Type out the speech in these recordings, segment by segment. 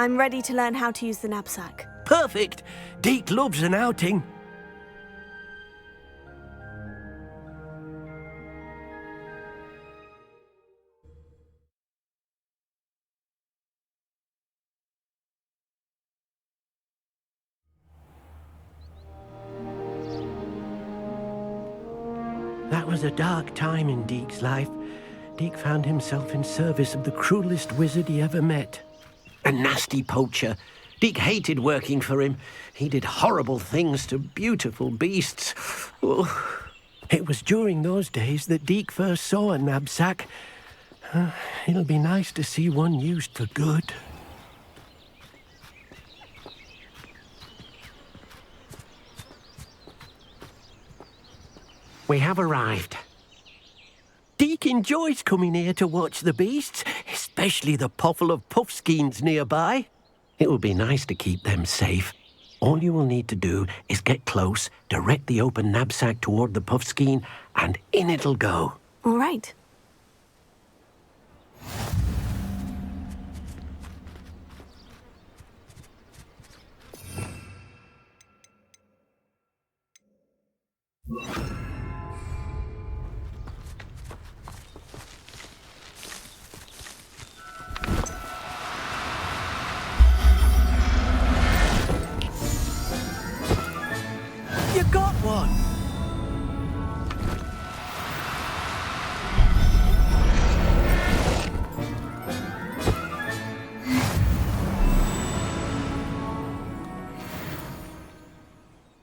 I'm ready to learn how to use the knapsack. Perfect. Deke loves an outing. That was a dark time in Deke's life. Deke found himself in service of the cruelest wizard he ever met. A nasty poacher. Deke hated working for him. He did horrible things to beautiful beasts. Oh. It was during those days that Deke first saw a knapsack. It'll be nice to see one used for good. We have arrived. Deke enjoys coming here to watch the beasts, especially the potful of puffskeins nearby. It will be nice to keep them safe. All you will need to do is get close, direct the open knapsack toward the puffskein, and in it'll go. All right. You got one!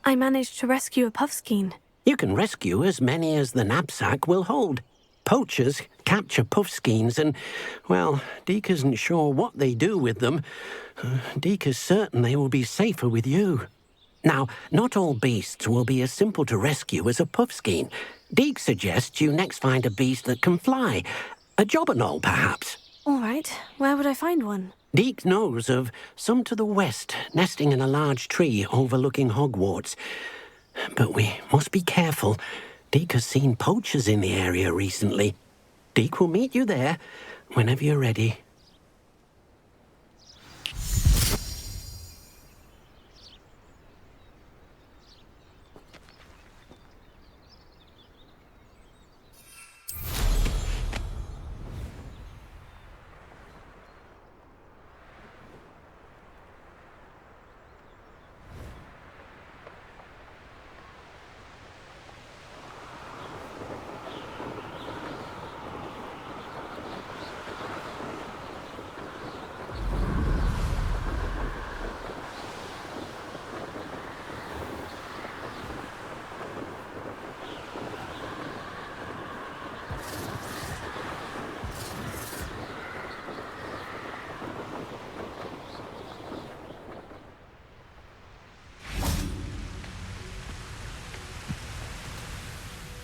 I managed to rescue a puffskein. You can rescue as many as the knapsack will hold. Poachers capture puffskeins and, well, Deke isn't sure what they do with them. Deke is certain they will be safer with you. Now, not all beasts will be as simple to rescue as a puffskein. Deke suggests you next find a beast that can fly. A jobberknoll, perhaps. All right. Where would I find one? Deke knows of some to the west, nesting in a large tree overlooking Hogwarts. But we must be careful. Deke has seen poachers in the area recently. Deke will meet you there whenever you're ready.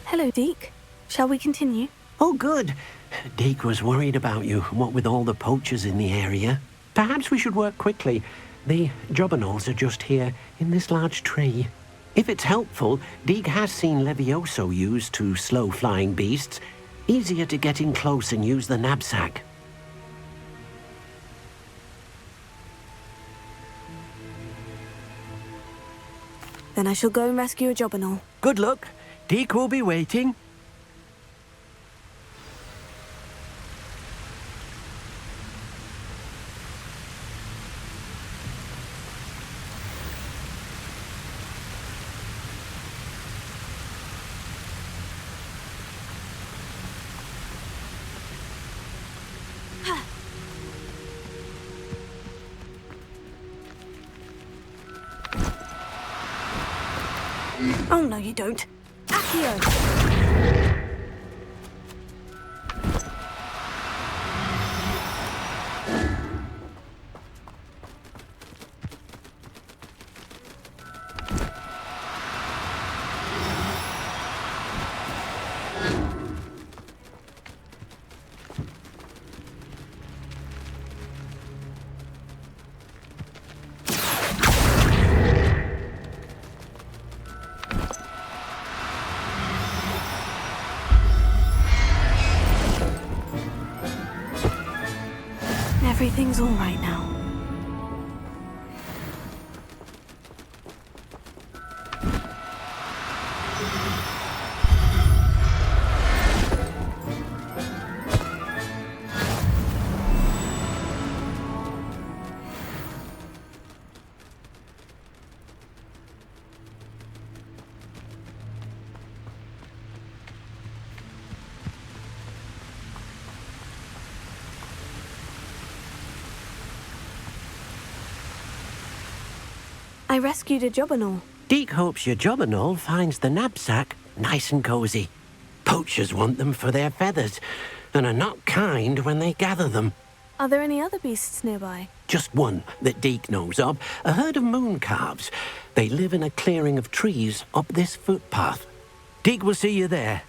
Hello, Deke. Shall we continue? Oh, good. Deke was worried about you, what with all the poachers in the area. Perhaps we should work quickly. The jobberknolls are just here, in this large tree. If it's helpful, Deke has seen Levioso used to slow flying beasts. Easier to get in close and use the knapsack. Then I shall go and rescue a jobberknoll. Good luck. Deke will be waiting. Oh, no, you don't. Accio! Everything's all right now. I rescued a jobberknoll. Deke hopes your jobberknoll finds the knapsack nice and cozy. Poachers want them for their feathers, and are not kind when they gather them. Are there any other beasts nearby? Just one that Deke knows of, a herd of moon calves. They live in a clearing of trees up this footpath. Deke will see you there.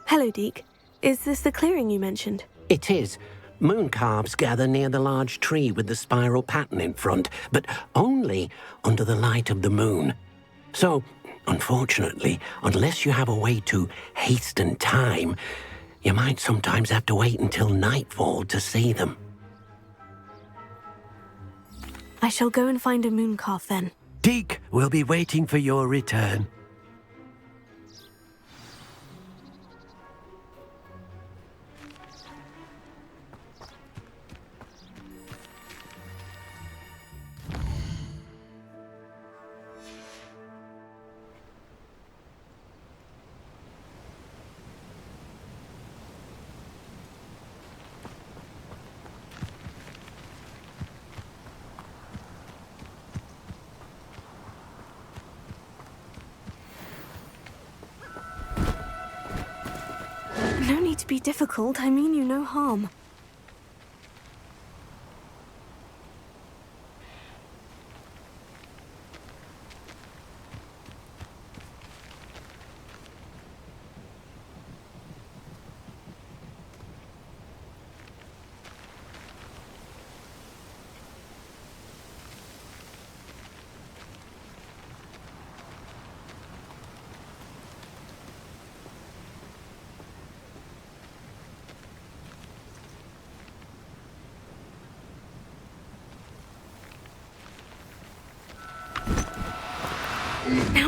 Hello, Deke. Is this the clearing you mentioned? It is. Moon calves gather near the large tree with the spiral pattern in front, but only under the light of the moon. So, unfortunately, unless you have a way to hasten time, you might sometimes have to wait until nightfall to see them. I shall go and find a moon calf then. Deke will be waiting for your return. No need to be difficult. I mean you no harm.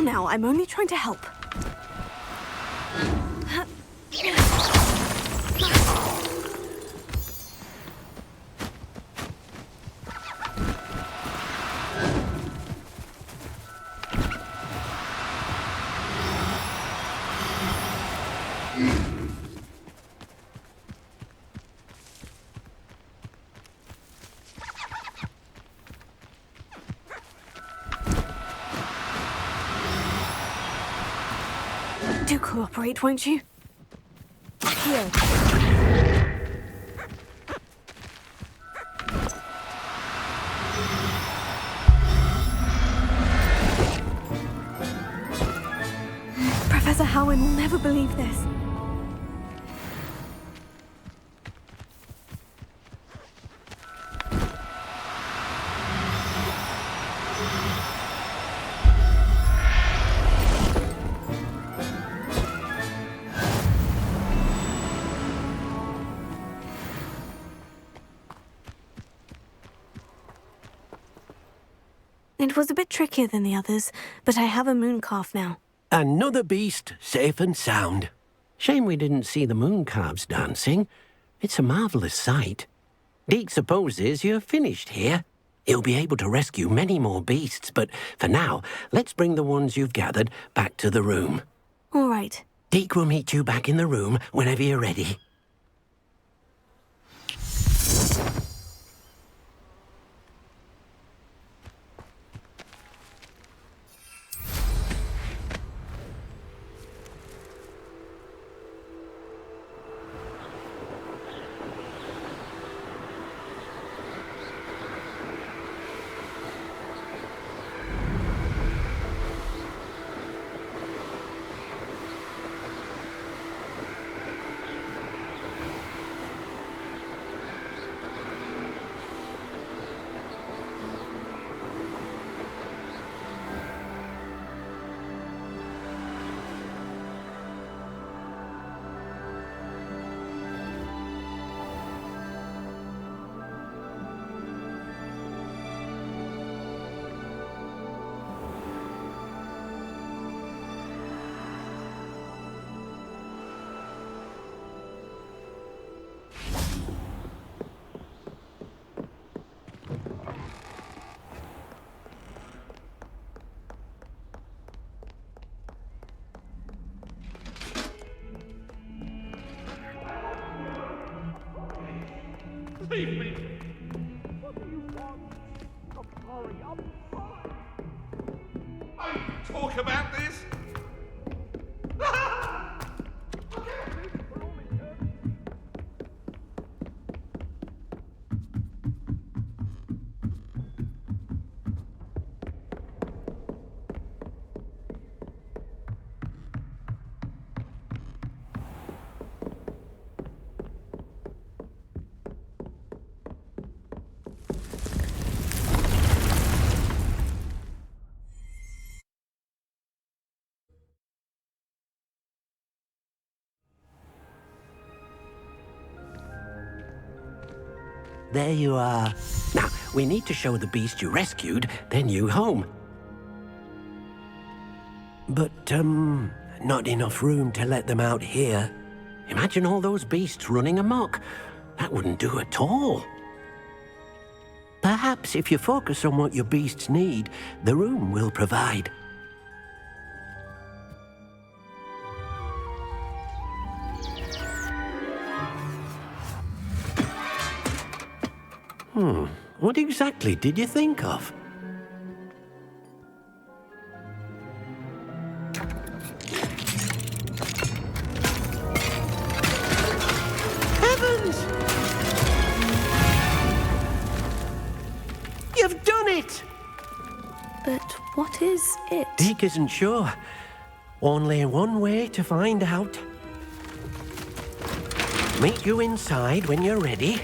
Now, I'm only trying to help. Do cooperate, won't you? Here. Professor Howin will never believe this. It was a bit trickier than the others, but I have a moon calf now. Another beast, safe and sound. Shame we didn't see the moon calves dancing. It's a marvellous sight. Deke supposes you're finished here. He'll be able to rescue many more beasts, but for now, let's bring the ones you've gathered back to the room. All right. Deke will meet you back in the room whenever you're ready. Leave me! What do you want? I'm sorry, I'm sorry! I talk about this? There you are. Now, we need to show the beast you rescued their new home. But, not enough room to let them out here. Imagine all those beasts running amok. That wouldn't do at all. Perhaps if you focus on what your beasts need, the room will provide. What exactly did you think of? Heavens! You've done it! But what is it? Deke isn't sure. Only one way to find out. Meet you inside when you're ready.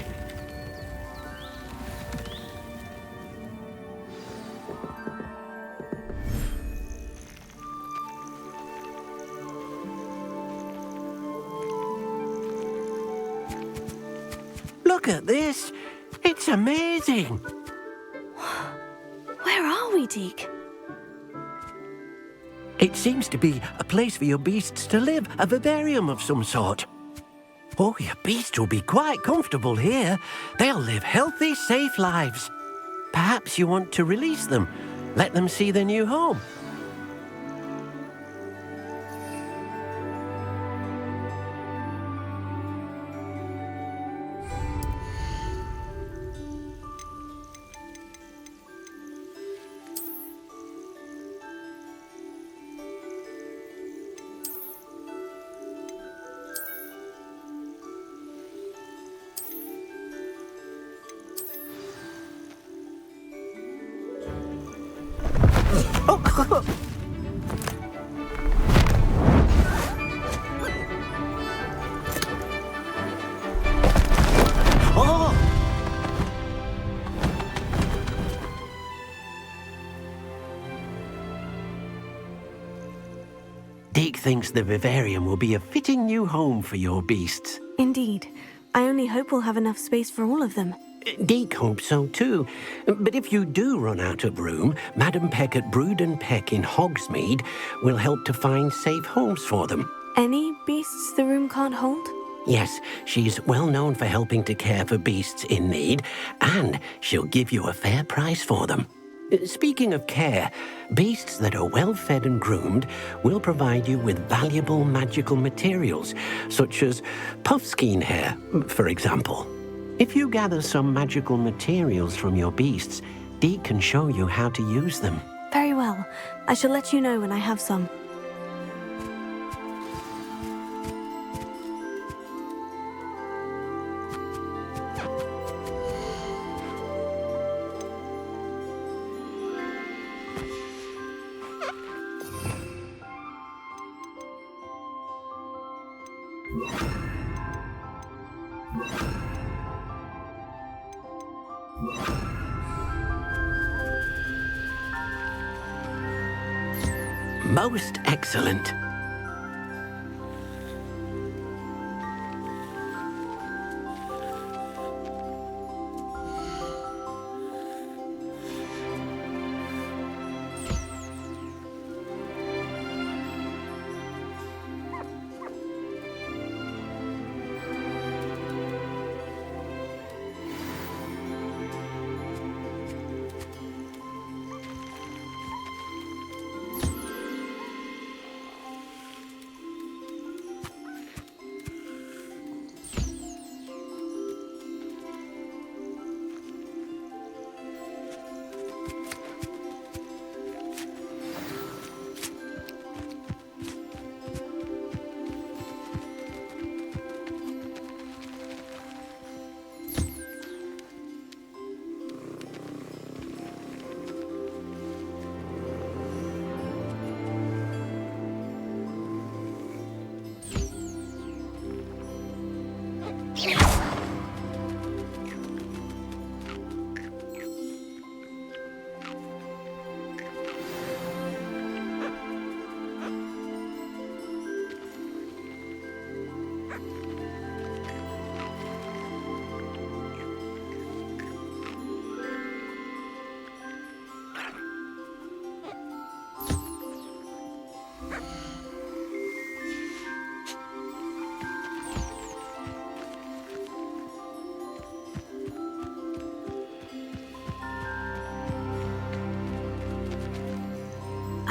Look at this. It's amazing. Where are we, Deke? It seems to be a place for your beasts to live, a vivarium of some sort. Oh, your beasts will be quite comfortable here. They'll live healthy, safe lives. Perhaps you want to release them, let them see their new home. Deke thinks the vivarium will be a fitting new home for your beasts. Indeed. I only hope we'll have enough space for all of them. Deke hopes so too. But if you do run out of room, Madam Peck at Brood and Peck in Hogsmeade will help to find safe homes for them. Any beasts the room can't hold? Yes, she's well known for helping to care for beasts in need, and she'll give you a fair price for them. Speaking of care, beasts that are well fed and groomed will provide you with valuable magical materials, such as puffskein hair, for example. If you gather some magical materials from your beasts, Deke can show you how to use them. Very well. I shall let you know when I have some. Most excellent.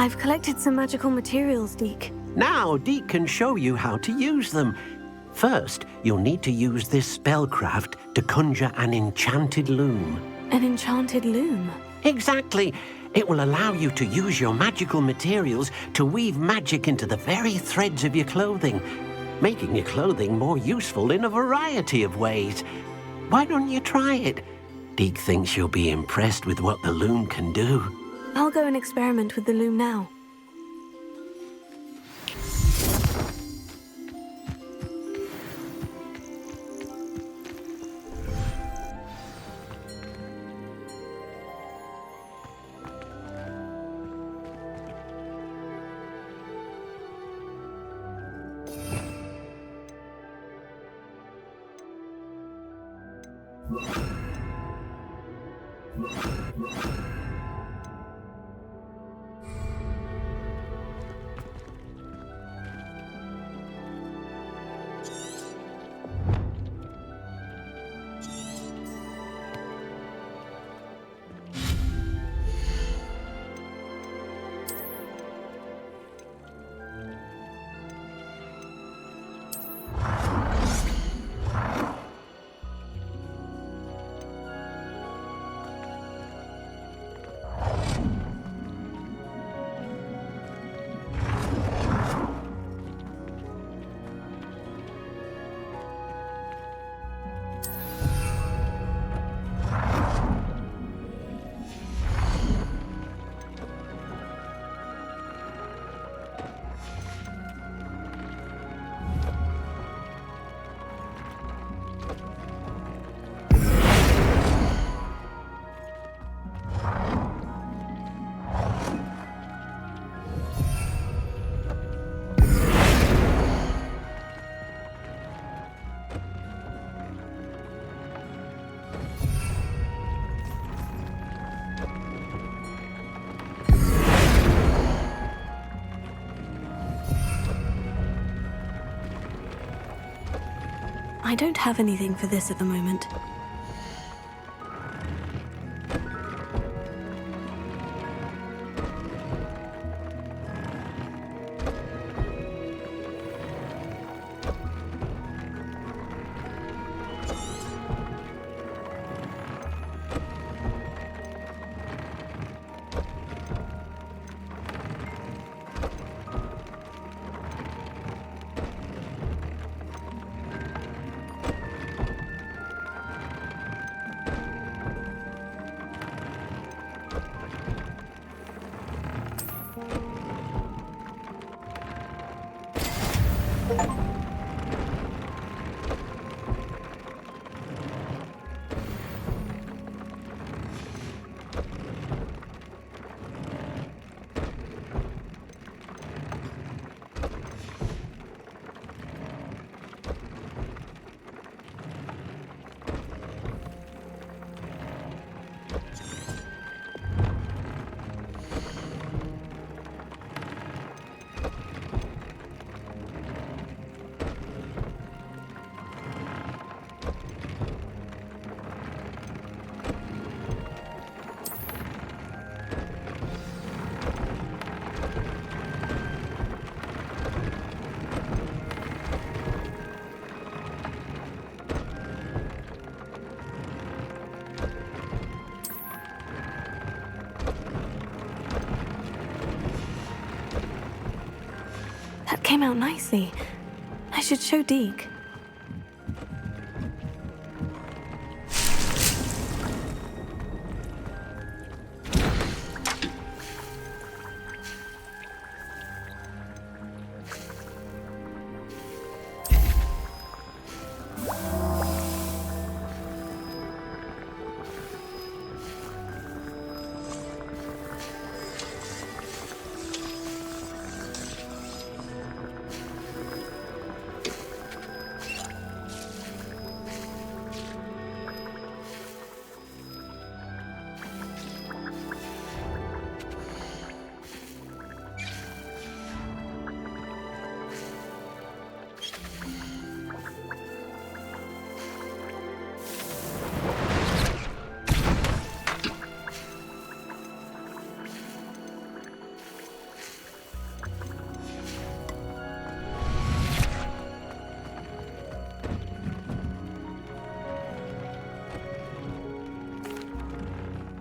I've collected some magical materials, Deke. Now, Deke can show you how to use them. First, you'll need to use this spellcraft to conjure an enchanted loom. An enchanted loom? Exactly. It will allow you to use your magical materials to weave magic into the very threads of your clothing, making your clothing more useful in a variety of ways. Why don't you try it? Deke thinks you'll be impressed with what the loom can do. I'll go and experiment with the loom now. I don't have anything for this at the moment. That came out nicely. I should show Deke.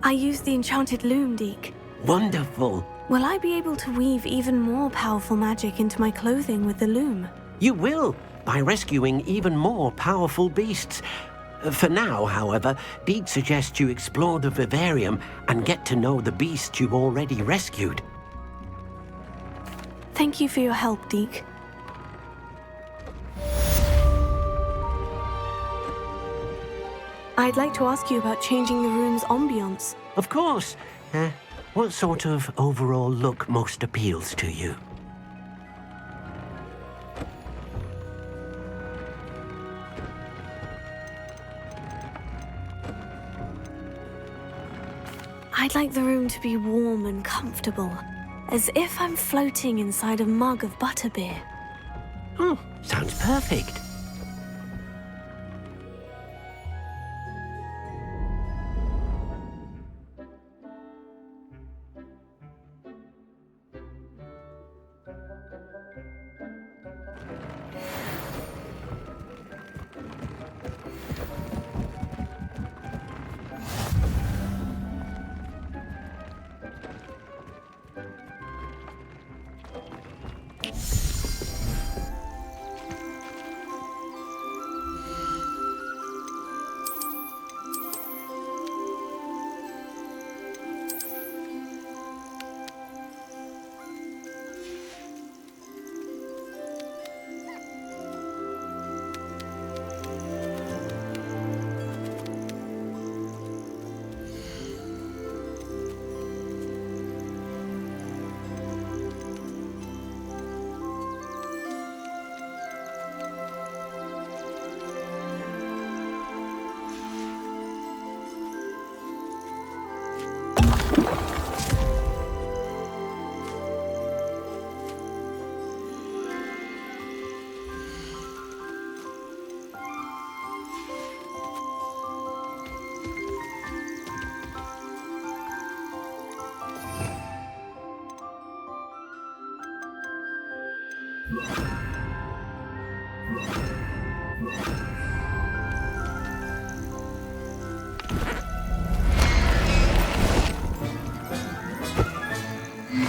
I used the enchanted loom, Deke. Wonderful. Will I be able to weave even more powerful magic into my clothing with the loom? You will, by rescuing even more powerful beasts. For now, however, Deke suggests you explore the vivarium and get to know the beasts you've already rescued. Thank you for your help, Deke. I'd like to ask you about changing the room's ambience. Of course. What sort of overall look most appeals to you? I'd like the room to be warm and comfortable, as if I'm floating inside a mug of butterbeer. Oh, sounds perfect.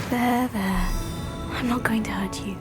There. I'm not going to hurt you.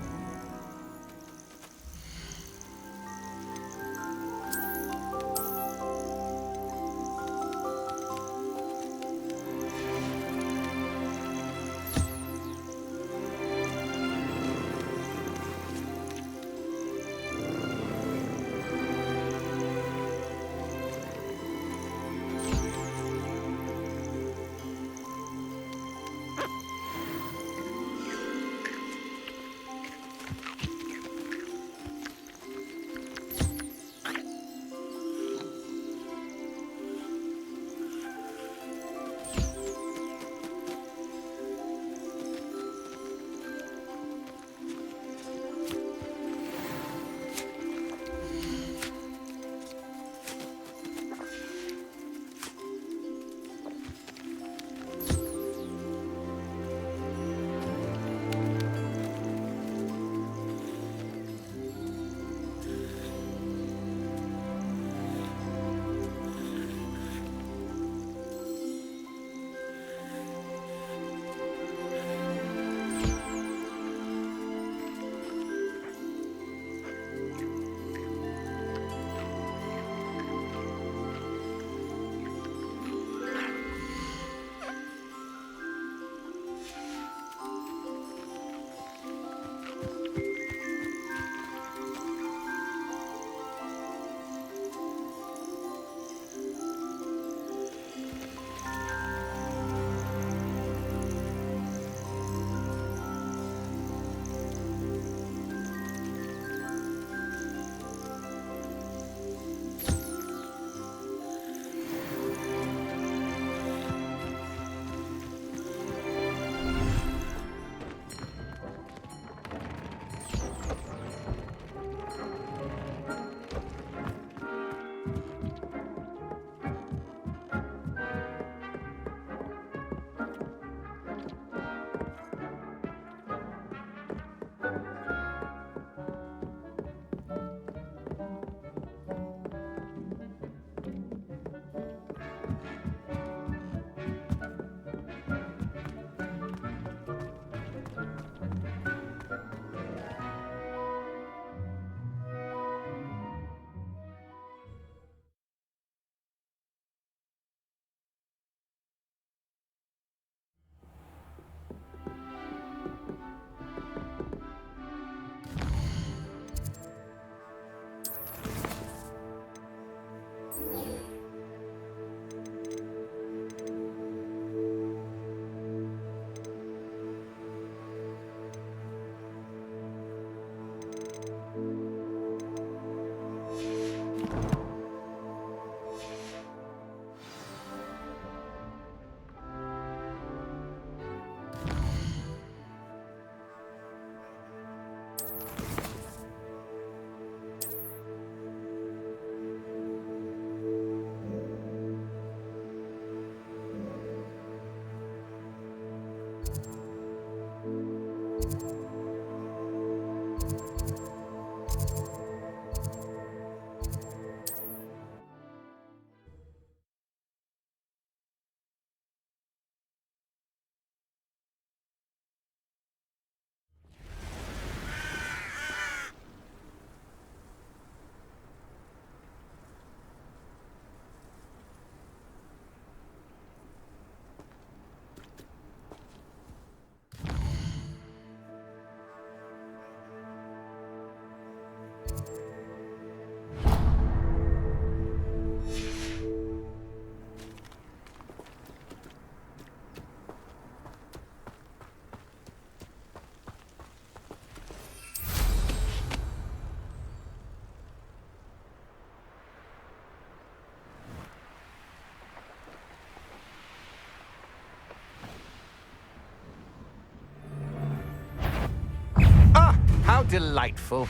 delightful.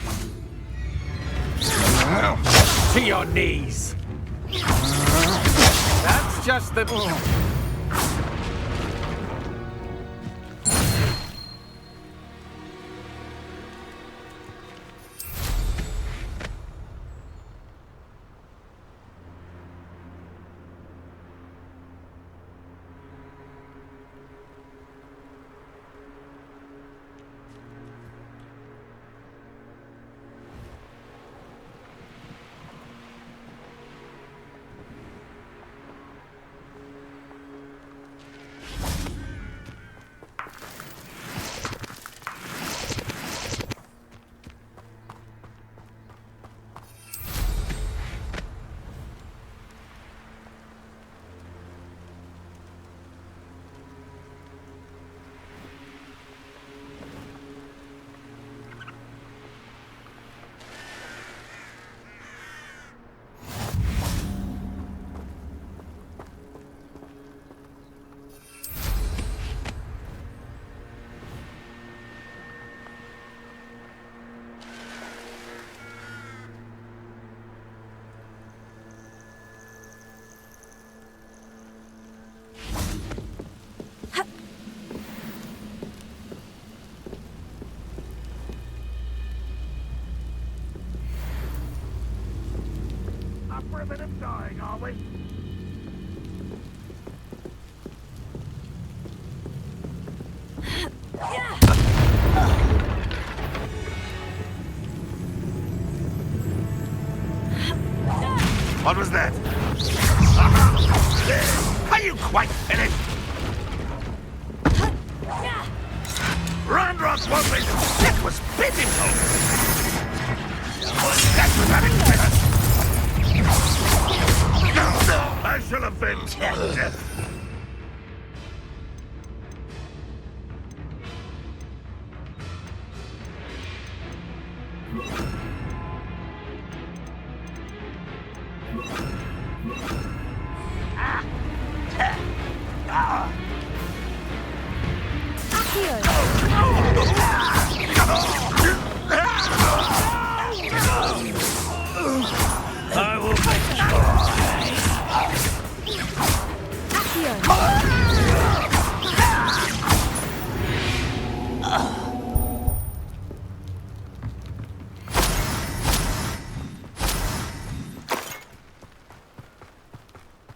To your knees. That's just the... For a bit of dying, are we? What was that? Are you quite finished? Randross won't make it. That was pitiful. That was unexpected. I shall avenge your death. I will make sure.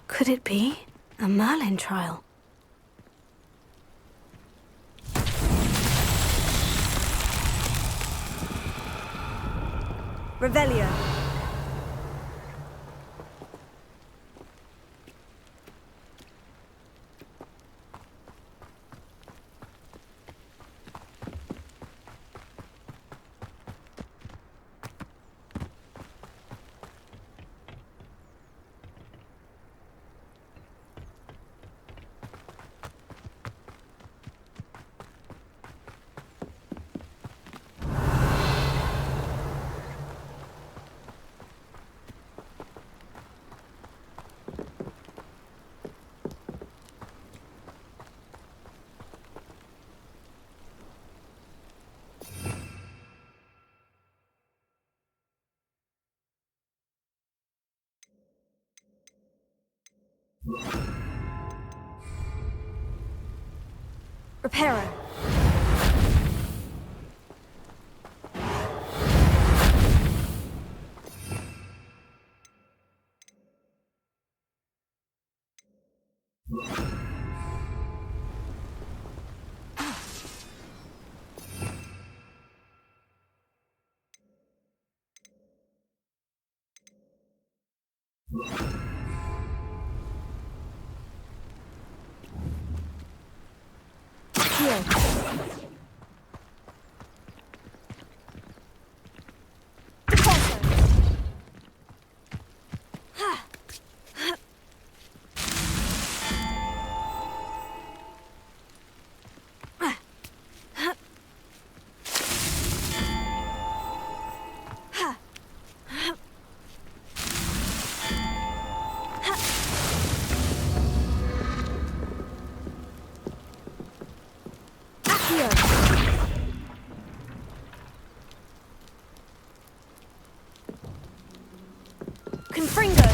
Could it be a Merlin trial? Revelio. Reparo. Confringo!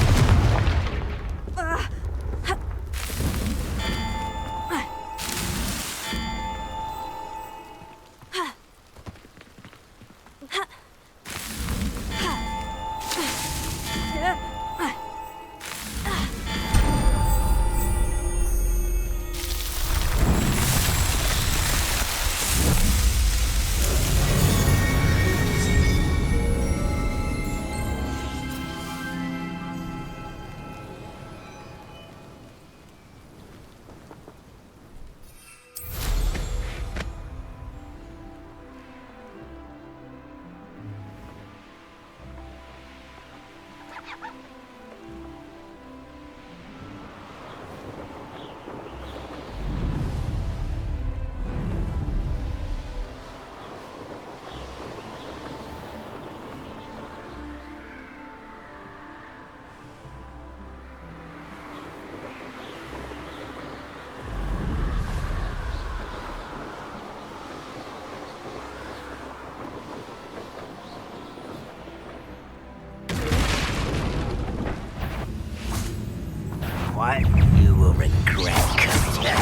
What you will regret coming here.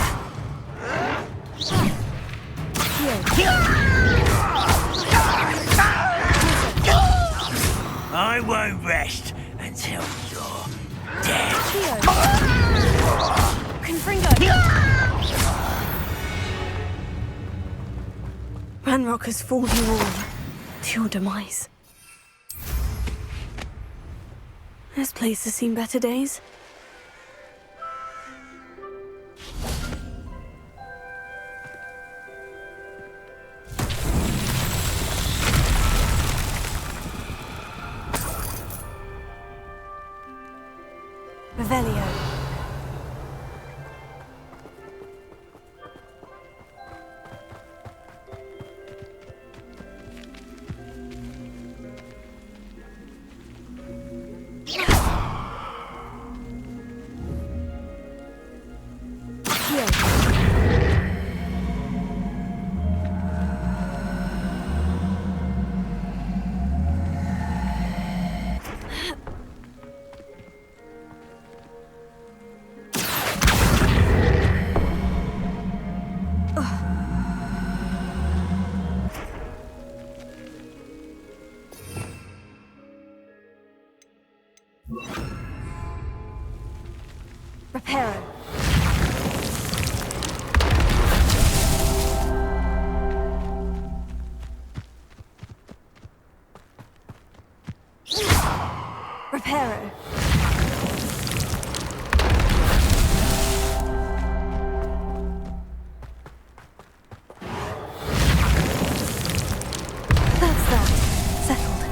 I won't rest until you're dead. Confringo! Ranrock has fooled you all to your demise. This place has seen better days. Revelio. Reparo. Reparo. That's that. Settled.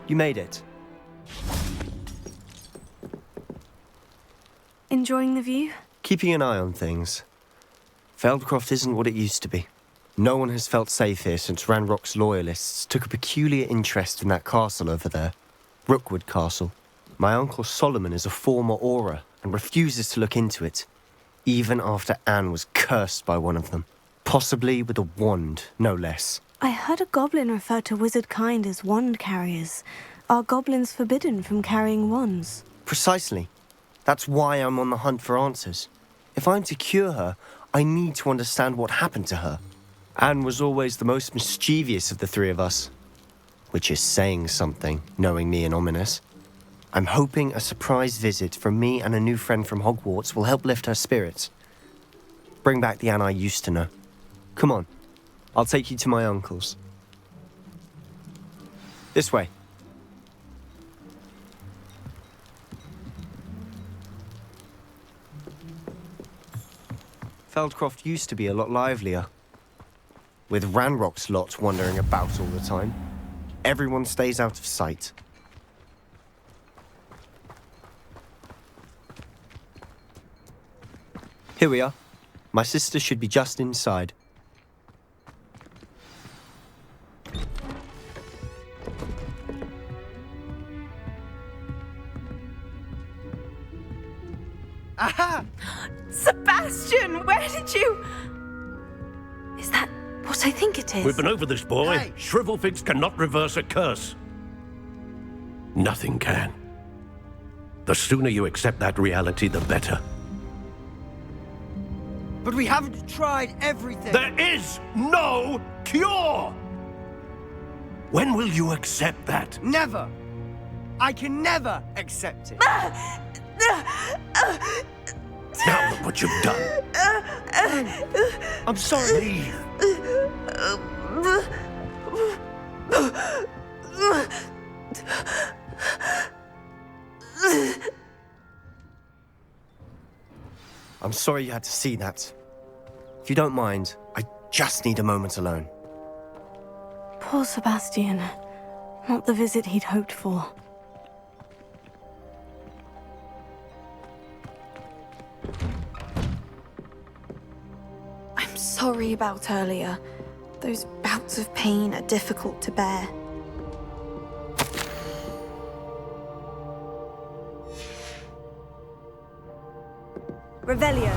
You made it. Enjoying the view? Keeping an eye on things. Feldcroft isn't what it used to be. No one has felt safe here since Ranrock's loyalists took a peculiar interest in that castle over there. Rookwood Castle. My uncle Solomon is a former Auror and refuses to look into it, even after Anne was cursed by one of them. Possibly with a wand, no less. I heard a goblin refer to wizard kind as wand carriers. Are goblins forbidden from carrying wands? Precisely. That's why I'm on the hunt for answers. If I'm to cure her, I need to understand what happened to her. Anne was always the most mischievous of the three of us. Which is saying something, knowing me and Ominous. I'm hoping a surprise visit from me and a new friend from Hogwarts will help lift her spirits. Bring back the Anne I used to know. Come on, I'll take you to my uncle's. This way. Feldcroft used to be a lot livelier. With Ranrock's lot wandering about all the time, everyone stays out of sight. Here we are. My sister should be just inside. Aha! Sebastian, where did you... Is that what I think it is? We've been over this, boy. Hey. Shrivelfigs cannot reverse a curse. Nothing can. The sooner you accept that reality, the better. But we haven't tried everything. There is no cure! When will you accept that? Never! I can never accept it. Now look what you've done. I'm sorry. Leave. I'm sorry you had to see that. If you don't mind, I just need a moment alone. Poor Sebastian. Not the visit he'd hoped for. I'm sorry about earlier. Those bouts of pain are difficult to bear. Revelio.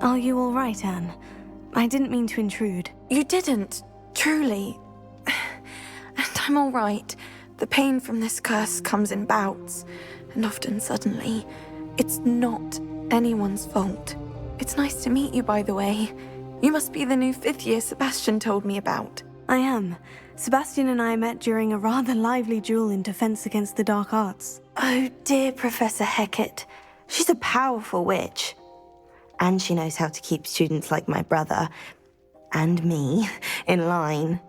Are you all right, Anne? I didn't mean to intrude. You didn't, truly. And I'm all right. The pain from this curse comes in bouts, and often suddenly. It's not anyone's fault. It's nice to meet you, by the way. You must be the new 5th year Sebastian told me about. I am. Sebastian and I met during a rather lively duel in defense against the dark arts. Oh dear, Professor Hecat. She's a powerful witch. And she knows how to keep students like my brother, and me, in line.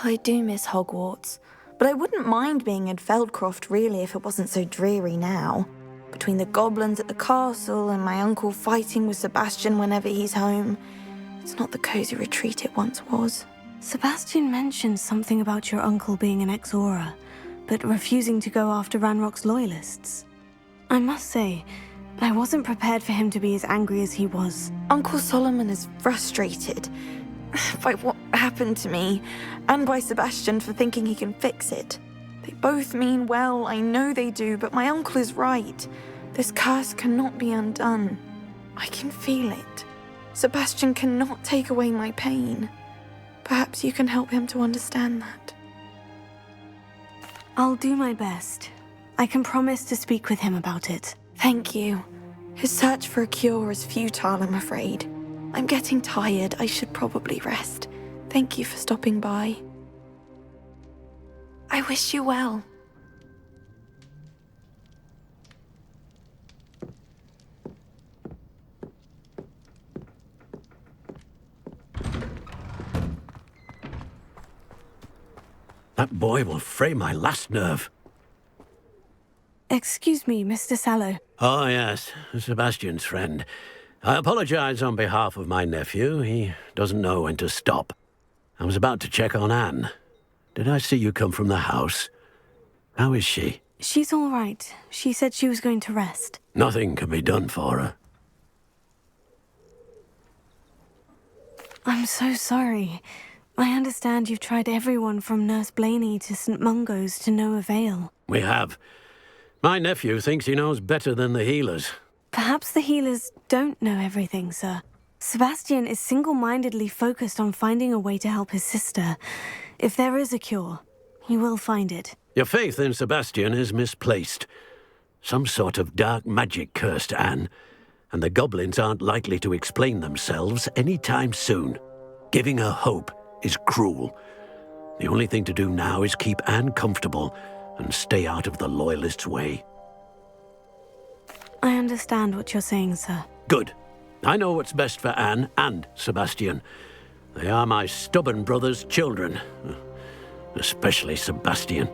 I do miss Hogwarts, but I wouldn't mind being in Feldcroft really if it wasn't so dreary now. Between the goblins at the castle and my uncle fighting with Sebastian whenever he's home, it's not the cozy retreat it once was. Sebastian mentioned something about your uncle being an ex-Auror, but refusing to go after Ranrock's loyalists. I must say, I wasn't prepared for him to be as angry as he was. Uncle Solomon is frustrated by what happened to me, and by Sebastian for thinking he can fix it. They both mean well, I know they do, but my uncle is right. This curse cannot be undone. I can feel it. Sebastian cannot take away my pain. Perhaps you can help him to understand that. I'll do my best. I can promise to speak with him about it. Thank you. His search for a cure is futile, I'm afraid. I'm getting tired. I should probably rest. Thank you for stopping by. I wish you well. That boy will fray my last nerve. Excuse me, Mr. Sallow. Oh, yes, Sebastian's friend. I apologize on behalf of my nephew. He doesn't know when to stop. I was about to check on Anne. Did I see you come from the house? How is she? She's all right. She said she was going to rest. Nothing can be done for her. I'm so sorry. I understand you've tried everyone from Nurse Blaney to St. Mungo's to no avail. We have. My nephew thinks he knows better than the healers. Perhaps the healers don't know everything, sir. Sebastian is single-mindedly focused on finding a way to help his sister. If there is a cure, he will find it. Your faith in Sebastian is misplaced. Some sort of dark magic cursed Anne, and the goblins aren't likely to explain themselves anytime soon. Giving her hope is cruel. The only thing to do now is keep Anne comfortable and stay out of the Loyalists' way. I understand what you're saying, sir. Good. I know what's best for Anne and Sebastian. They are my stubborn brother's children. Especially Sebastian.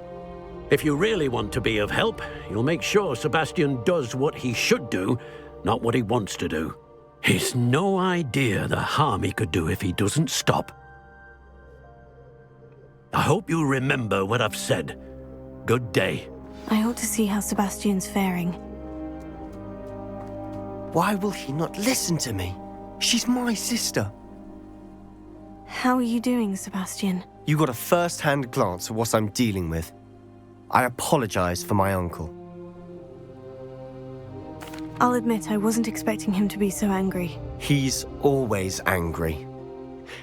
If you really want to be of help, you'll make sure Sebastian does what he should do, not what he wants to do. He's no idea the harm he could do if he doesn't stop. I hope you remember what I've said. Good day. I ought to see how Sebastian's faring. Why will he not listen to me? She's my sister. How are you doing, Sebastian? You got a first-hand glance at what I'm dealing with. I apologize for my uncle. I'll admit I wasn't expecting him to be so angry. He's always angry.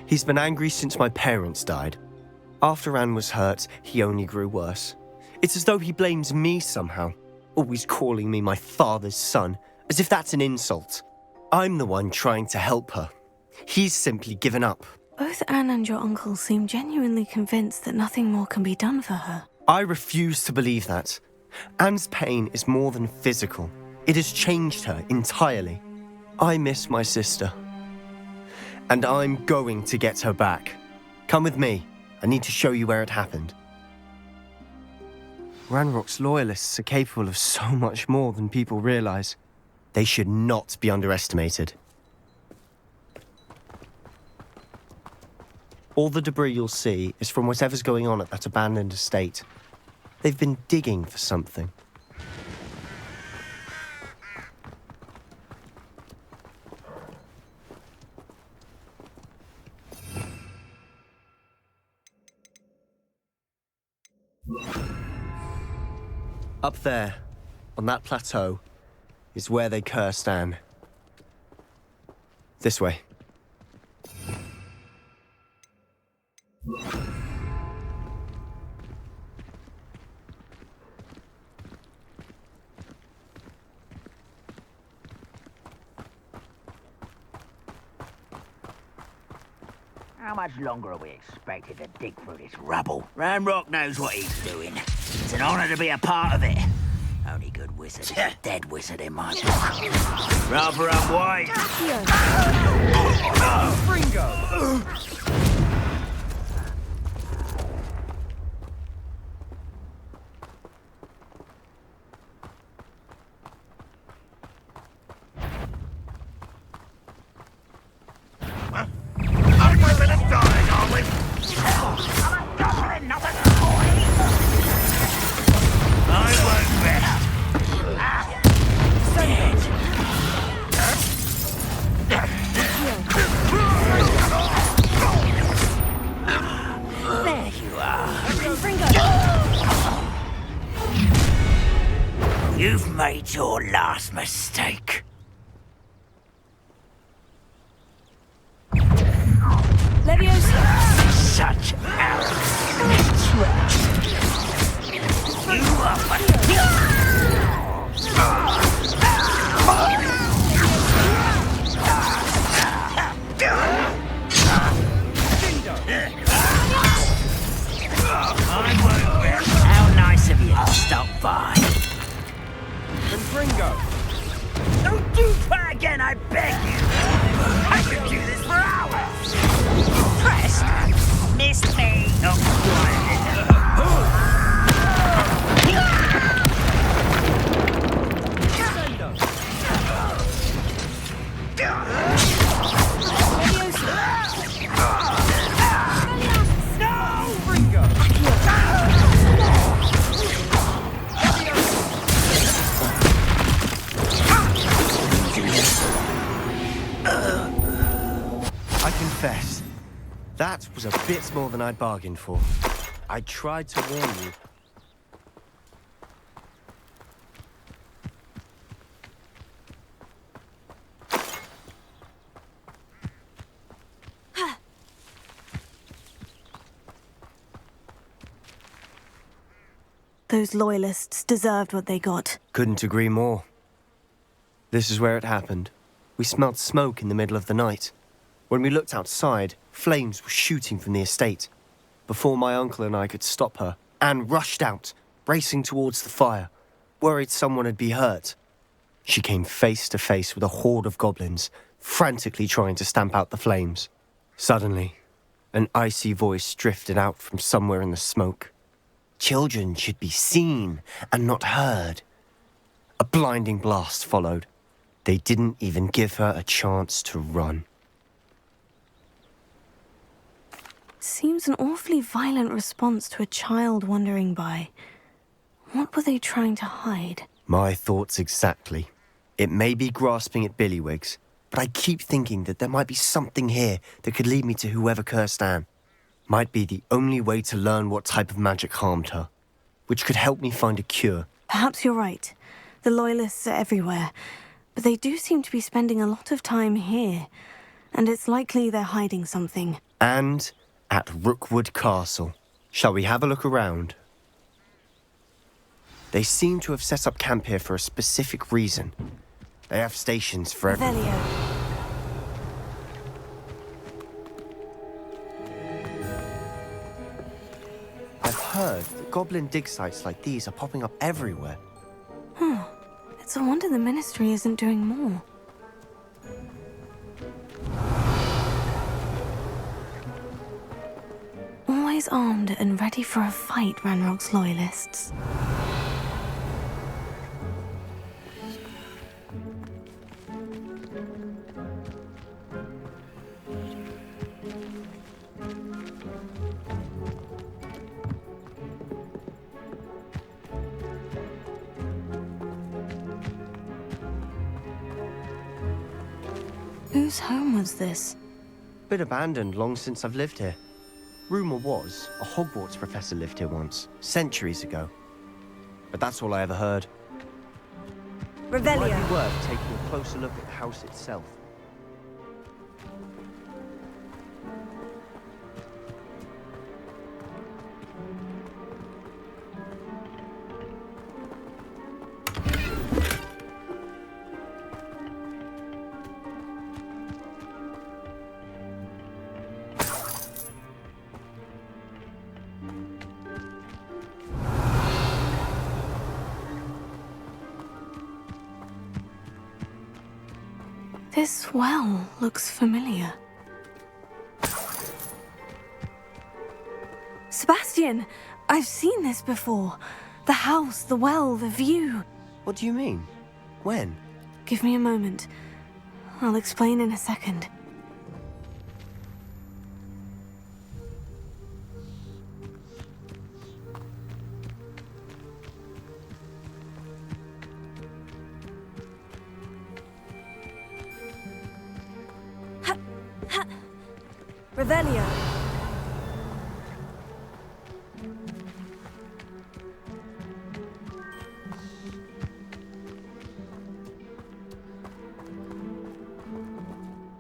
He's been angry since my parents died. After Anne was hurt, he only grew worse. It's as though he blames me somehow, always calling me my father's son, as if that's an insult. I'm the one trying to help her. He's simply given up. Both Anne and your uncle seem genuinely convinced that nothing more can be done for her. I refuse to believe that. Anne's pain is more than physical. It has changed her entirely. I miss my sister. And I'm going to get her back. Come with me. I need to show you where it happened. Ranrock's loyalists are capable of so much more than people realize. They should not be underestimated. All the debris you'll see is from whatever's going on at that abandoned estate. They've been digging for something. Up there, on that plateau, is where they cursed Anne. This way. How much longer are we expected to dig through this rubble? Ranrock knows what he's doing. It's an honor to be a part of it. Only good wizard is a dead wizard in my book. Rather unwise. Fringo! You've made your last mistake. Leviosa! Such arrogance. You are How nice of you to stop by. Fringo! Don't do that again, I beg you! I could do this for hours! Pressed? Missed me! That was a bit more than I'd bargained for. I tried to warn you. Those loyalists deserved what they got. Couldn't agree more. This is where it happened. We smelled smoke in the middle of the night. When we looked outside, flames were shooting from the estate. Before my uncle and I could stop her, Anne rushed out, racing towards the fire, worried someone had been hurt. She came face to face with a horde of goblins, frantically trying to stamp out the flames. Suddenly, an icy voice drifted out from somewhere in the smoke. Children should be seen and not heard. A blinding blast followed. They didn't even give her a chance to run. Seems an awfully violent response to a child wandering by. What were they trying to hide? My thoughts exactly. It may be grasping at Billywigs, but I keep thinking that there might be something here that could lead me to whoever cursed Anne. Might be the only way to learn what type of magic harmed her, which could help me find a cure. Perhaps you're right. The Loyalists are everywhere, but they do seem to be spending a lot of time here, and it's likely they're hiding something. And at Rookwood Castle. Shall we have a look around? They seem to have set up camp here for a specific reason. They have stations for everyone. I've heard that goblin dig sites like these are popping up everywhere. It's a wonder the Ministry isn't doing more. Always armed and ready for a fight, Ranrock's Loyalists. Whose home was this? Been abandoned long since I've lived here. Rumour was a Hogwarts professor lived here once, centuries ago. But that's all I ever heard. It might be worth taking a closer look at the house itself. This well looks familiar. Sebastian! I've seen this before. The house, the well, the view. What do you mean? When? Give me a moment. I'll explain in a second. Revelio.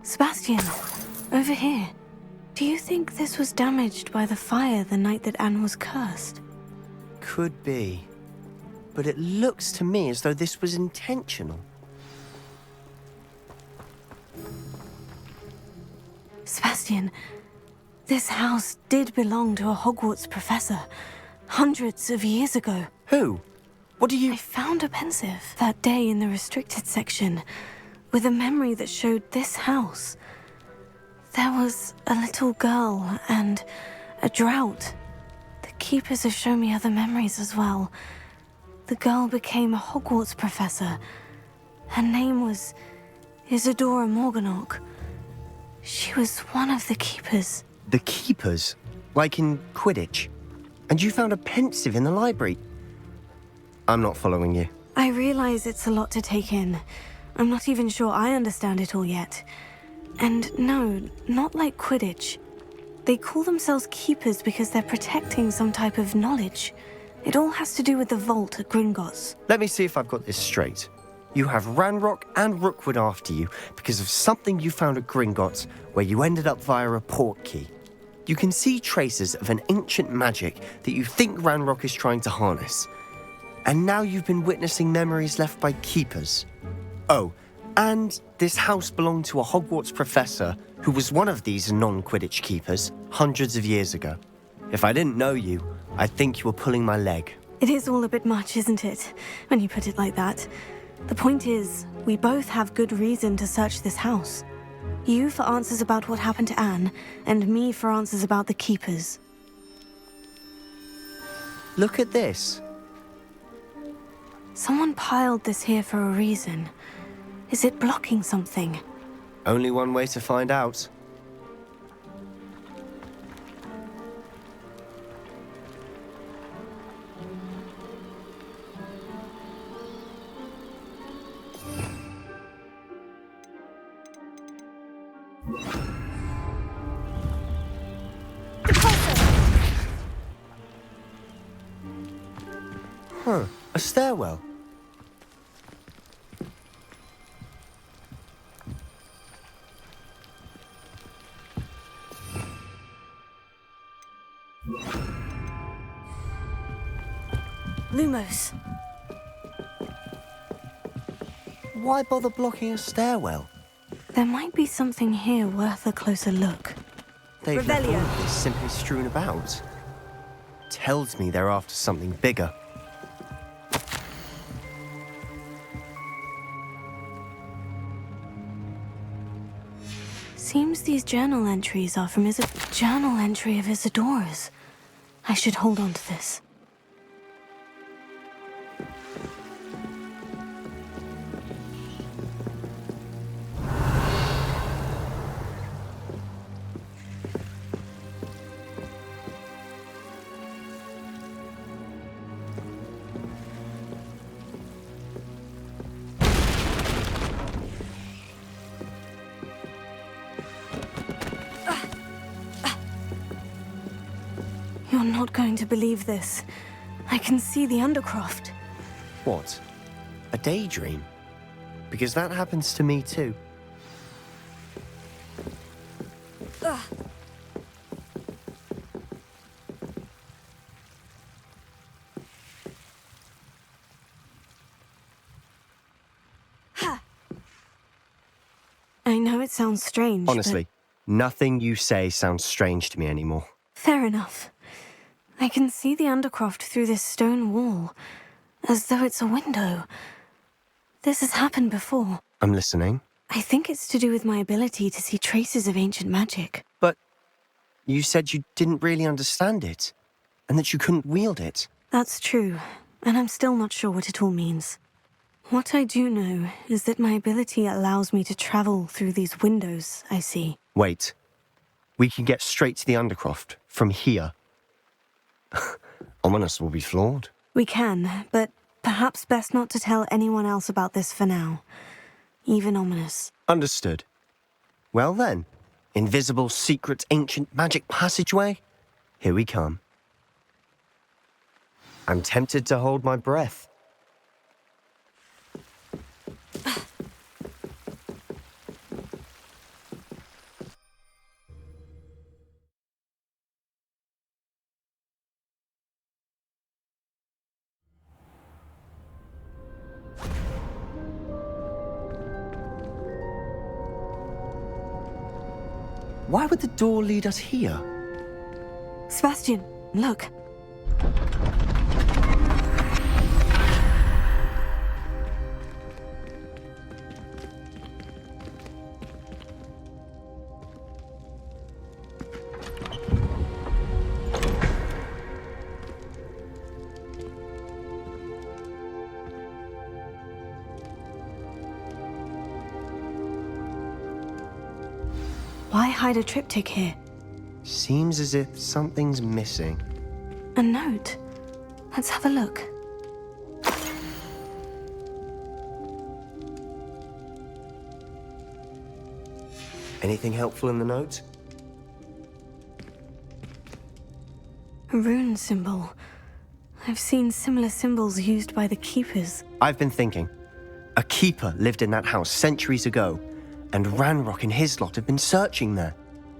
Sebastian, over here. Do you think this was damaged by the fire the night that Anne was cursed? Could be. But it looks to me as though this was intentional. Sebastian, this house did belong to a Hogwarts professor, hundreds of years ago. Who? What do you... I found a pensive that day in the restricted section, with a memory that showed this house. There was a little girl and a drought. The keepers have shown me other memories as well. The girl became a Hogwarts professor. Her name was Isadora Morganach. She was one of the keepers. The keepers? Like in Quidditch? And you found a pensive in the library? I'm not following you. I realize it's a lot to take in. I'm not even sure I understand it all yet. And no, not like Quidditch. They call themselves keepers because they're protecting some type of knowledge. It all has to do with the vault at Gringotts. Let me see if I've got this straight. You have Ranrock and Rookwood after you because of something you found at Gringotts where you ended up via a port key. You can see traces of an ancient magic that you think Ranrock is trying to harness. And now you've been witnessing memories left by keepers. Oh, and this house belonged to a Hogwarts professor who was one of these non-Quidditch keepers hundreds of years ago. If I didn't know you, I'd think you were pulling my leg. It is all a bit much, isn't it, when you put it like that? The point is, we both have good reason to search this house. You for answers about what happened to Anne, and me for answers about the keepers. Look at this. Someone piled this here for a reason. Is it blocking something? Only one way to find out. Huh, a stairwell. Lumos. Why bother blocking a stairwell? There might be something here worth a closer look. They've left all of this simply strewn about. Tells me they're after something bigger. Seems these journal entries are from journal entry of Isadora's. I should hold on to this. You're not going to believe this. I can see the Undercroft. What? A daydream? Because that happens to me too. I know it sounds strange, Honestly, nothing you say sounds strange to me anymore. Fair enough. I can see the Undercroft through this stone wall, as though it's a window. This has happened before. I'm listening. I think it's to do with my ability to see traces of ancient magic. But you said you didn't really understand it, and that you couldn't wield it. That's true, and I'm still not sure what it all means. What I do know is that my ability allows me to travel through these windows I see. Wait. We can get straight to the Undercroft from here. Ominous will be flawed. We can, but perhaps best not to tell anyone else about this for now. Even Ominous. Understood. Well then, invisible, secret, ancient magic passageway? Here we come. I'm tempted to hold my breath. Why would the door lead us here? Sebastian, look. Why hide a triptych here? Seems as if something's missing. A note. Let's have a look. Anything helpful in the note? A rune symbol. I've seen similar symbols used by the keepers. I've been thinking. A keeper lived in that house centuries ago, and Ranrock and his lot have been searching there.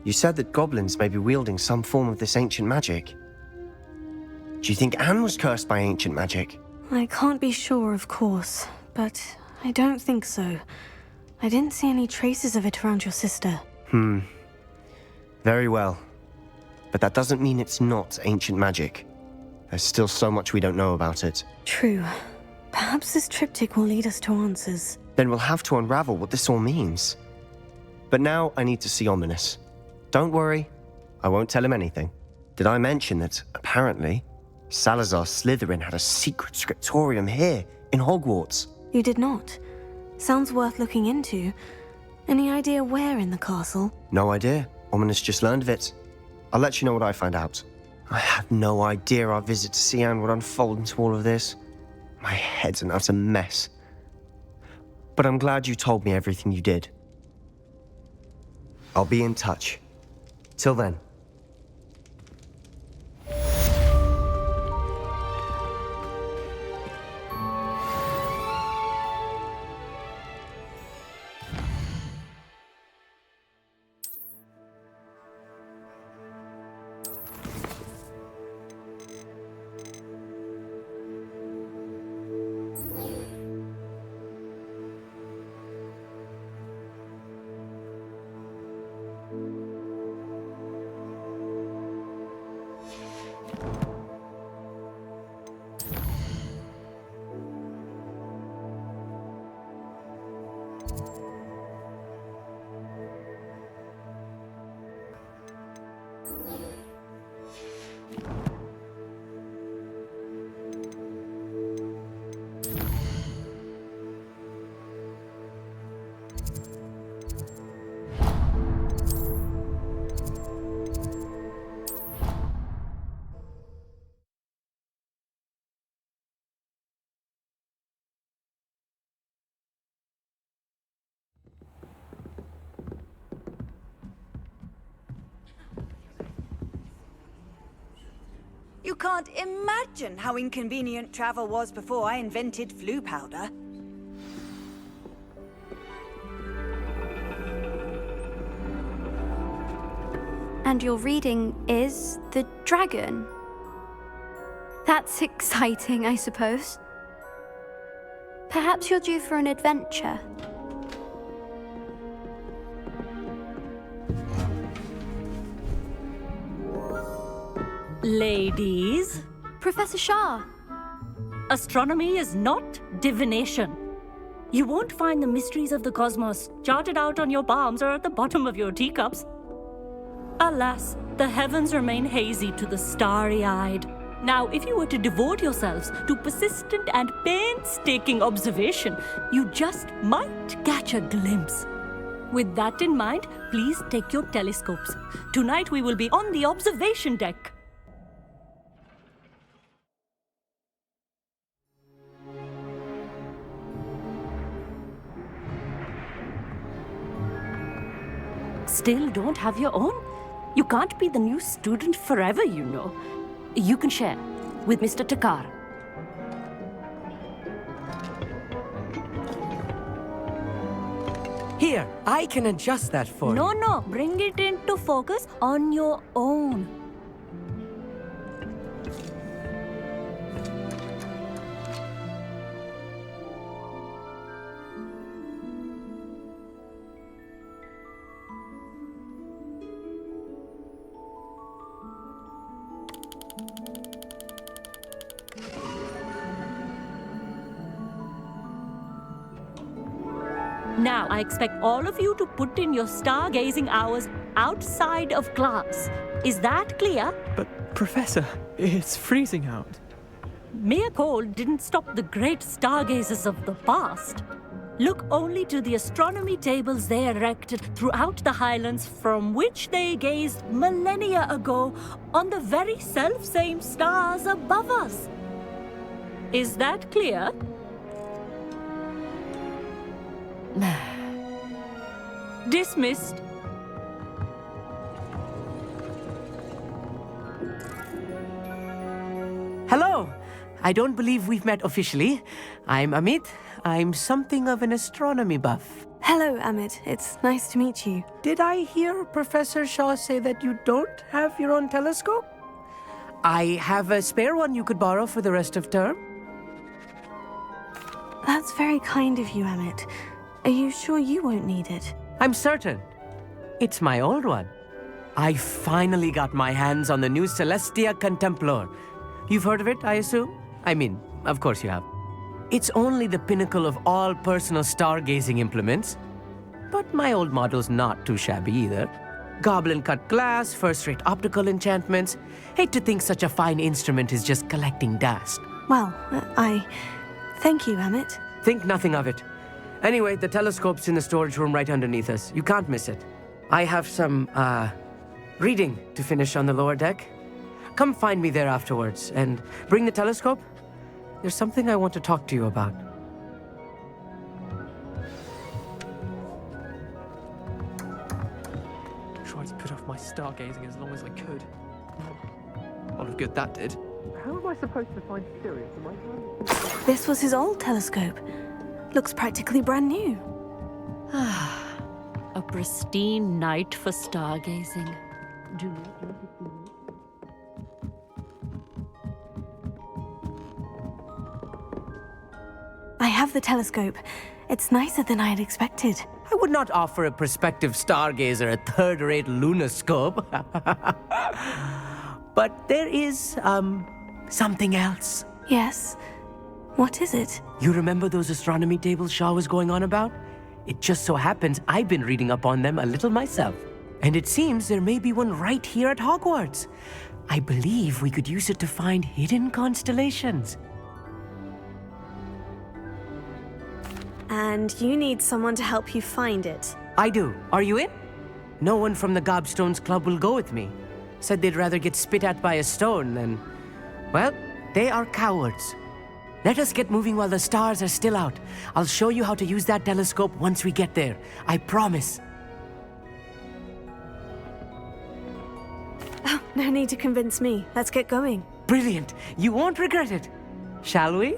You said that goblins may be wielding some form of this ancient magic. Do you think Anne was cursed by ancient magic? I can't be sure, of course, but I don't think so. I didn't see any traces of it around your sister. Very well. But that doesn't mean it's not ancient magic. There's still so much we don't know about it. True. Perhaps this triptych will lead us to answers. Then we'll have to unravel what this all means. But now I need to see Ominous. Don't worry, I won't tell him anything. Did I mention that, apparently, Salazar Slytherin had a secret scriptorium here, in Hogwarts? You did not. Sounds worth looking into. Any idea where in the castle? No idea. Ominous just learned of it. I'll let you know what I find out. I had no idea our visit to Sian would unfold into all of this. My head's an utter mess. But I'm glad you told me everything you did. I'll be in touch. Till then. You can't imagine how inconvenient travel was before I invented flu powder. And your reading is the dragon. That's exciting, I suppose. Perhaps you're due for an adventure. Ladies, Professor Shah. astronomy is not divination. You won't find the mysteries of the cosmos charted out on your palms or at the bottom of your teacups. Alas, the heavens remain hazy to the starry-eyed. Now, if you were to devote yourselves to persistent and painstaking observation, you just might catch a glimpse. With that in mind, please take your telescopes. Tonight we will be on the observation deck. Still don't have your own? You can't be the new student forever, you know. You can share with Mr. Takar. Here, I can adjust that for you. No, bring it into focus on your own. Now, I expect all of you to put in your stargazing hours outside of class. Is that clear? But, Professor, it's freezing out. Mere cold didn't stop the great stargazers of the past. Look only to the astronomy tables they erected throughout the Highlands from which they gazed millennia ago on the very self-same stars above us. Is that clear? Dismissed. Hello. I don't believe we've met officially. I'm Amit. I'm something of an astronomy buff. Hello, Amit. It's nice to meet you. Did I hear Professor Shaw say that you don't have your own telescope? I have a spare one you could borrow for the rest of term. That's very kind of you, Emmett. Are you sure you won't need it? I'm certain. It's my old one. I finally got my hands on the new Celestia Contemplar. You've heard of it, I assume? I mean, of course you have. It's only the pinnacle of all personal stargazing implements. But my old model's not too shabby either. Goblin-cut glass, first-rate optical enchantments. Hate to think such a fine instrument is just collecting dust. Well, thank you, Emmett. Think nothing of it. Anyway, the telescope's in the storage room right underneath us. You can't miss it. I have some, reading to finish on the lower deck. Come find me there afterwards, and bring the telescope. There's something I want to talk to you about. Tried to put off my stargazing as long as I could. A lot of good that did. How am I supposed to find Sirius? This was his old telescope. Looks practically brand new. A pristine night for stargazing. Do not let it be. I have the telescope. It's nicer than I had expected. I would not offer a prospective stargazer a third-rate lunoscope. But there is, something else. Yes? What is it? You remember those astronomy tables Shaw was going on about? It just so happens I've been reading up on them a little myself. And it seems there may be one right here at Hogwarts. I believe we could use it to find hidden constellations. And you need someone to help you find it. I do. Are you in? No one from the Gobstones Club will go with me. Said they'd rather get spit at by a stone than... Well, they are cowards. Let us get moving while the stars are still out. I'll show you how to use that telescope once we get there. I promise. Oh, no need to convince me. Let's get going. Brilliant. You won't regret it. Shall we?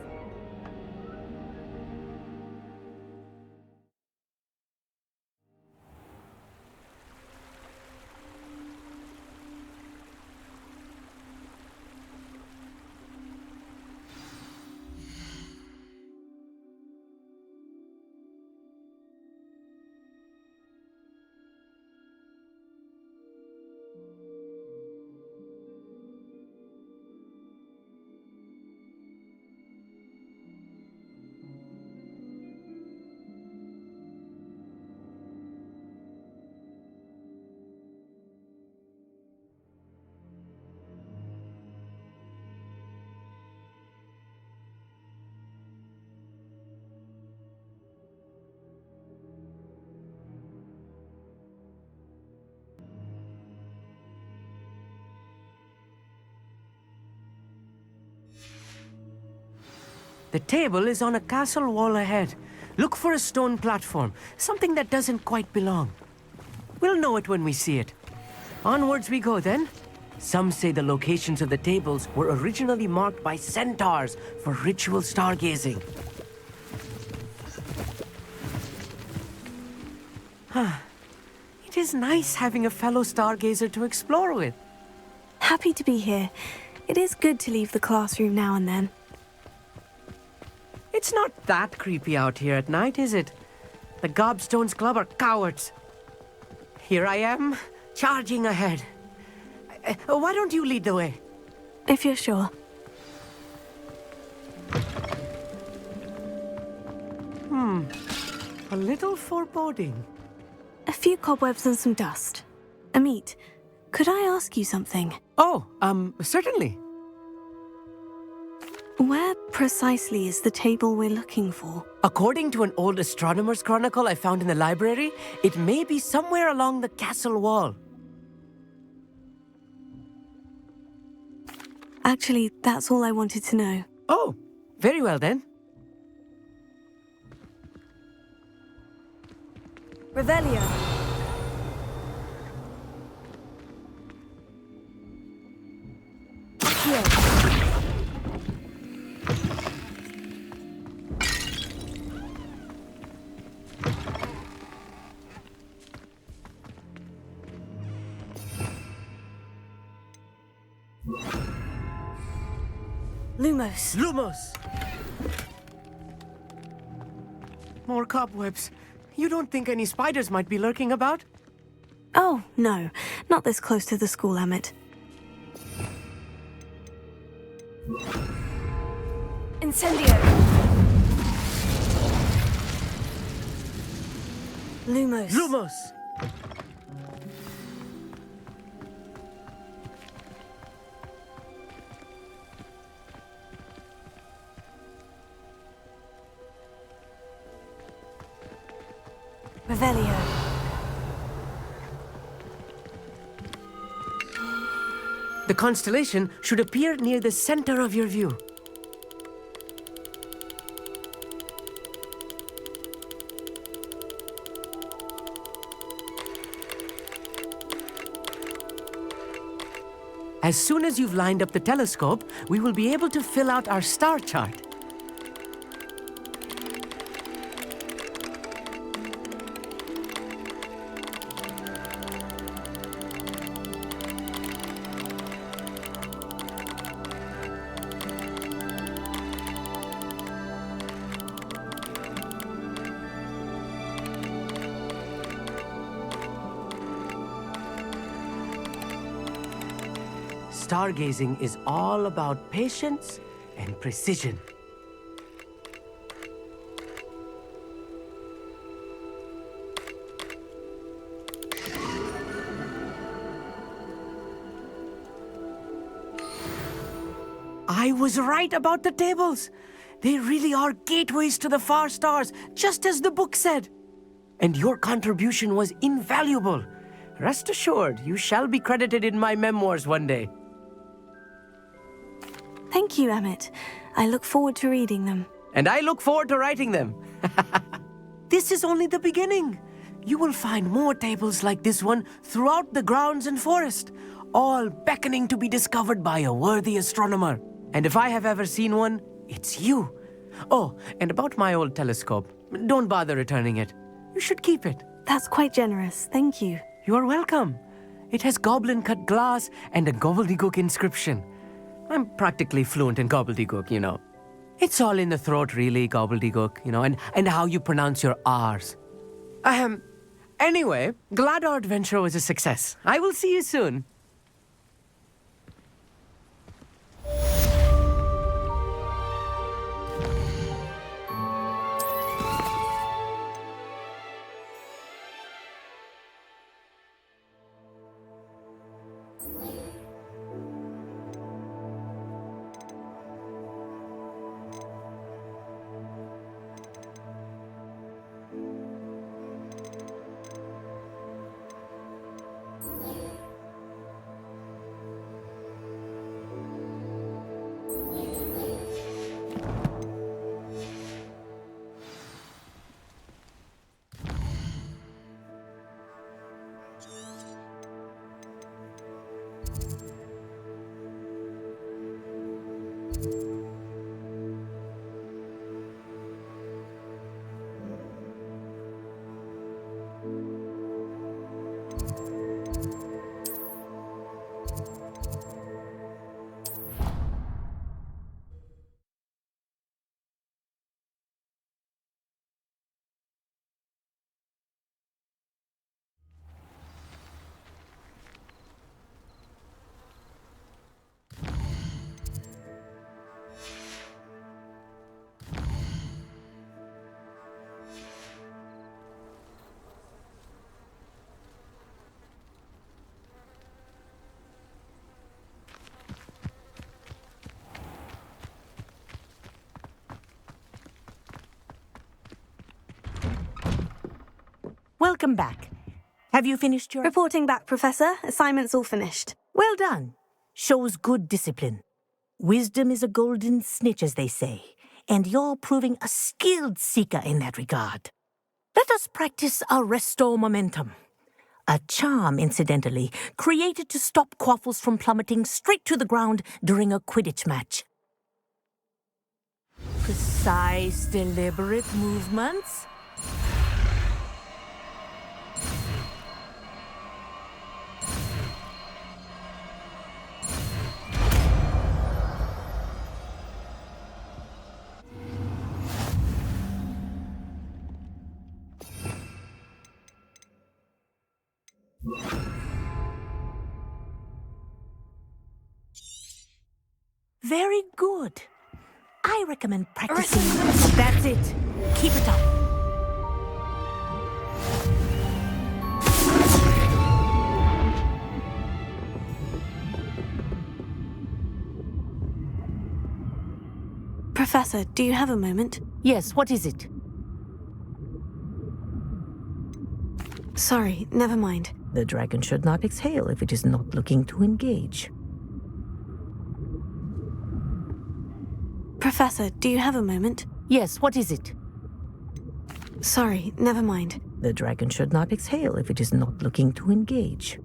The table is on a castle wall ahead. Look for a stone platform, something that doesn't quite belong. We'll know it when we see it. Onwards we go then. Some say the locations of the tables were originally marked by centaurs for ritual stargazing. It is nice having a fellow stargazer to explore with. Happy to be here. It is good to leave the classroom now and then. It's not that creepy out here at night, is it? The Gobstones Club are cowards. Here I am, charging ahead. Why don't you lead the way? If you're sure. A little foreboding. A few cobwebs and some dust. Amit, could I ask you something? Oh, certainly. Where precisely is the table we're looking for? According to an old astronomer's chronicle I found in the library, it may be somewhere along the castle wall. Actually, that's all I wanted to know. Oh, very well then. Revelio. Here. Lumos. more cobwebs. You don't think any spiders might be lurking about? Oh, no. Not this close to the school, Emmett. Incendio! Lumos. Lumos! Revelio. The constellation should appear near the center of your view. As soon as you've lined up the telescope, we will be able to fill out our star chart. Stargazing is all about patience and precision. I was right about the tables. They really are gateways to the far stars, just as the book said. And your contribution was invaluable. Rest assured, you shall be credited in my memoirs one day. Thank you, Emmett. I look forward to reading them. And I look forward to writing them. This is only the beginning. You will find more tables like this one throughout the grounds and forest, all beckoning to be discovered by a worthy astronomer. And if I have ever seen one, it's you. Oh, and about my old telescope, don't bother returning it. You should keep it. That's quite generous. Thank you. You are welcome. It has goblin-cut glass and a gobbledygook inscription. I'm practically fluent in gobbledygook, you know. It's all in the throat, really, gobbledygook, you know, and how you pronounce your R's. Anyway, glad our adventure was a success. I will see you soon. Welcome back. Have you finished your... Reporting back, Professor. Assignment's all finished. Well done. Shows good discipline. Wisdom is a golden snitch, as they say, and you're proving a skilled seeker in that regard. Let us practice our restore momentum. A charm, incidentally, created to stop quaffles from plummeting straight to the ground during a Quidditch match. Precise, deliberate movements. Very good. I recommend practicing. That's it. Keep it up. Professor, do you have a moment? Yes, what is it? Sorry, never mind. The dragon should not exhale if it is not looking to engage. Professor, do you have a moment? Yes, what is it? Sorry, never mind. The dragon should not exhale if it is not looking to engage.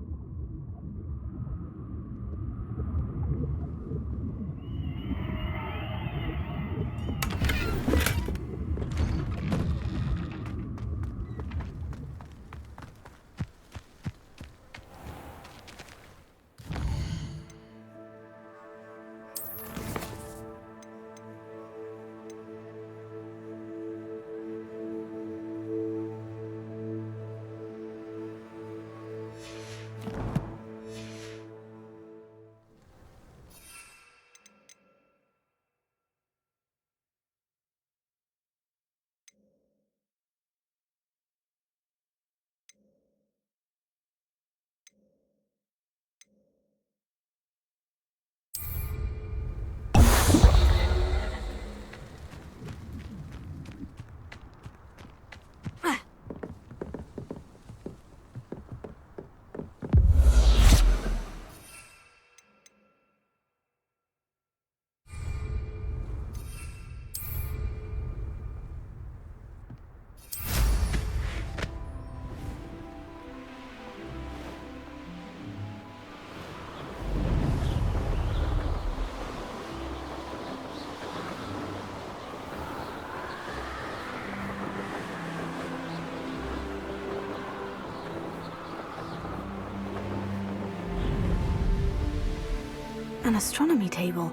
An astronomy table.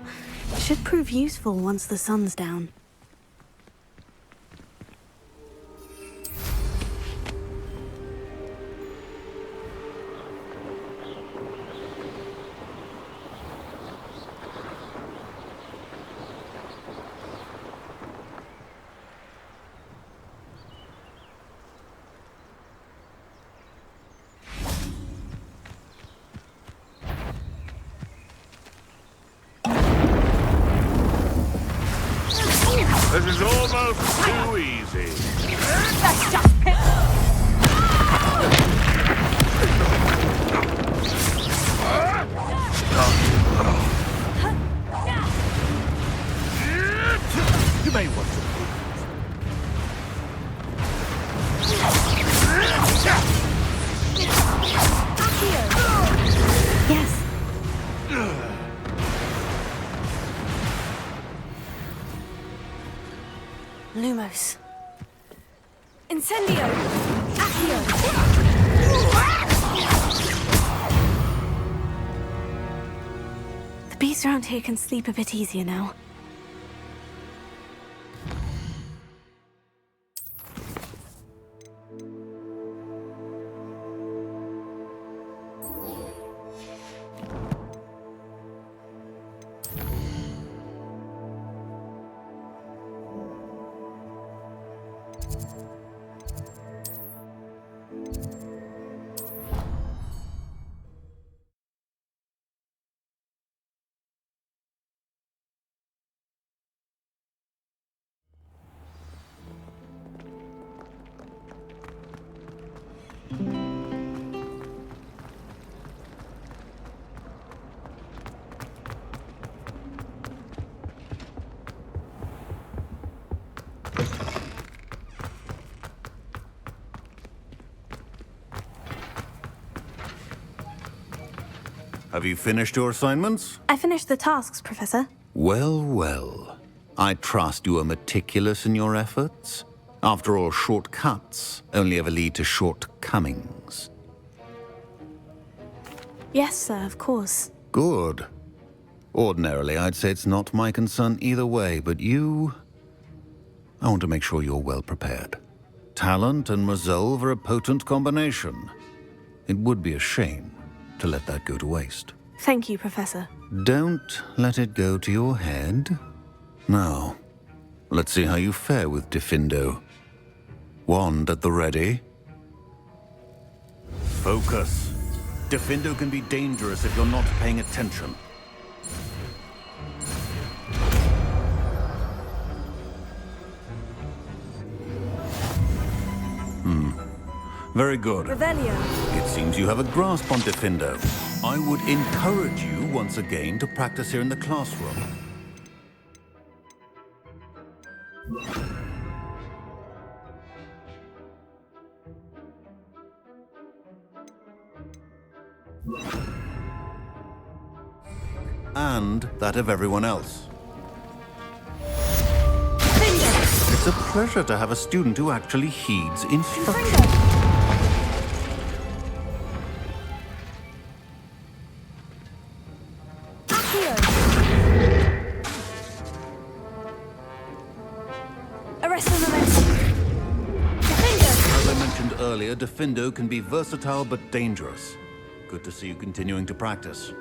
Should prove useful once the sun's down. This is almost too easy. That's just pick. You may want to. Yes. Lumos. Incendio! Accio! The beasts around here can sleep a bit easier now. Have you finished your assignments? I finished the tasks, Professor. Well, well. I trust you are meticulous in your efforts. After all, shortcuts only ever lead to shortcomings. Yes, sir, of course. Good. Ordinarily, I'd say it's not my concern either way, but you... I want to make sure you're well prepared. Talent and resolve are a potent combination. It would be a shame to let that go to waste. Thank you, Professor. Don't let it go to your head. Now, let's see how you fare with Diffindo. Wand at the ready. Focus. Diffindo can be dangerous if you're not paying attention. Very good. Revelio. It seems you have a grasp on Diffindo. I would encourage you once again to practice here in the classroom. And that of everyone else. It's a pleasure to have a student who actually heeds instruction. As I mentioned earlier, Diffindo can be versatile but dangerous. Good to see you continuing to practice.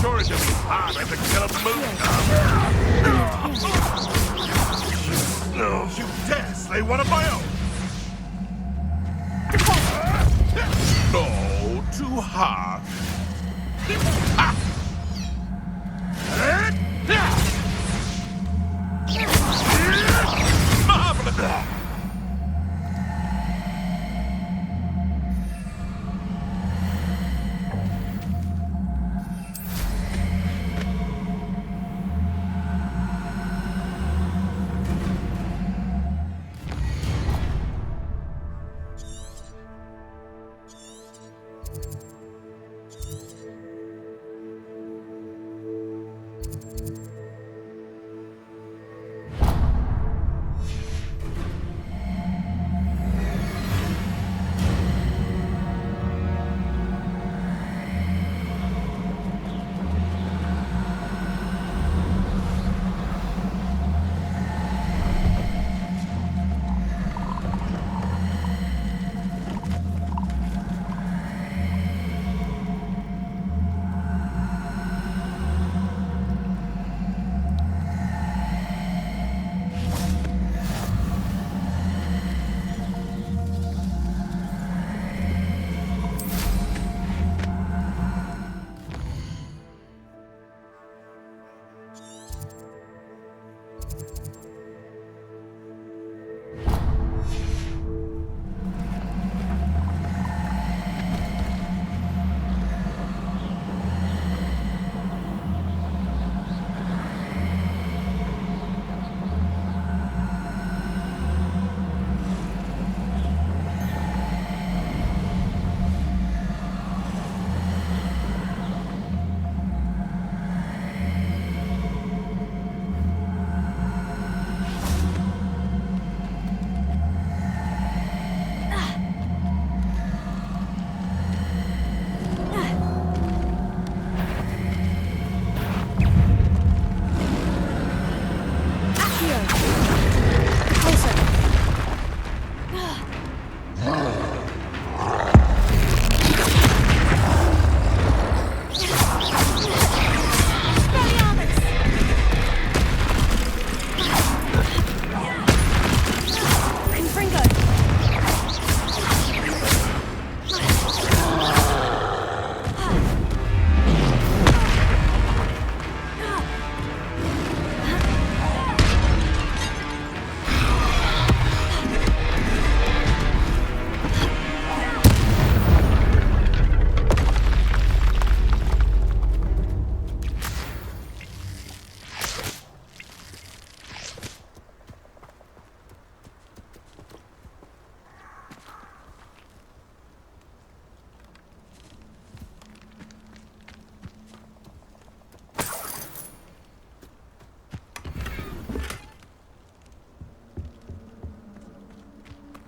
Sure it doesn't be hard to kill a moon. No, you dare slay one of my own? No, too harsh. Marvelous.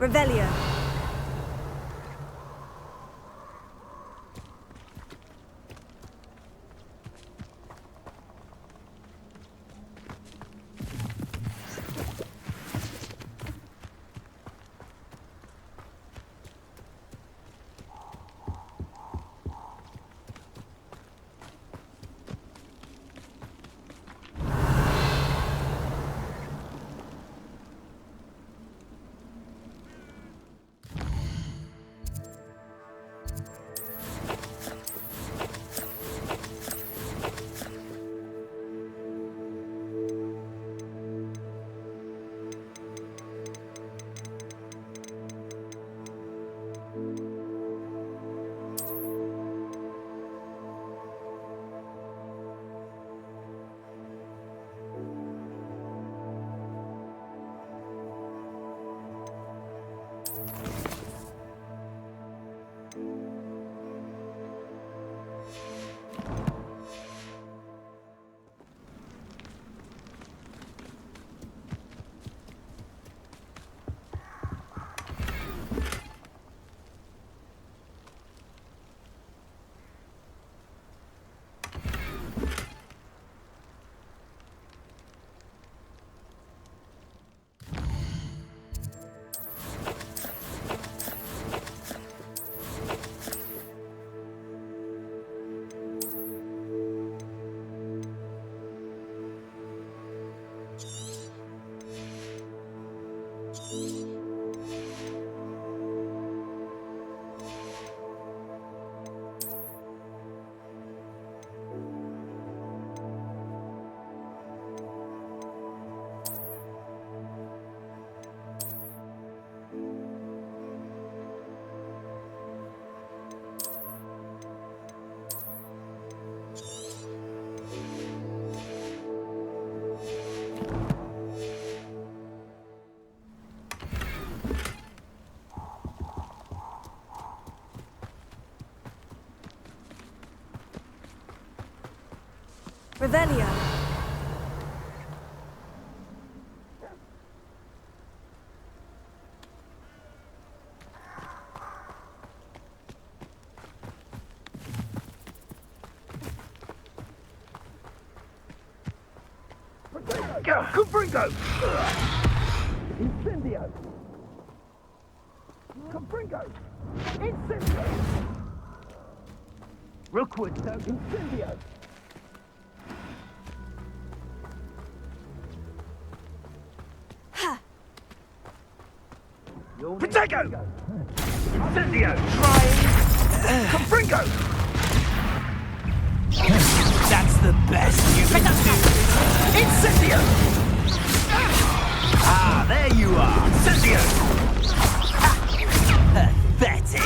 Revelio. Revelio. Confringo! Incendio! Confringo! Incendio! Rookwood, Incendio! Protego! Incendio! Trying! Confringo! That's the best you can do. Incendio! Ah, there you are. Incendio! Pathetic.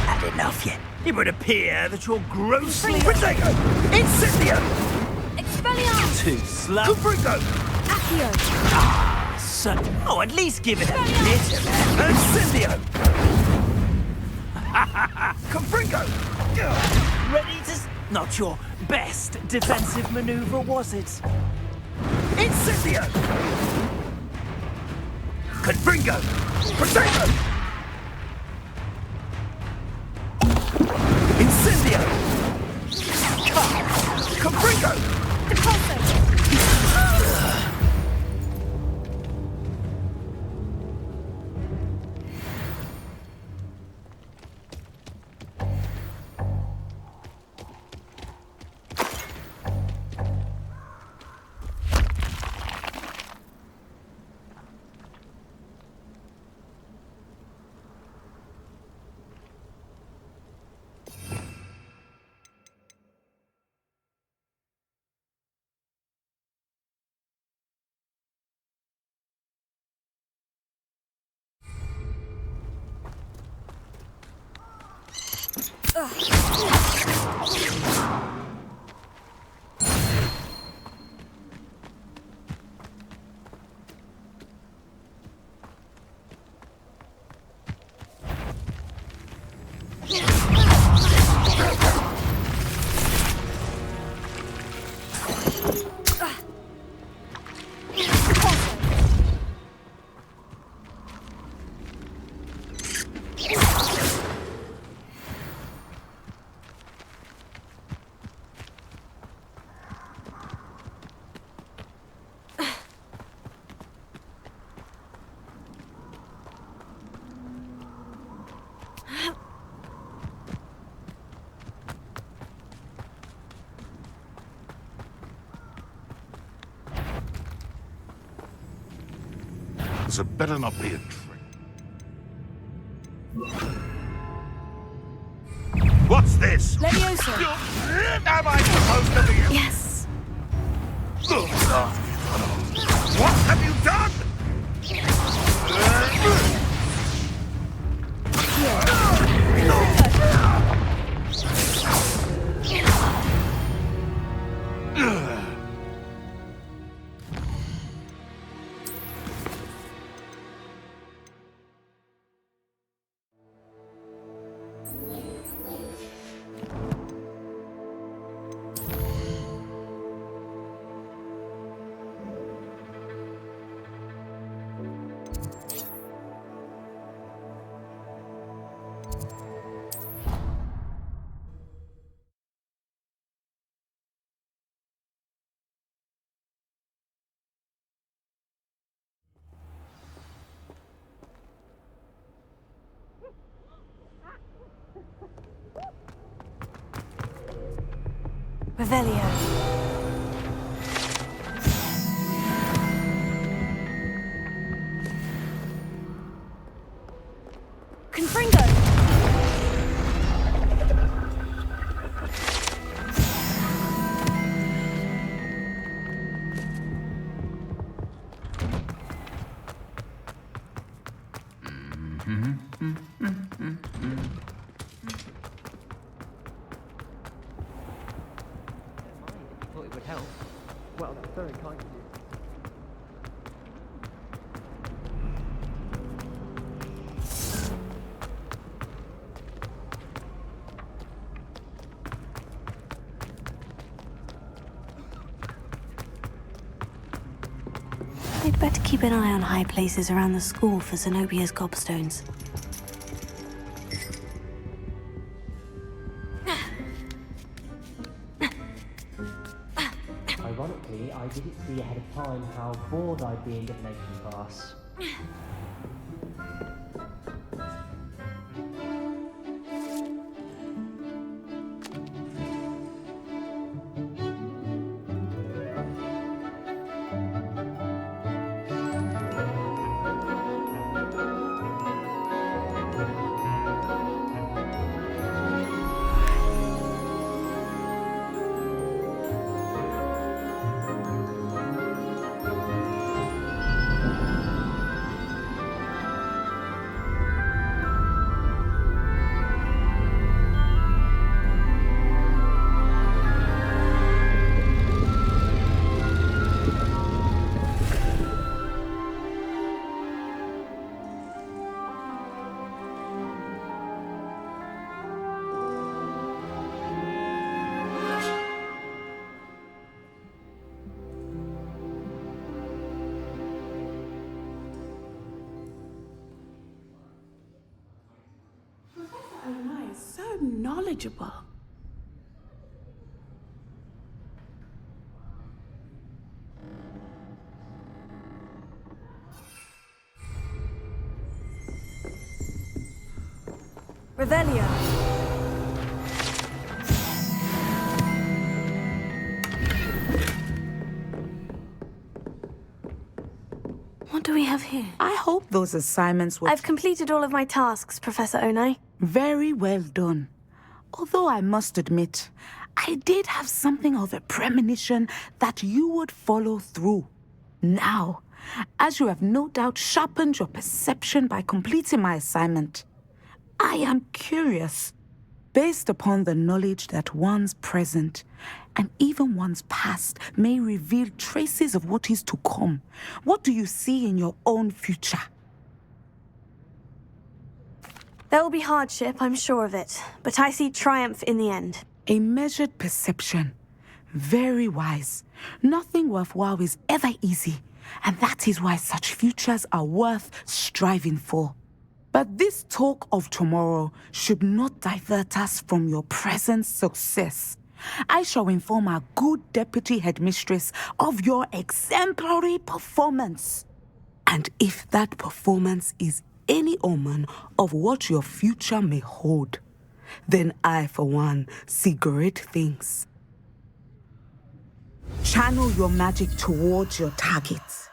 Had enough yet? It would appear that you're grossly... Protego! Incendio! Expelliarmus! Too slow. Confringo! Accio! Ah, so... Oh, at least give it a bit of effort. Incendio! Confringo! Ready to... Not your best defensive maneuver, was it? Incendio! Confringo! Protego! Incendio! Confringo! Depulso! This had better not be a trick. What's this? Leviosa. Am I supposed to be? Yes. What have you done? Revelio. Confringo. Thought it would help. Well, that's very kind of you. I'd better keep an eye on high places around the school for Zenobia's gobstones. Ironically, I didn't see ahead of time how bored I'd be in divination class. So knowledgeable. Revelio. What do we have here? I hope those assignments were... I've completed all of my tasks, Professor Onai. Very well done. Although I must admit, I did have something of a premonition that you would follow through. Now, as you have no doubt sharpened your perception by completing my assignment, I am curious, based upon the knowledge that one's present and even one's past may reveal traces of what is to come. What do you see in your own future? There will be hardship, I'm sure of it, but I see triumph in the end. A measured perception. Very wise. Nothing worthwhile is ever easy, and that is why such futures are worth striving for. But this talk of tomorrow should not divert us from your present success. I shall inform our good deputy headmistress of your exemplary performance. And if that performance is any omen of what your future may hold, then I, for one, see great things. Channel your magic towards your targets.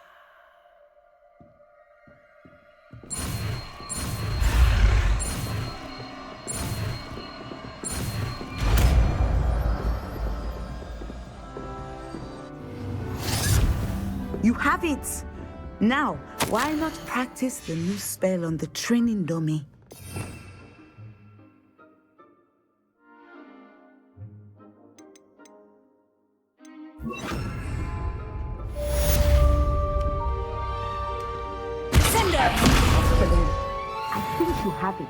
You have it! Now, why not practice the new spell on the training dummy? Excellent. I think you have it.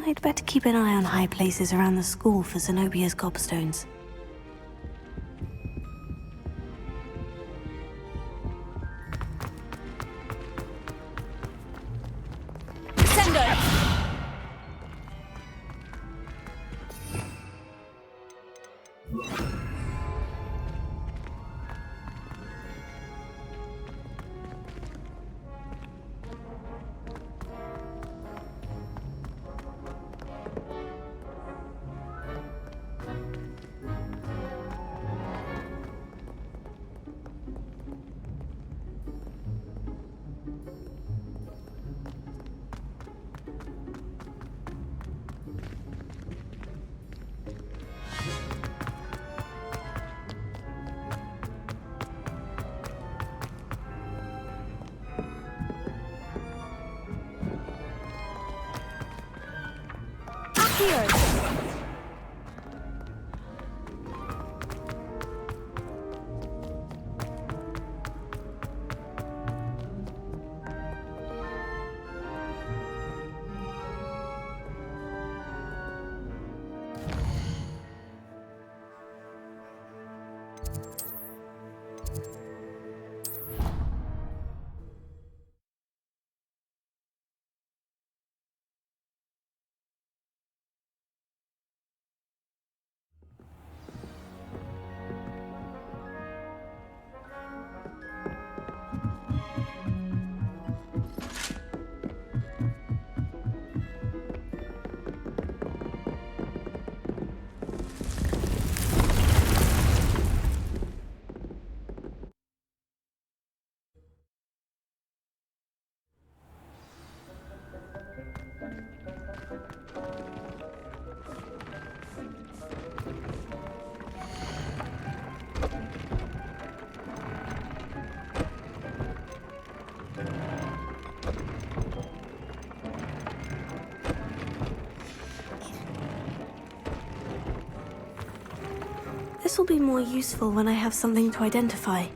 I'd better keep an eye on high places around the school for Zenobia's gobstones. This will be more useful when I have something to identify.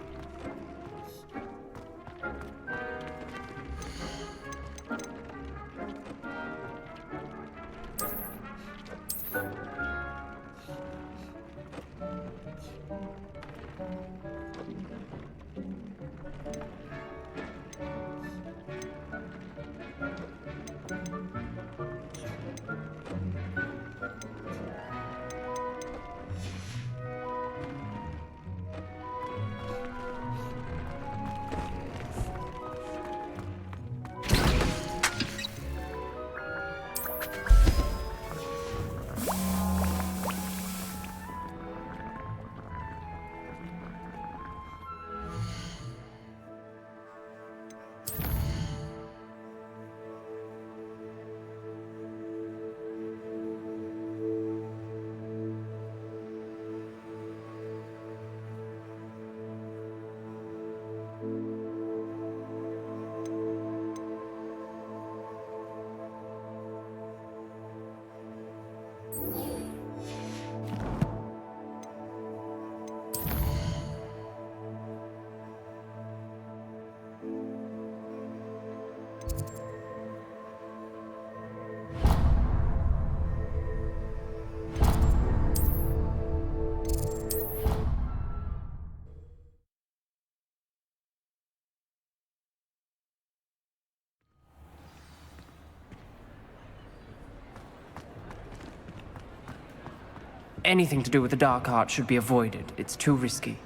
anything to do with the dark art should be avoided. It's too risky.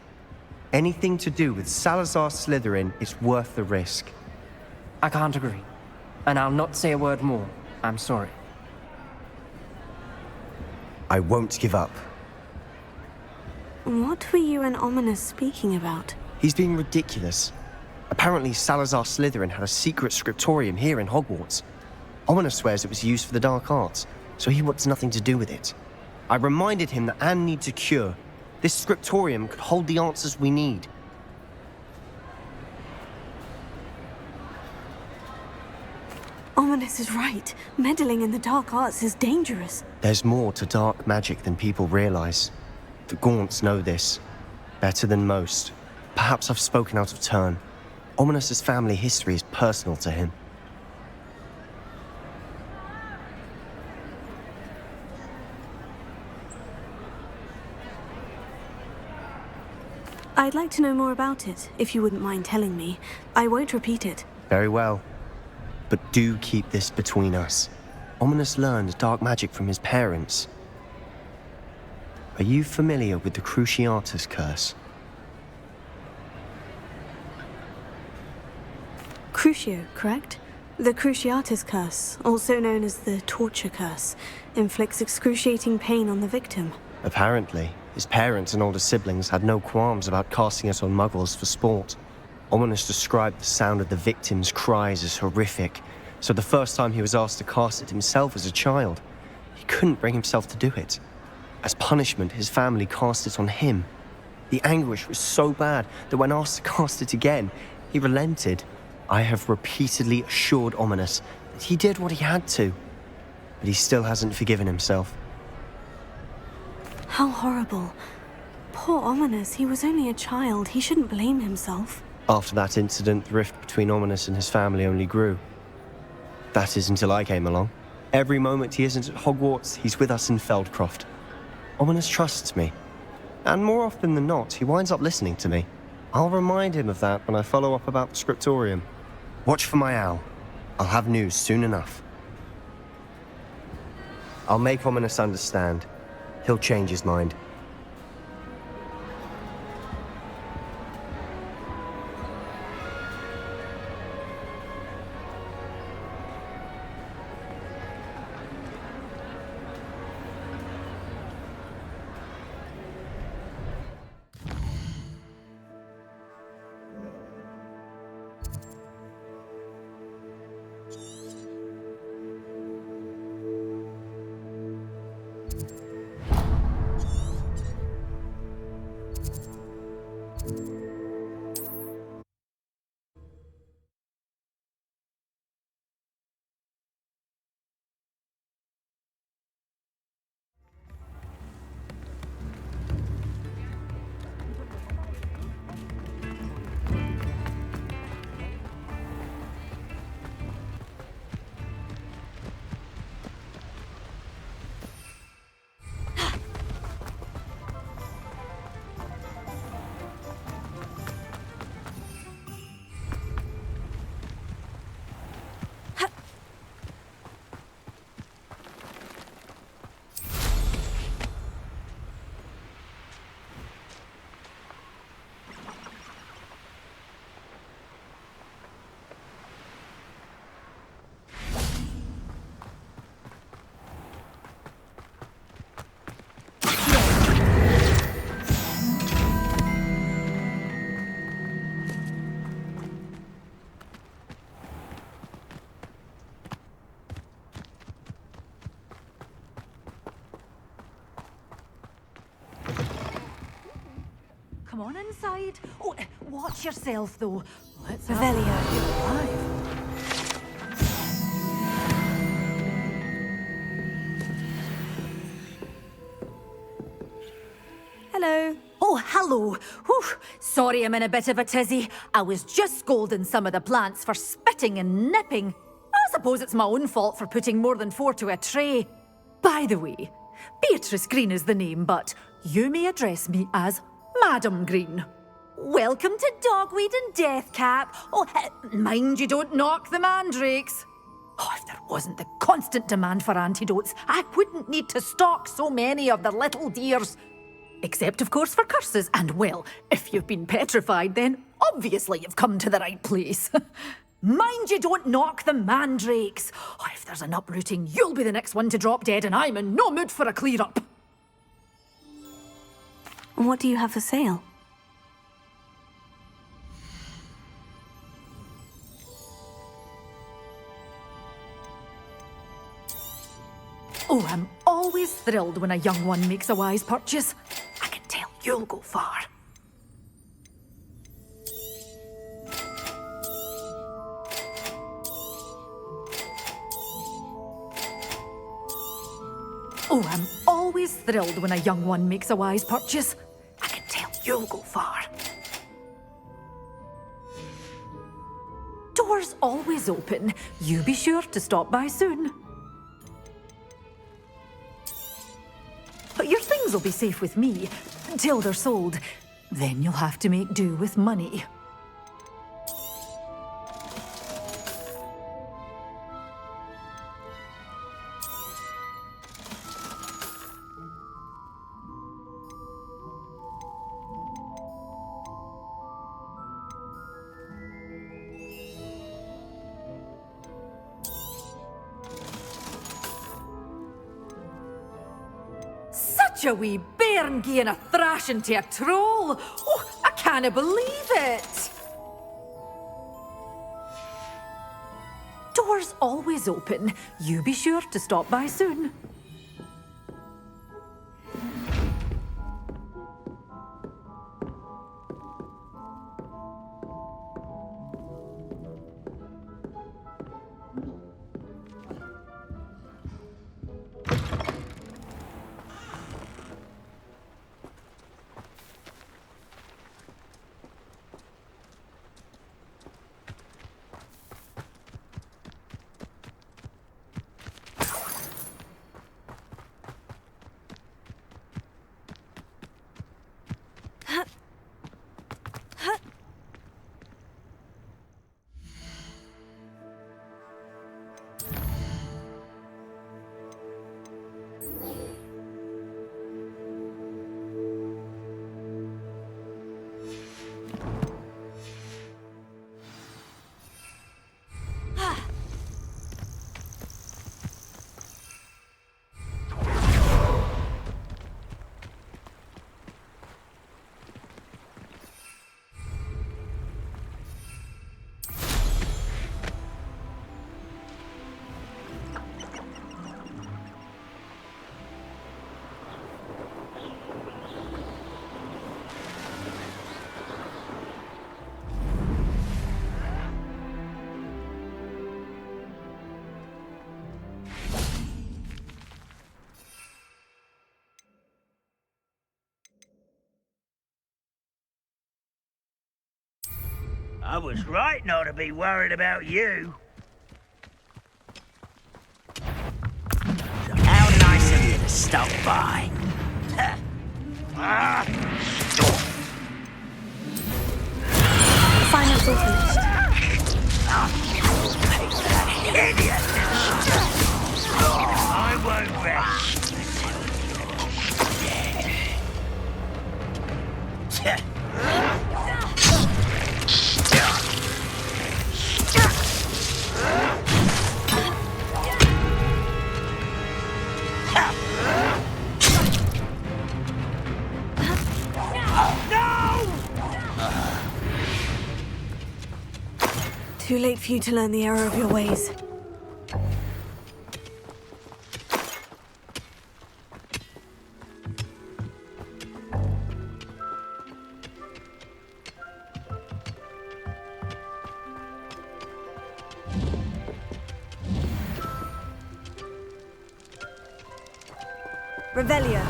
Anything to do with Salazar Slytherin is worth the risk. I can't agree. And I'll not say a word more. I'm sorry. I won't give up. What were you and Ominous speaking about? He's being ridiculous. Apparently Salazar Slytherin had a secret scriptorium here in Hogwarts. Ominous swears it was used for the dark arts, so he wants nothing to do with it. I reminded him that Anne needs a cure. This scriptorium could hold the answers we need. Ominous is right. Meddling in the dark arts is dangerous. There's more to dark magic than people realize. The Gaunts know this. Better than most. Perhaps I've spoken out of turn. Ominous's family history is personal to him. I'd like to know more about it, if you wouldn't mind telling me. I won't repeat it. Very well. But do keep this between us. Ominous learned dark magic from his parents. Are you familiar with the Cruciatus Curse? Crucio, correct? The Cruciatus Curse, also known as the Torture Curse, inflicts excruciating pain on the victim. Apparently, his parents and older siblings had no qualms about casting it on muggles for sport. Ominous described the sound of the victim's cries as horrific, so the first time he was asked to cast it himself as a child, he couldn't bring himself to do it. As punishment, his family cast it on him. The anguish was so bad that when asked to cast it again, he relented. I have repeatedly assured Ominous that he did what he had to, but he still hasn't forgiven himself. How horrible. Poor Ominous, he was only a child. He shouldn't blame himself. After that incident, the rift between Ominous and his family only grew. That is until I came along. Every moment he isn't at Hogwarts, he's with us in Feldcroft. Ominous trusts me. And more often than not, he winds up listening to me. I'll remind him of that when I follow up about the scriptorium. Watch for my owl. I'll have news soon enough. I'll make Ominous understand. He'll change his mind. Come on inside. Oh, watch yourself, though. Let's Revelio. Hello. Oh, hello. Whew. Sorry I'm in a bit of a tizzy. I was just scolding some of the plants for spitting and nipping. I suppose it's my own fault for putting more than 4 to a tray. By the way, Beatrice Green is the name, but you may address me as Madam Green. Welcome to Dogweed and Deathcap. Oh, mind you don't knock the mandrakes. Oh, if there wasn't the constant demand for antidotes, I wouldn't need to stock so many of the little dears. Except, of course, for curses. And, well, if you've been petrified, then obviously you've come to the right place. Mind you don't knock the mandrakes. Oh, if there's an uprooting, you'll be the next one to drop dead, and I'm in no mood for a clear-up. What do you have for sale? Oh, I'm always thrilled when a young one makes a wise purchase. I can tell you'll go far. Oh, I'm always thrilled when a young one makes a wise purchase. I can tell you'll go far. Doors always open. You be sure to stop by soon. But your things will be safe with me until they're sold. Then you'll have to make do with money. Such a wee bairn gieing a thrashing to a troll. Oh, I can't believe it. Doors always open. You be sure to stop by soon. I was right not to be worried about you. So how nice of you to stop by. Finance all finished. Idiot! I won't rest. Too late for you to learn the error of your ways. Revelio.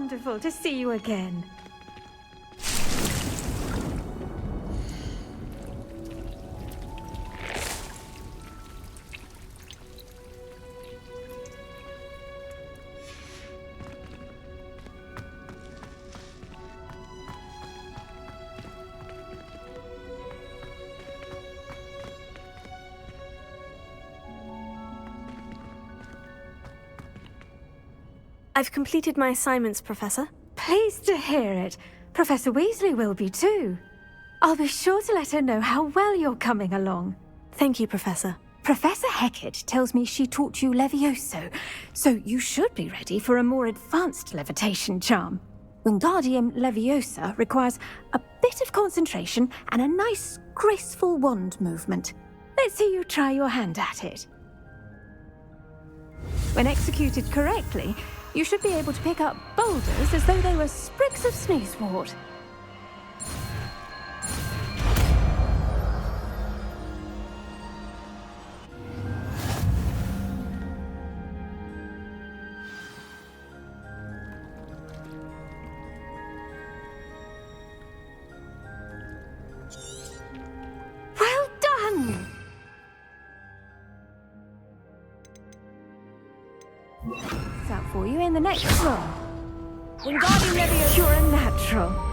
wonderful to see you again. I've completed my assignments, Professor. Pleased to hear it. Professor Weasley will be too. I'll be sure to let her know how well you're coming along. Thank you, Professor. Professor Hecat tells me she taught you Levioso, so you should be ready for a more advanced levitation charm. Wingardium Leviosa requires a bit of concentration and a nice, graceful wand movement. Let's see you try your hand at it. When executed correctly, you should be able to pick up boulders as though they were sprigs of sneezewort. Well done! It's out for you in the next room. Wingardium Leviosa. You're a natural.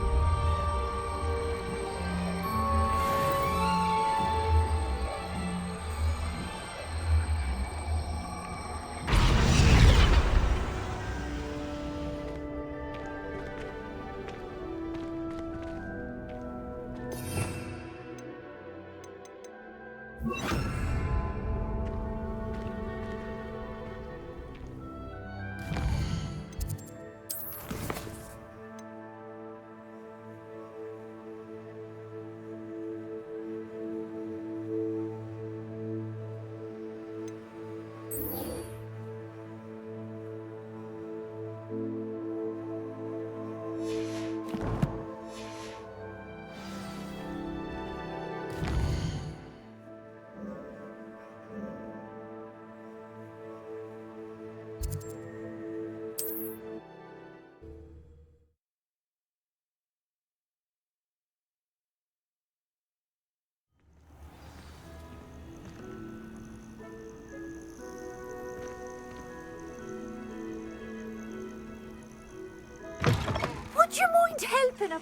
Would you mind helping a...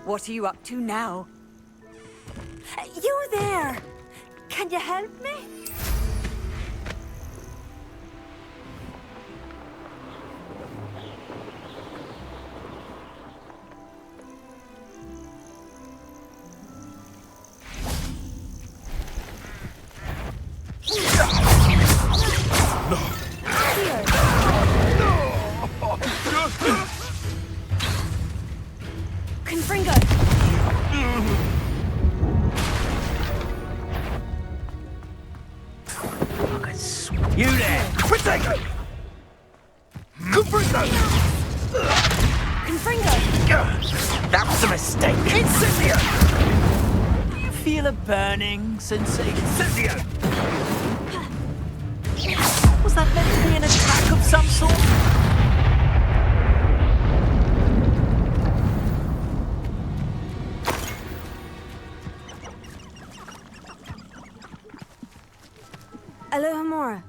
What are you up to now? You there! Can you help me? You there! Protego! Confringo! That was a mistake! Incendio! You feel a burning sensation? Incendio! Was that meant to be an attack of some sort? Alohomora.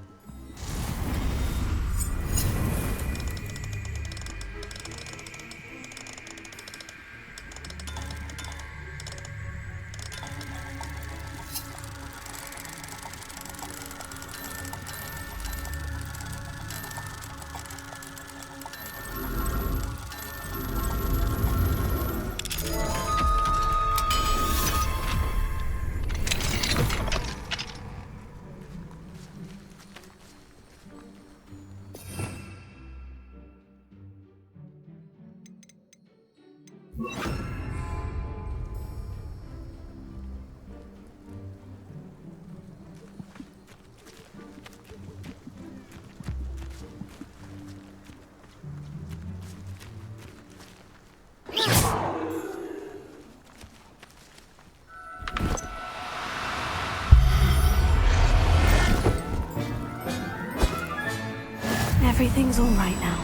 Everything's all right now.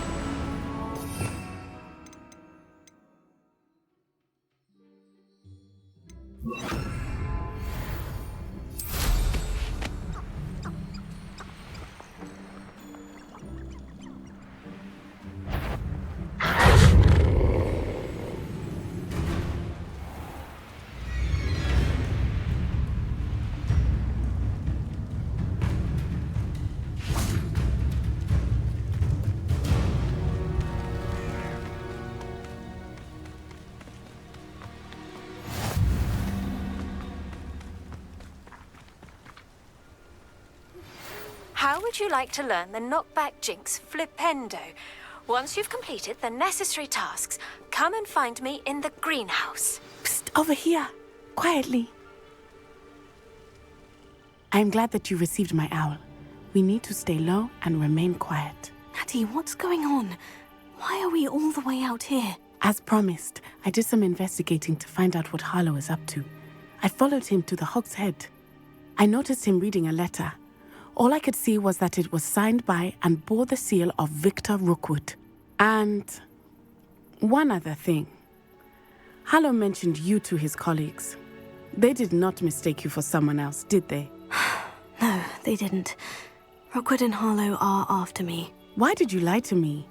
How would you like to learn the knockback jinx flipendo? Once you've completed the necessary tasks, come and find me in the greenhouse. Psst, over here. Quietly. I'm glad that you received my owl. We need to stay low and remain quiet. Natty, what's going on? Why are we all the way out here? As promised, I did some investigating to find out what Halo is up to. I followed him to the Hog's Head. I noticed him reading a letter. All I could see was that it was signed by and bore the seal of Victor Rookwood. And one other thing. Halo mentioned you to his colleagues. They did not mistake you for someone else, did they? No, they didn't. Rookwood and Halo are after me. Why did you lie to me?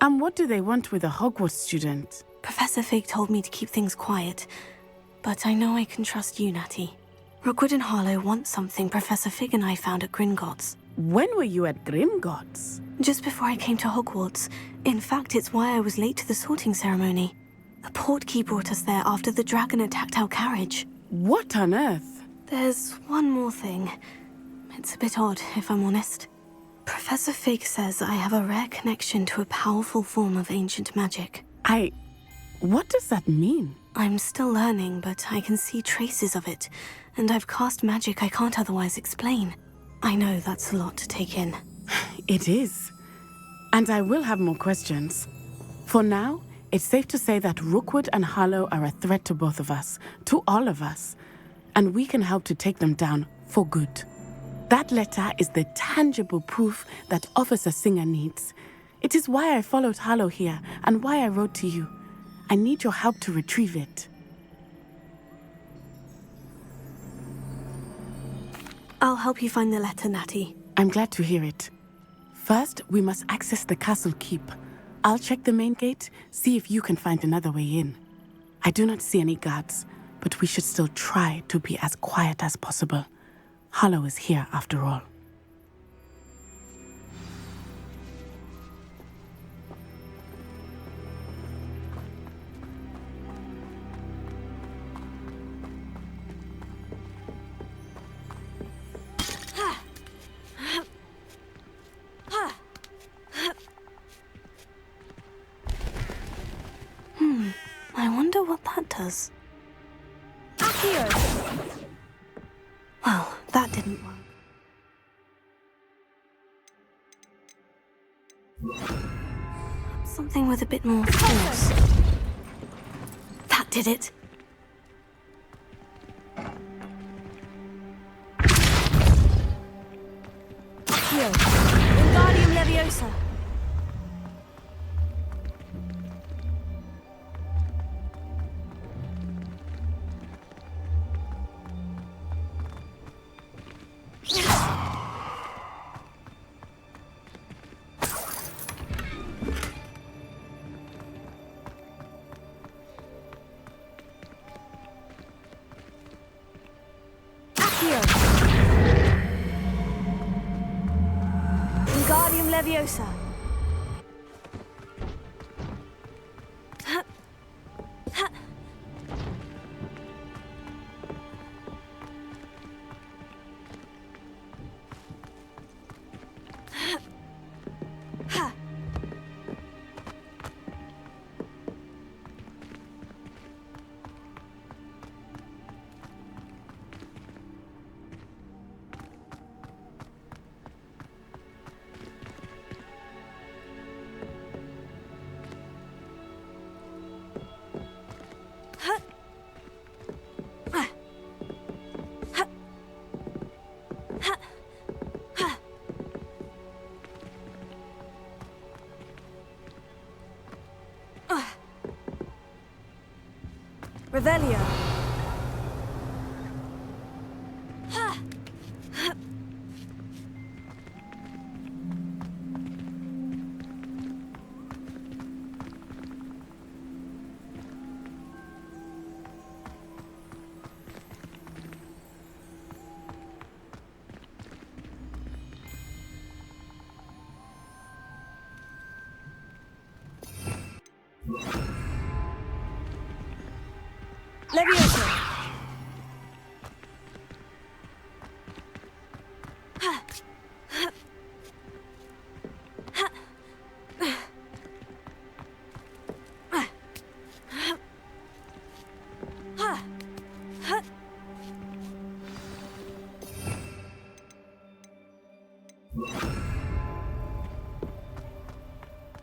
And what do they want with a Hogwarts student? Professor Fig told me to keep things quiet, but I know I can trust you, Natty. Rookwood and Halo want something Professor Fig and I found at Gringotts. When were you at Gringotts? Just before I came to Hogwarts. In fact, it's why I was late to the sorting ceremony. The portkey brought us there after the dragon attacked our carriage. What on earth? There's one more thing. It's a bit odd, if I'm honest. Professor Fig says I have a rare connection to a powerful form of ancient magic. What does that mean? I'm still learning, but I can see traces of it, and I've cast magic I can't otherwise explain. I know that's a lot to take in. It is. And I will have more questions. For now, it's safe to say that Rookwood and Halo are a threat to both of us, to all of us, and we can help to take them down for good. That letter is the tangible proof that Officer Singer needs. It is why I followed Halo here and why I wrote to you. I need your help to retrieve it. I'll help you find the letter, Natty. I'm glad to hear it. First, we must access the castle keep. I'll check the main gate, see if you can find another way in. I do not see any guards, but we should still try to be as quiet as possible. Halo is here after all. I wonder what that does. Here. Well, that didn't work. Something with a bit more force. That did it. Here. Wingardium Leviosa. Wingardium Leviosa. Revelio. Levioso.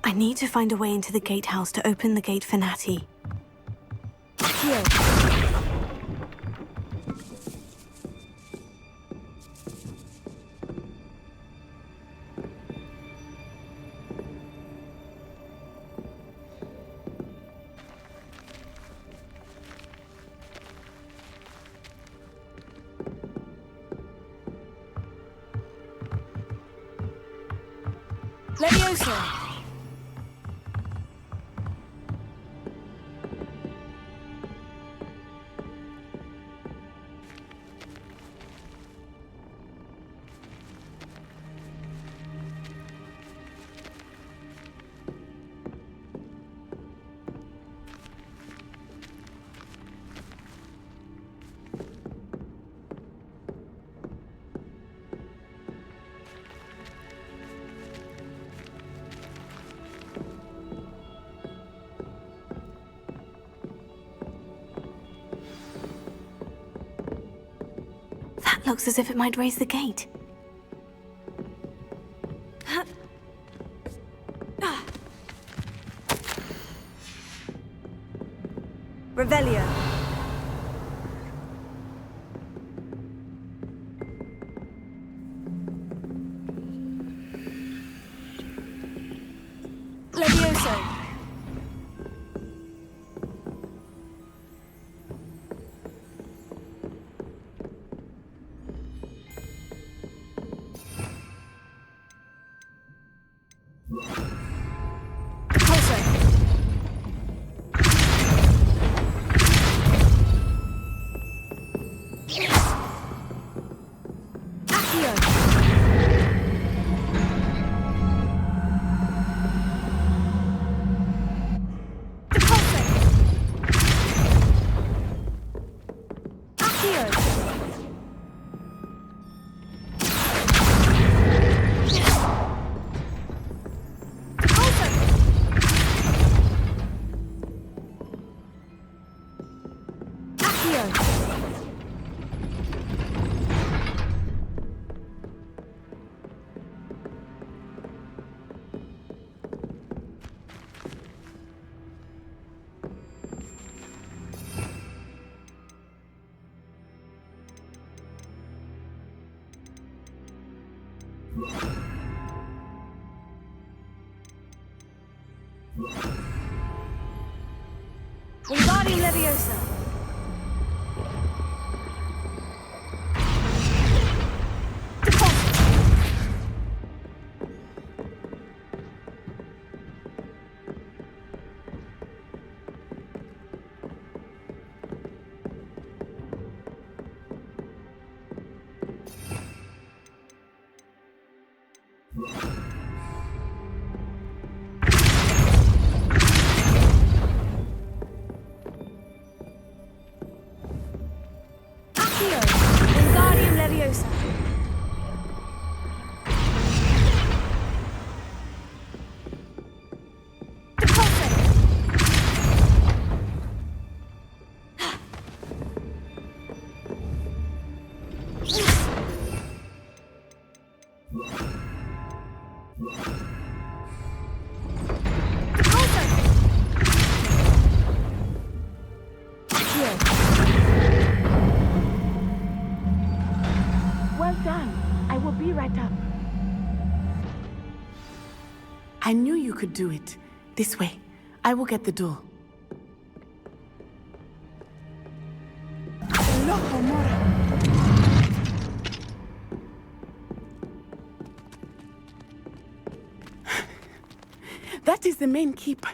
I need to find a way into the gatehouse to open the gate for Natty. Here. Levioso. That looks as if it might raise the gate. Revelio. Levioso. Wingardium Leviosa. Wingardium Leviosa. Well done. I will be right up. I knew you could do it. This way. I will get the door. That is the main keep.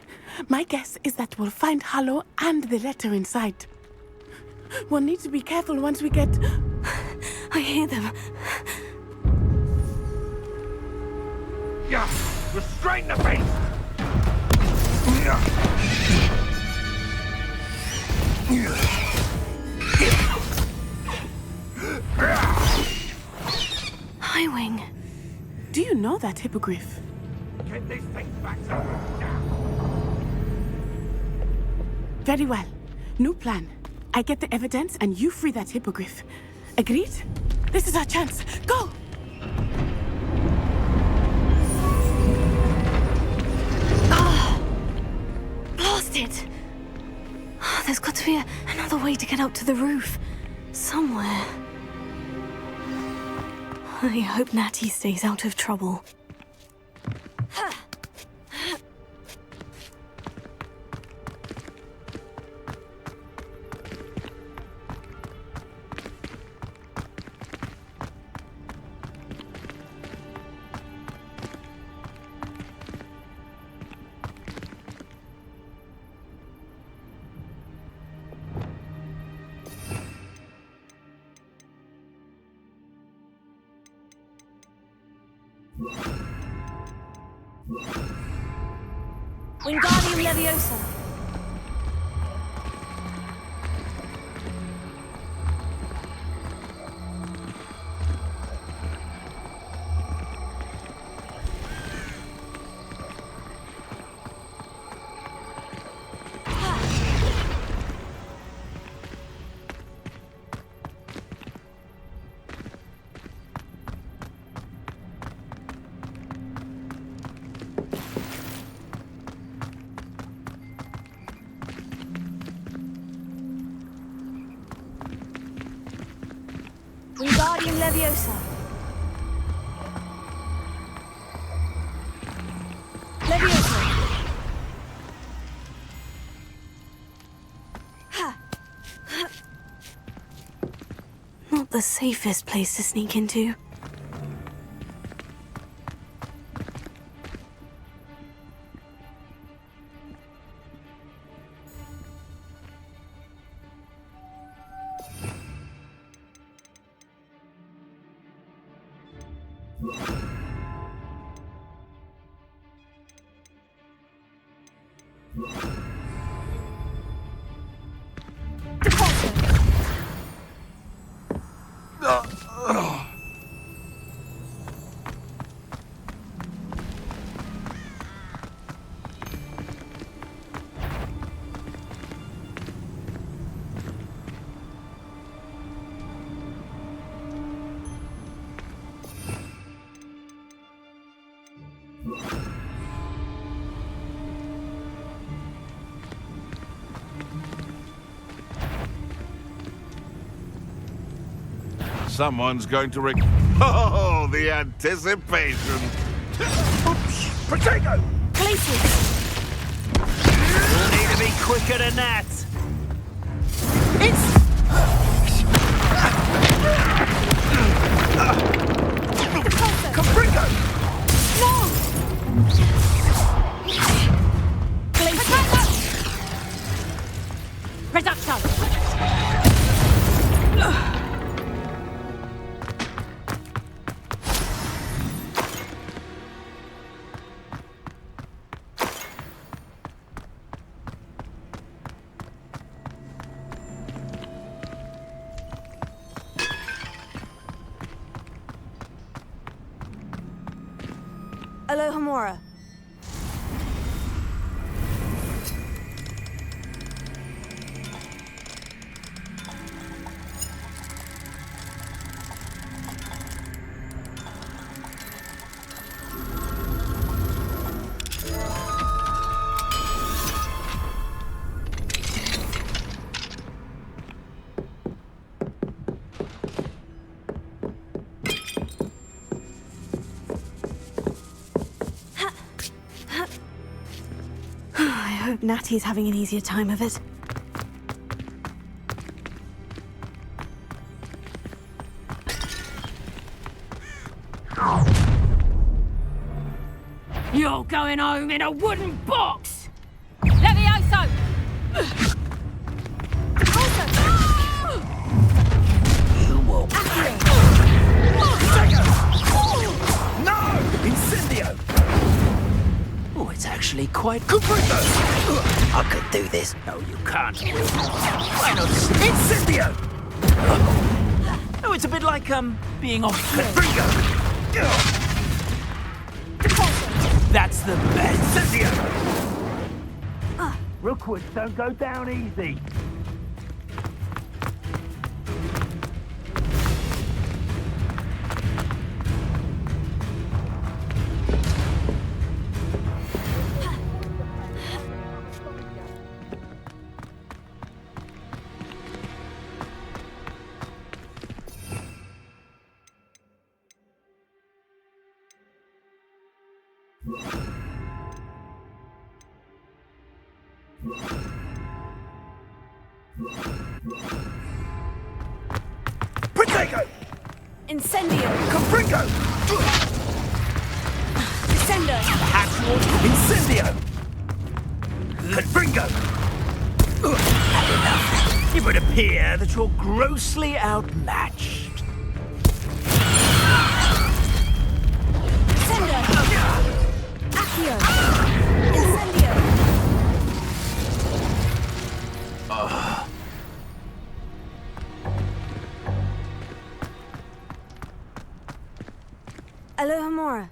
My guess is that we'll find Halo and the letter inside. We'll need to be careful once we get... I hear them. Yeah, restrain the beast! Highwing. Do you know that hippogriff? Get these things back to now. Very well. New plan. I get the evidence and you free that hippogriff. Agreed? This is our chance. Go! Blasted! There's got to be another way to get up to the roof. Somewhere. I hope Natty stays out of trouble. Wingardium Leviosa. Wingardium Leviosa. Leviosa. Not the safest place to sneak into. Someone's going to Oh, the anticipation! Oops! Potato! Places. You'll need to be quicker than that. Caprico! No! Places. Reduction! Alohomora. I hope Natty's having an easier time of it. You You're going home in a wooden box! Levioso! You will pay. No! Incendio! Oh, it's actually quite good. I could do this. No, you can't. Why not? Incendio! Oh, it's a bit like, being off. That's the best. Incendio! Rookwoods don't go down easy. Protego! Incendio! Confringo! Descendo! Hatchward! Incendio! Confringo! It would appear that you're grossly outmatched. Descendo! Accio! Incendio! Alohomora.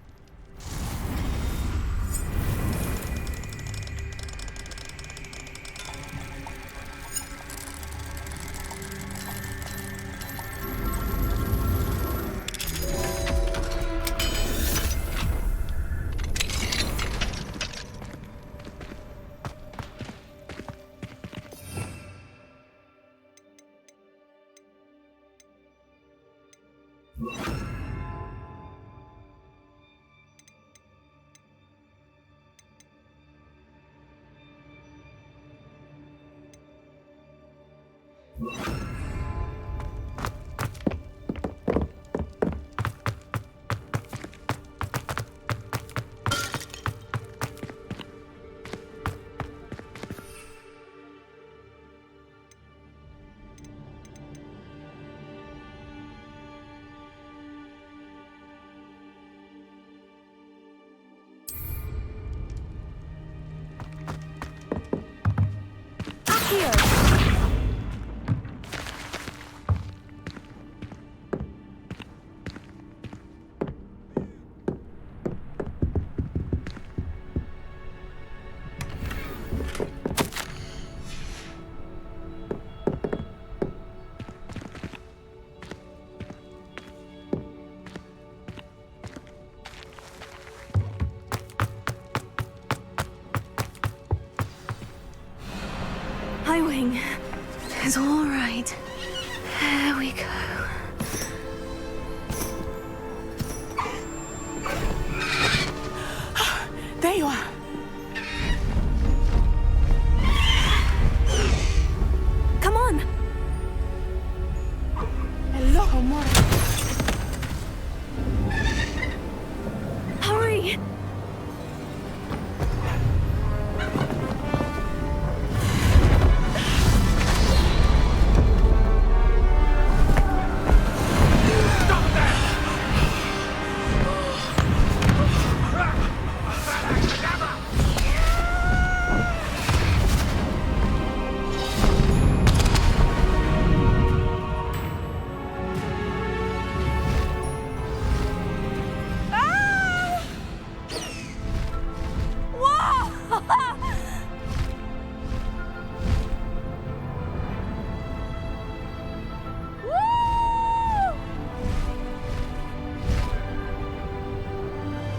My wing is all right. There we go. There you are. Come on! Alohomora. Hurry!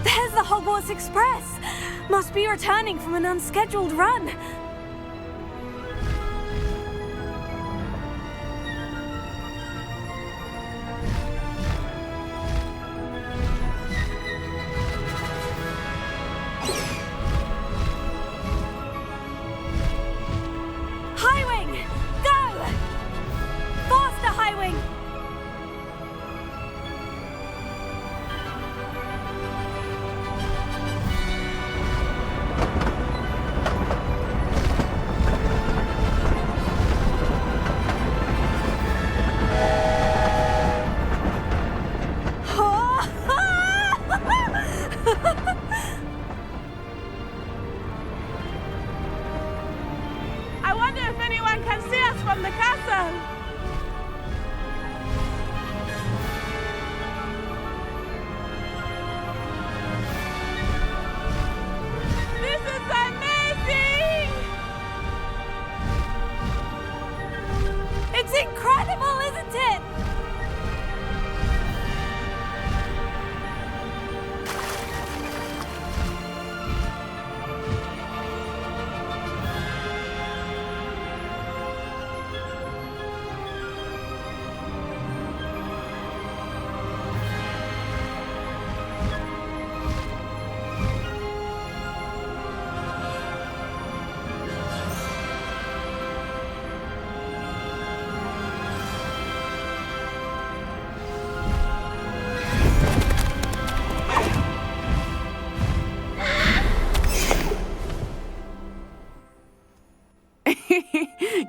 There's the Hogwarts Express! Must be returning from an unscheduled run. Highwing! Go! Faster, Highwing! can see us from the castle! This is amazing! It's incredible, isn't it?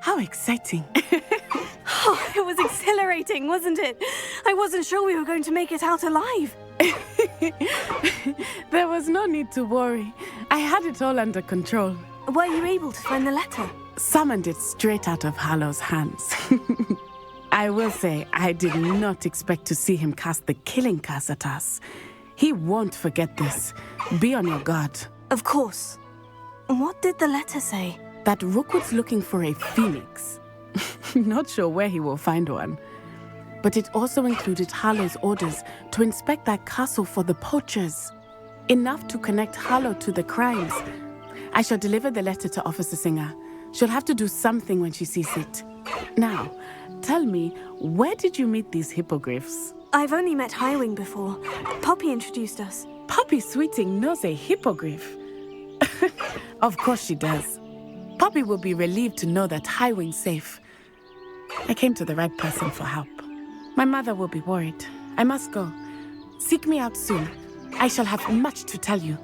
How exciting. Oh, it was exhilarating, wasn't it? I wasn't sure we were going to make it out alive. There was no need to worry. I had it all under control. Were you able to find the letter? Summoned it straight out of Hallow's hands. I will say, I did not expect to see him cast the killing curse at us. He won't forget this. Be on your guard. Of course. What did the letter say? That Rookwood's looking for a phoenix. Not sure where he will find one. But it also included Hallow's orders to inspect that castle for the poachers. Enough to connect Hallow to the crimes. I shall deliver the letter to Officer Singer. She'll have to do something when she sees it. Now, tell me, where did you meet these hippogriffs? I've only met Highwing before. Poppy introduced us. Poppy Sweeting knows a hippogriff. Of course she does. Poppy will be relieved to know that Highwing's safe. I came to the right person for help. My mother will be worried. I must go. Seek me out soon. I shall have much to tell you.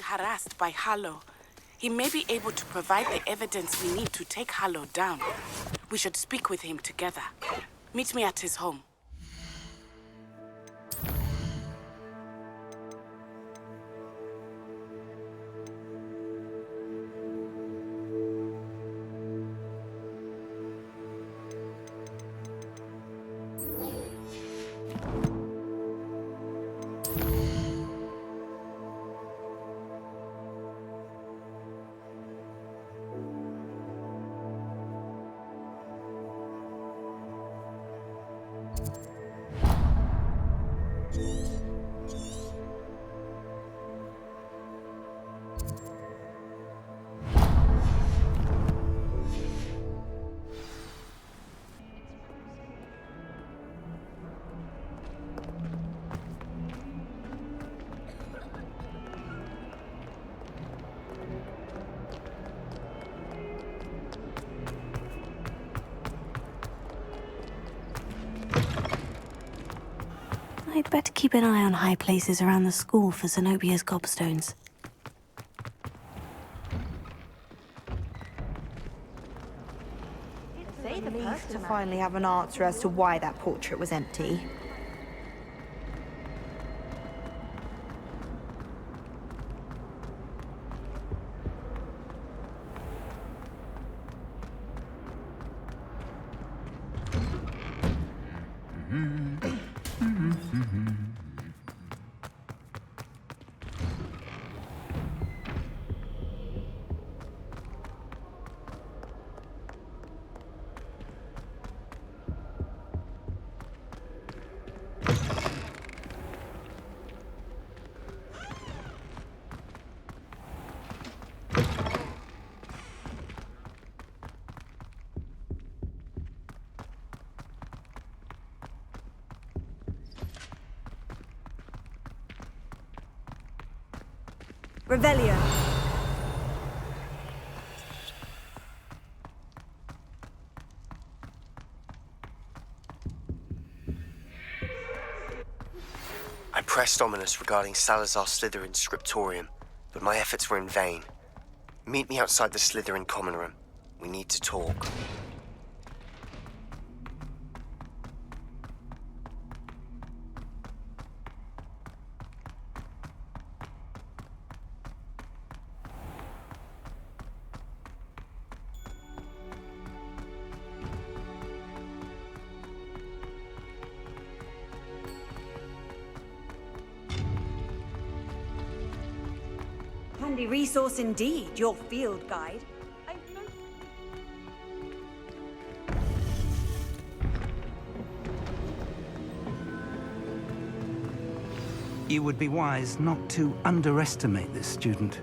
Harassed by Hallow. He may be able to provide the evidence we need to take Hallow down. We should speak with him together. Meet me at his home. I'd better keep an eye on high places around the school for Zenobia's gobstones. Relieved to finally have an answer as to why that portrait was empty. Revelio. I pressed ominous regarding Salazar Slytherin's scriptorium, but my efforts were in vain. Meet me outside the Slytherin common room. We need to talk. Handy resource indeed, your field guide. You would be wise not to underestimate this student.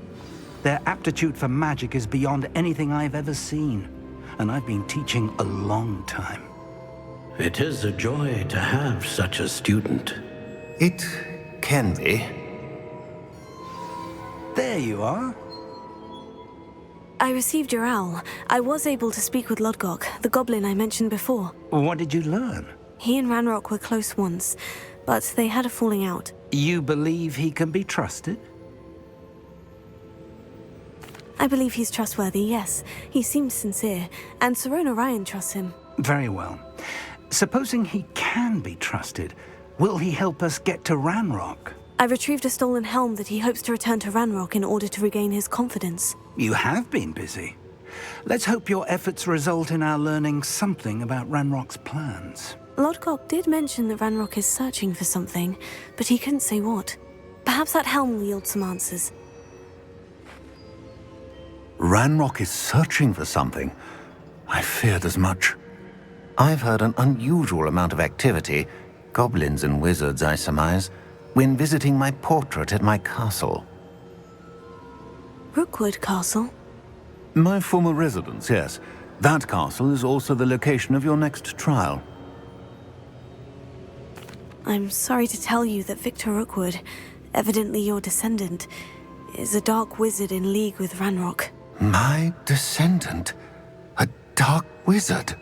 Their aptitude for magic is beyond anything I've ever seen, and I've been teaching a long time. It is a joy to have such a student. It can be. There you are. I received your owl. I was able to speak with Lodgok, the goblin I mentioned before. What did you learn? He and Ranrock were close once, but they had a falling out. You believe he can be trusted? I believe he's trustworthy, yes. He seems sincere, and Serona Ryan trusts him. Very well. Supposing he can be trusted, will he help us get to Ranrock? I retrieved a stolen helm that he hopes to return to Ranrock in order to regain his confidence. You have been busy. Let's hope your efforts result in our learning something about Ranrock's plans. Lodgok did mention that Ranrock is searching for something, but he couldn't say what. Perhaps that helm will yield some answers. Ranrock is searching for something. I feared as much. I've heard an unusual amount of activity, goblins and wizards, I surmise, when visiting my portrait at my castle. Rookwood Castle? My former residence, yes. That castle is also the location of your next trial. I'm sorry to tell you that Victor Rookwood, evidently your descendant, is a dark wizard in league with Ranrock. My descendant? A dark wizard?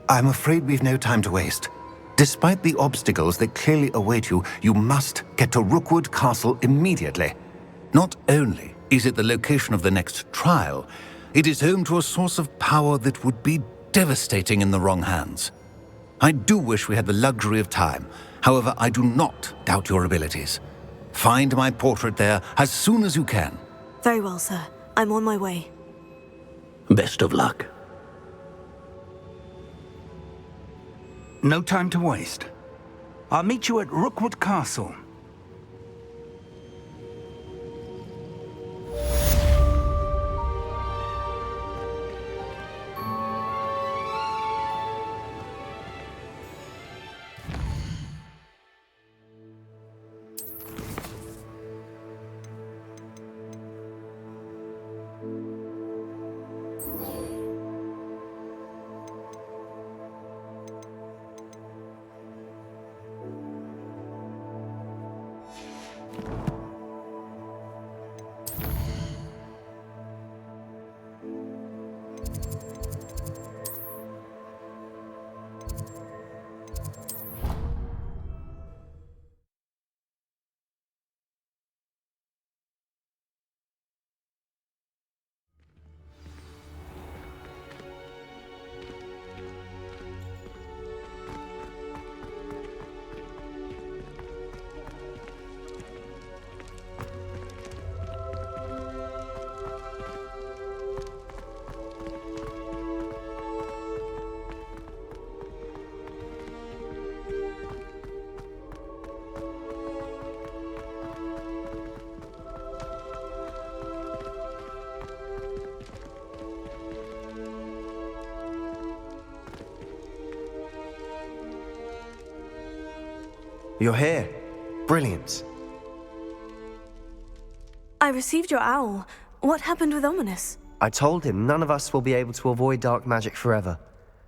I'm afraid we've no time to waste. Despite the obstacles that clearly await you, you must get to Rookwood Castle immediately. Not only is it the location of the next trial, it is home to a source of power that would be devastating in the wrong hands. I do wish we had the luxury of time. However, I do not doubt your abilities. Find my portrait there as soon as you can. Very well, sir. I'm on my way. Best of luck. No time to waste. I'll meet you at Rookwood Castle. You're here. Brilliant. I received your owl. What happened with Ominous? I told him none of us will be able to avoid dark magic forever.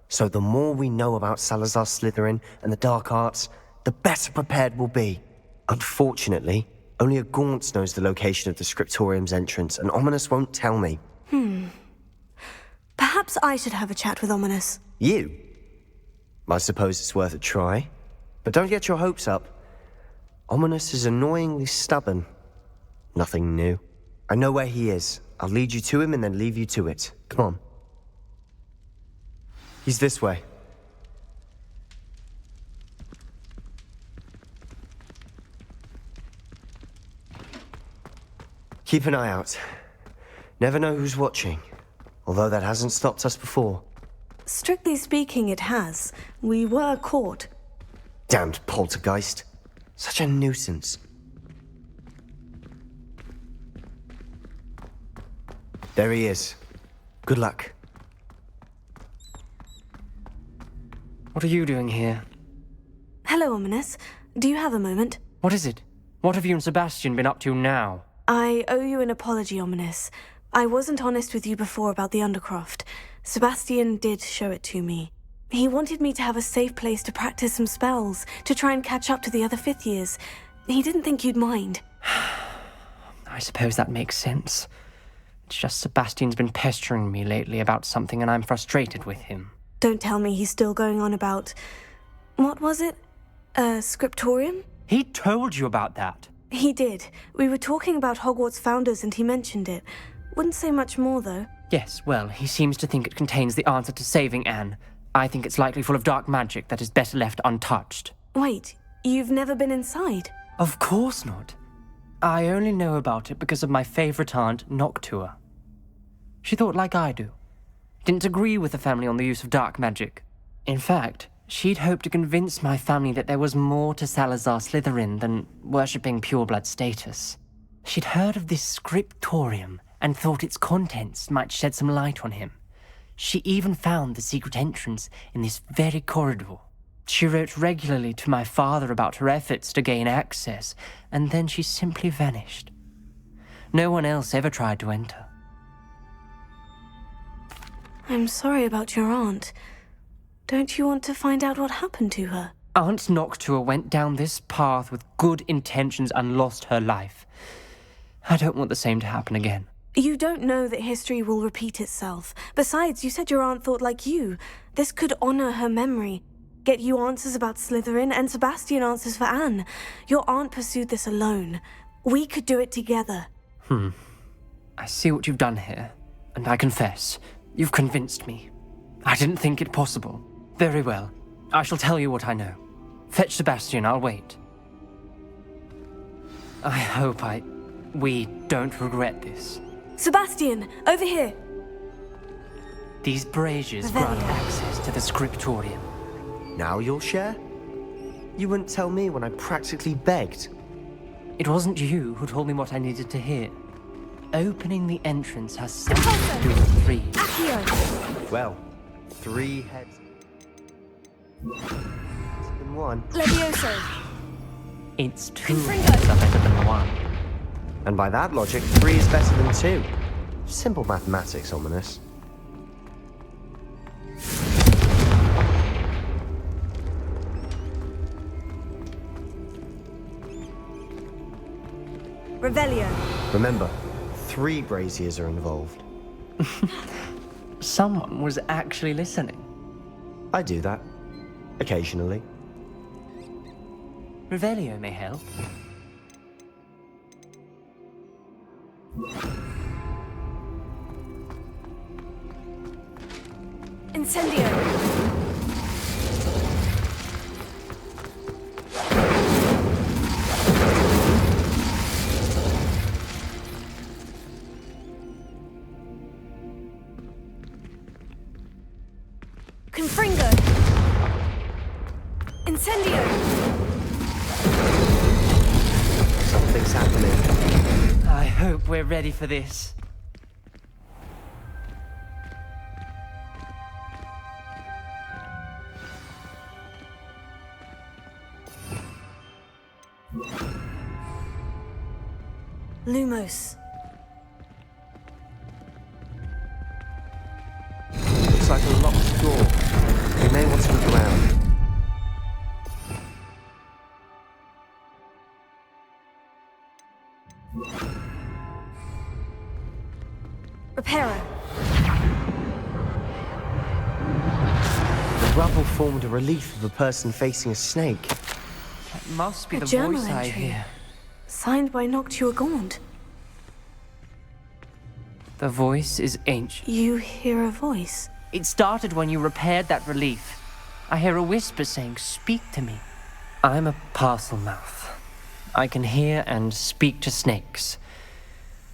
So the more we know about Salazar Slytherin and the dark arts, the better prepared we'll be. Unfortunately, Only a Gaunt knows the location of the scriptorium's entrance, and Ominous won't tell me. Perhaps I should have a chat with Ominous. You? I suppose it's worth a try. But don't get your hopes up. Ominous is annoyingly stubborn. Nothing new. I know where he is. I'll lead you to him and then leave you to it. Come on. He's this way. Keep an eye out. Never know who's watching. Although that hasn't stopped us before. Strictly speaking, it has. We were caught. Damned poltergeist. Such a nuisance. There he is. Good luck. What are you doing here? Hello, Ominous. Do you have a moment? What is it? What have you and Sebastian been up to now? I owe you an apology, Ominous. I wasn't honest with you before about the Undercroft. Sebastian did show it to me. He wanted me to have a safe place to practice some spells, to try and catch up to the other fifth years. He didn't think you'd mind. I suppose that makes sense. It's just Sebastian's been pestering me lately about something and I'm frustrated with him. Don't tell me he's still going on about... What was it? Scriptorium? He told you about that? He did. We were talking about Hogwarts founders and he mentioned it. Wouldn't say much more, though. Yes, well, he seems to think it contains the answer to saving Anne. I think it's likely full of dark magic that is better left untouched. Wait, you've never been inside? Of course not. I only know about it because of my favourite aunt, Noctua. She thought like I do. Didn't agree with the family on the use of dark magic. In fact, she'd hoped to convince my family that there was more to Salazar Slytherin than worshipping pureblood status. She'd heard of this scriptorium and thought its contents might shed some light on him. She even found the secret entrance in this very corridor. She wrote regularly to my father about her efforts to gain access, and then she simply vanished. No one else ever tried to enter. I'm sorry about your aunt. Don't you want to find out what happened to her? Aunt Noctua went down this path with good intentions and lost her life. I don't want the same to happen again. You don't know that history will repeat itself. Besides, you said your aunt thought like you. This could honor her memory. Get you answers about Slytherin and Sebastian answers for Anne. Your aunt pursued this alone. We could do it together. I see what you've done here, and I confess, you've convinced me. I didn't think it possible. Very well. I shall tell you what I know. Fetch Sebastian, I'll wait. I hope we don't regret this. Sebastian, over here! These braziers grant access to the scriptorium. Now you'll share? You wouldn't tell me when I practically begged. It wasn't you who told me what I needed to hear. Opening the entrance has something to do with 3. Accio! Well, 3 heads in 1. Levioso! It's 2 heads are better than 1. And by that logic, 3 is better than 2. Simple mathematics, Ominous. Revelio. Remember, 3 braziers are involved. Someone was actually listening. I do that. Occasionally. Revelio may help. Incendio. Confringo. Incendio. Something's happening. I hope we're ready for this. Lumos. Looks like a locked door. We may want to look around. Reparo. The rubble formed a relief of a person facing a snake. That must be A the journal voice I entry. hear. Signed by Noctua Gaunt. The voice is ancient. You hear a voice? It started when you repaired that relief. I hear a whisper saying, "Speak to me." I'm a parcel mouth. I can hear and speak to snakes.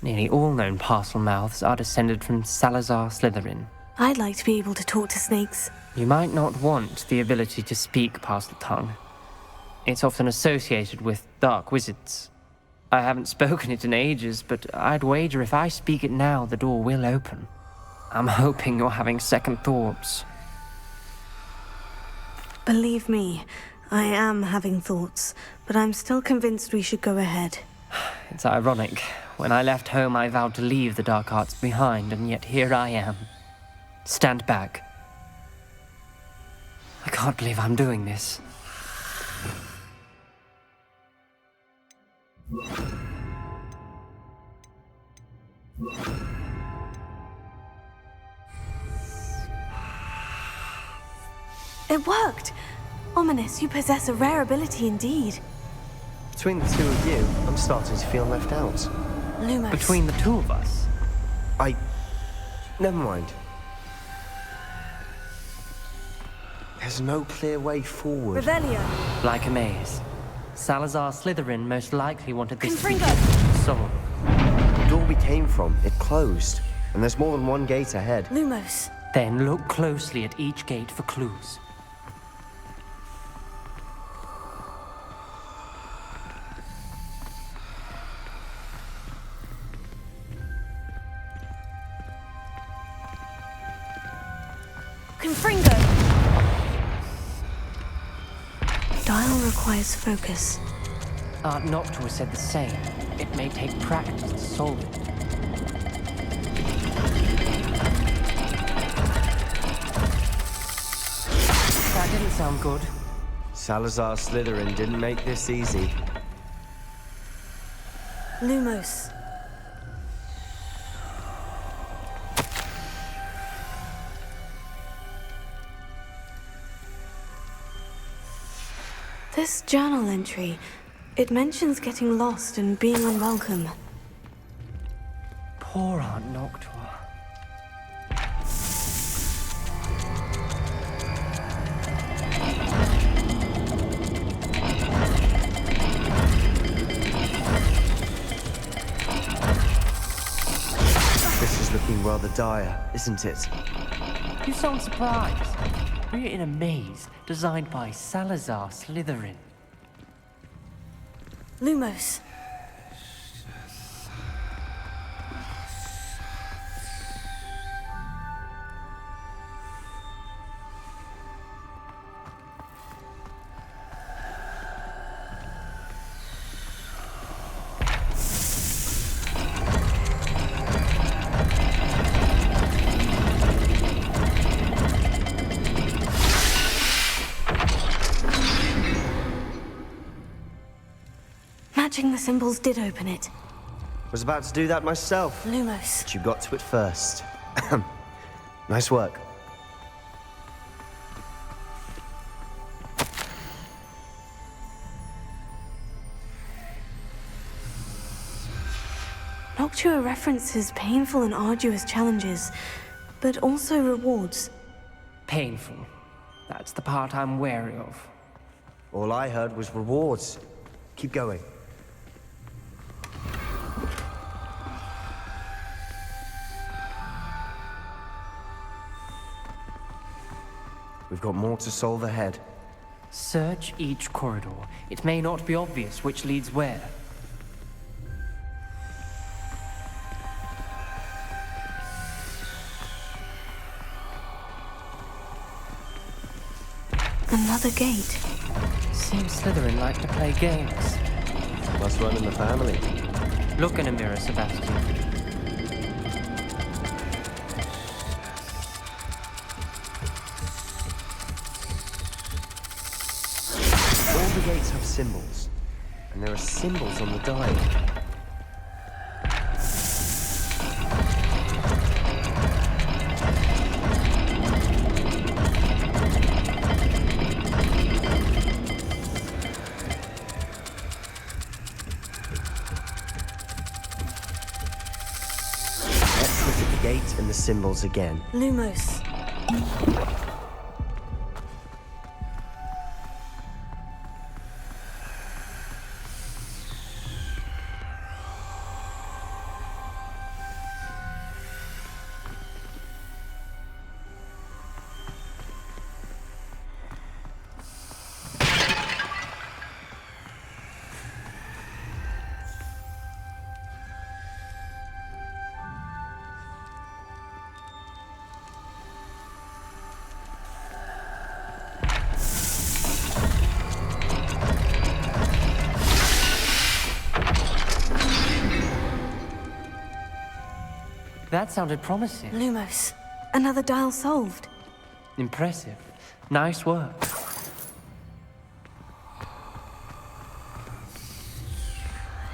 Nearly all known parcel mouths are descended from Salazar Slytherin. I'd like to be able to talk to snakes. You might not want the ability to speak parcel tongue. It's often associated with dark wizards. I haven't spoken it in ages, but I'd wager if I speak it now, the door will open. I'm hoping you're having second thoughts. Believe me, I am having thoughts, but I'm still convinced we should go ahead. It's ironic. When I left home, I vowed to leave the dark arts behind, and yet here I am. Stand back. I can't believe I'm doing this. It worked! Ominous, you possess a rare ability indeed. Between the two of you, I'm starting to feel left out. Lumos. Between the two of us? Never mind. There's no clear way forward. Revelio. Like a maze. Salazar Slytherin most likely wanted this Confringo. soul. The door we came from, it closed. And there's more than one gate ahead. Lumos. Then look closely at each gate for clues. Confringo. Dial requires focus. Aunt Noctua said the same. It may take practice to solve it. That didn't sound good. Salazar Slytherin didn't make this easy. Lumos. This journal entry, it mentions getting lost and being unwelcome. Poor Aunt Noctua. This is looking rather dire, isn't it? You sound surprised. We're in a maze designed by Salazar Slytherin. Lumos. Matching the symbols did open it. Was about to do that myself. Lumos. But you got to it first. Nice work. Noctua references painful and arduous challenges, but also rewards. Painful. That's the part I'm wary of. All I heard was rewards. Keep going. We've got more to solve ahead. Search each corridor. It may not be obvious which leads where. Another gate. Seems Slytherin like to play games. Must run in the family. Look in a mirror, Sebastian. All the gates have symbols, and there are symbols on the dial. gate and the symbols again. Lumos. That sounded promising. Lumos. Another dial solved. Impressive. Nice work.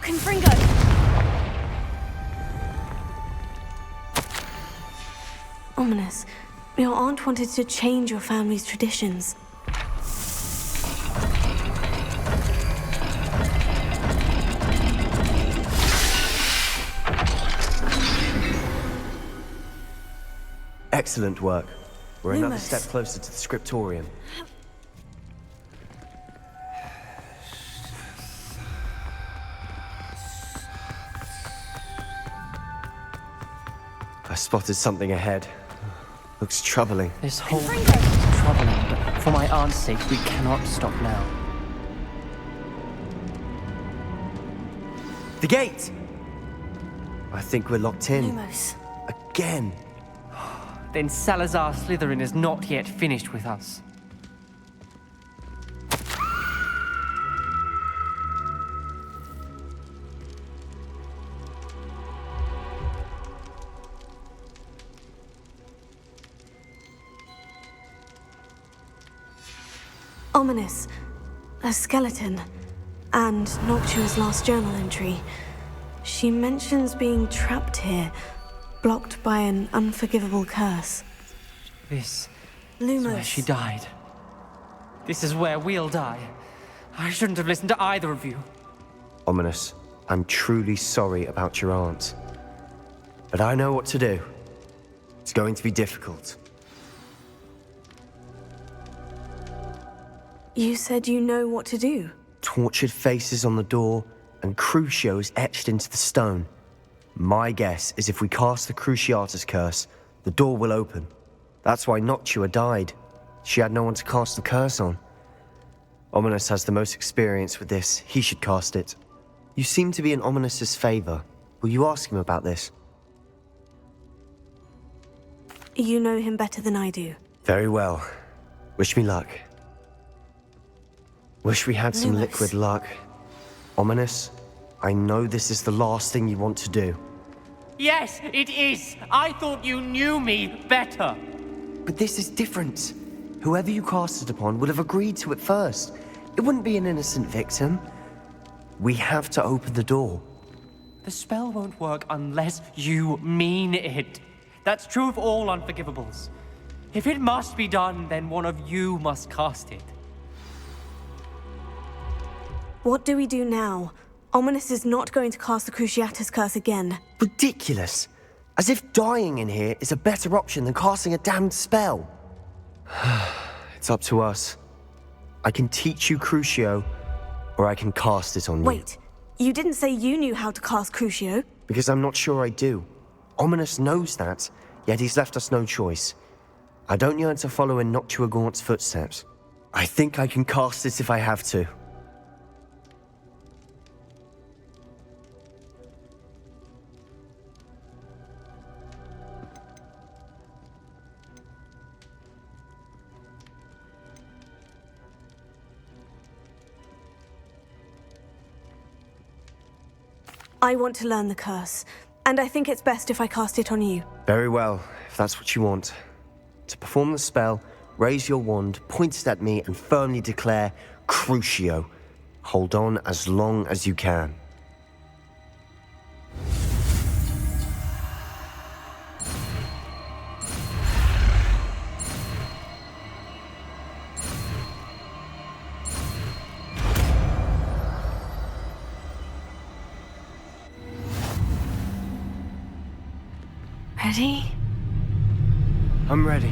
Confringo! Ominous. Your aunt wanted to change your family's traditions. Excellent work. We're another Lumos. step closer to the scriptorium. I spotted something ahead. Looks troubling. This whole thing is troubling, but for my aunt's sake, we cannot stop now. The gate! I think we're locked in. Lumos. Again. Then Salazar Slytherin is not yet finished with us. Ominous. A skeleton. And Noctua's last journal entry. She mentions being trapped here, blocked by an unforgivable curse. This Lumos. is where she died. This is where we'll die. I shouldn't have listened to either of you. Ominous, I'm truly sorry about your aunt. But I know what to do. It's going to be difficult. You said you know what to do. Tortured faces on the door and Crucios etched into the stone. My guess is if we cast the Cruciatus curse, the door will open. That's why Noctua died. She had no one to cast the curse on. Ominous has the most experience with this. He should cast it. You seem to be in Ominous's favor. Will you ask him about this? You know him better than I do. Very well. Wish me luck. Wish we had some Lumos. liquid luck. Ominous, I know this is the last thing you want to do. Yes, it is. I thought you knew me better. But this is different. Whoever you cast it upon would have agreed to it first. It wouldn't be an innocent victim. We have to open the door. The spell won't work unless you mean it. That's true of all unforgivables. If it must be done, then one of you must cast it. What do we do now? Ominous is not going to cast the Cruciatus curse again. Ridiculous. As if dying in here is a better option than casting a damned spell. It's up to us. I can teach you Crucio, or I can cast it on you. Wait, you didn't say you knew how to cast Crucio? Because I'm not sure I do. Ominous knows that, yet he's left us no choice. I don't yearn to follow in Noctua Gaunt's footsteps. I think I can cast it if I have to. I want to learn the curse, and I think it's best if I cast it on you. Very well, if that's what you want. To perform the spell, raise your wand, point it at me, and firmly declare, Crucio. Hold on as long as you can. Ready? I'm ready.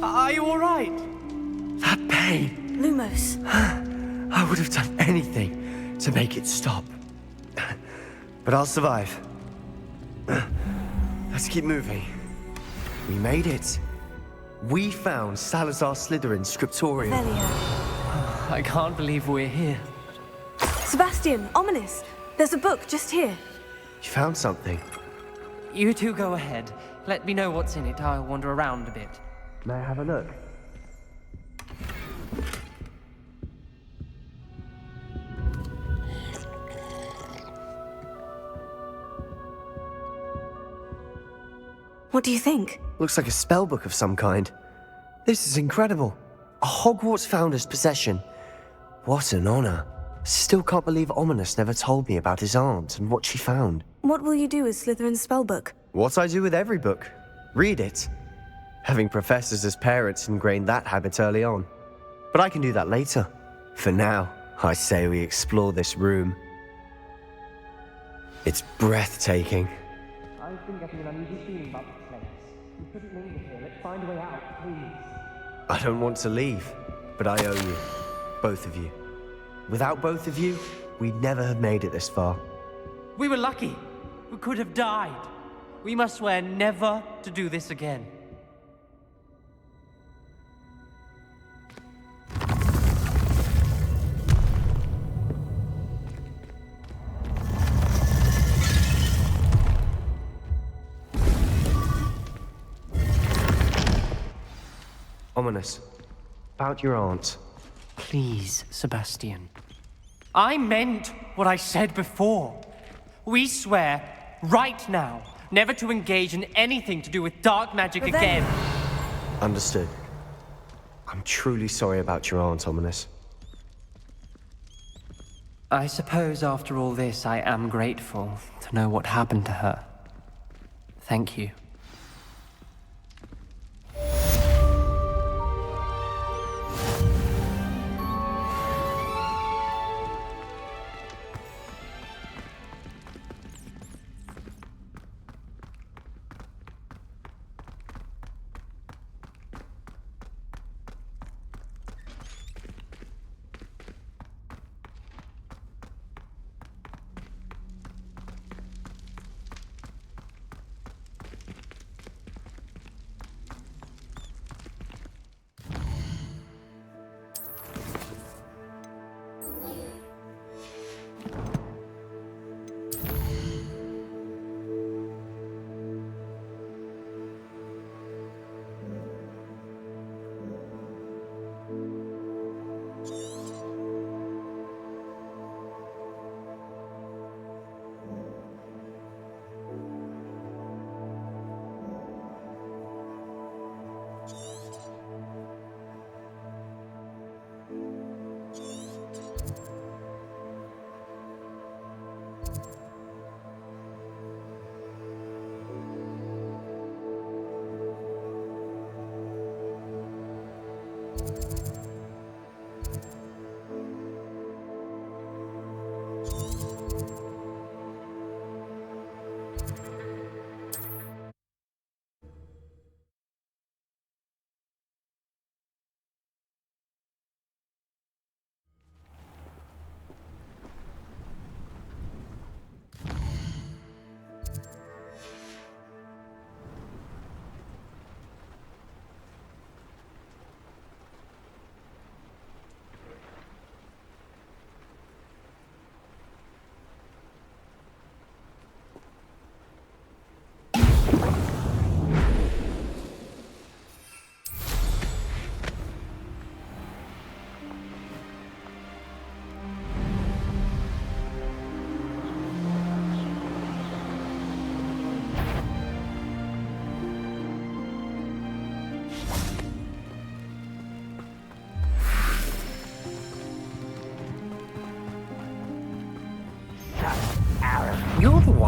Are you all right? That pain. Lumos. I would have done anything to make it stop. But I'll survive. Let's keep moving. We made it. We found Salazar Slytherin's scriptorium. I can't believe we're here. Sebastian, ominous. There's a book just here. You found something. You two go ahead. Let me know what's in it. I'll wander around a bit. May I have a look? What do you think? Looks like a spellbook of some kind. This is incredible. A Hogwarts founder's possession. What an honor. Still can't believe Ominous never told me about his aunt and what she found. What will you do with Slytherin's spellbook? What I do with every book. Read it. Having professors as parents ingrained that habit early on. But I can do that later. For now, I say we explore this room. It's breathtaking. I've been getting an uneasy feeling about this place. We couldn't linger here. Let's find a way out, please. I don't want to leave, but I owe you. Both of you. Without both of you, we'd never have made it this far. We were lucky. We could have died. We must swear never to do this again. Ominous. About your aunt. Please, Sebastian. I meant what I said before. We swear, right now, never to engage in anything to do with dark magic again. Understood. I'm truly sorry about your aunt, Ominous. I suppose after all this, I am grateful to know what happened to her. Thank you.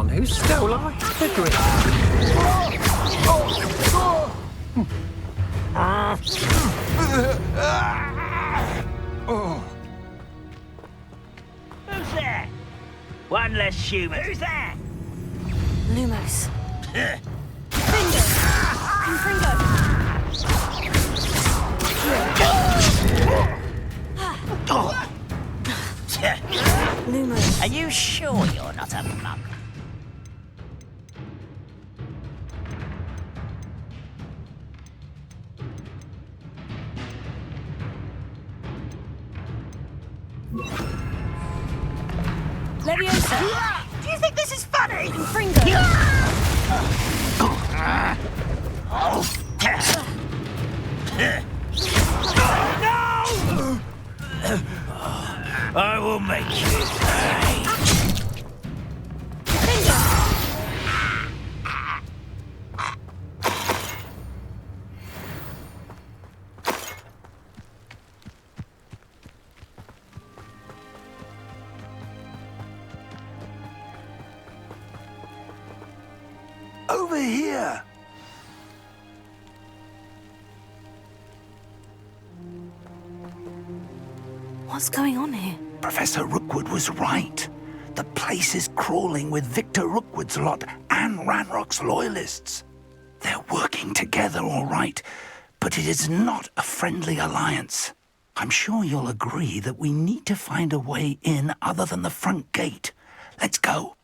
one who stole our hippogriff. Who's there? One less human. Who's there? Lumos. Confringo! Lumos. Are you sure you're not a monk? Leviosa! Do you think this is funny? Confringo! No! I will make you pay. Over here! What's going on here? Professor Rookwood was right. The place is crawling with Victor Rookwood's lot and Ranrock's loyalists. They're working together, all right, but it is not a friendly alliance. I'm sure you'll agree that we need to find a way in other than the front gate. Let's go.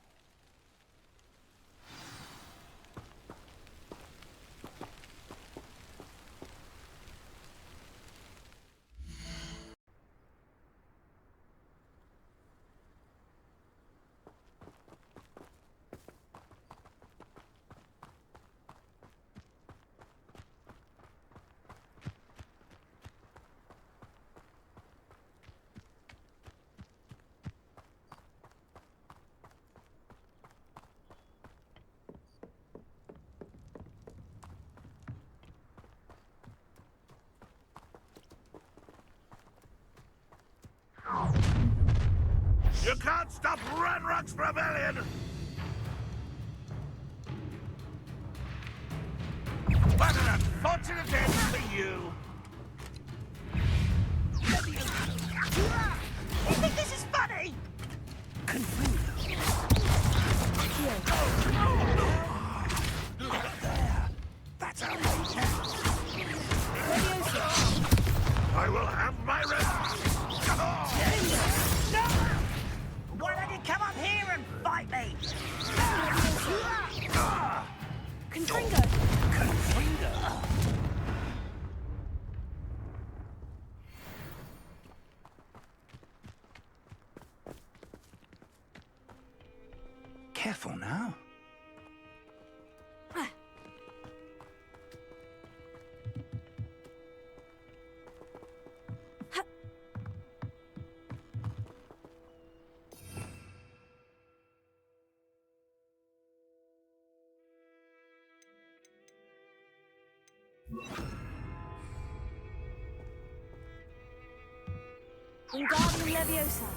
You can't stop Ranrock's rebellion! What an unfortunate end for you! You think this is funny? That's outrageous! I will have my revenge! No! Why don't you come up here and fight me? Confringo! Confringo? Careful now. Wingardium Leviosa!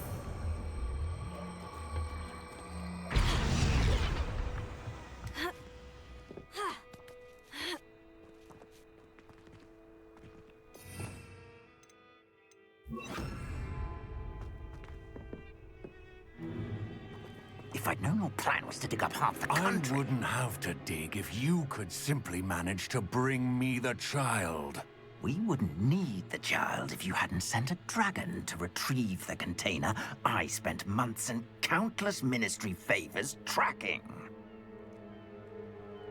If I'd known your plan was to dig up half the country... I wouldn't have to dig if you could simply manage to bring me the child. We wouldn't need the child if you hadn't sent a dragon to retrieve the container I spent months and countless ministry favors tracking.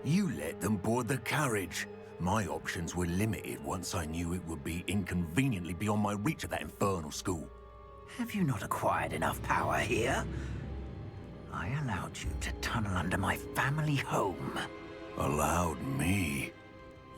You let them board the carriage. My options were limited once I knew it would be inconveniently beyond my reach at that infernal school. Have you not acquired enough power here? I allowed you to tunnel under my family home. Allowed me?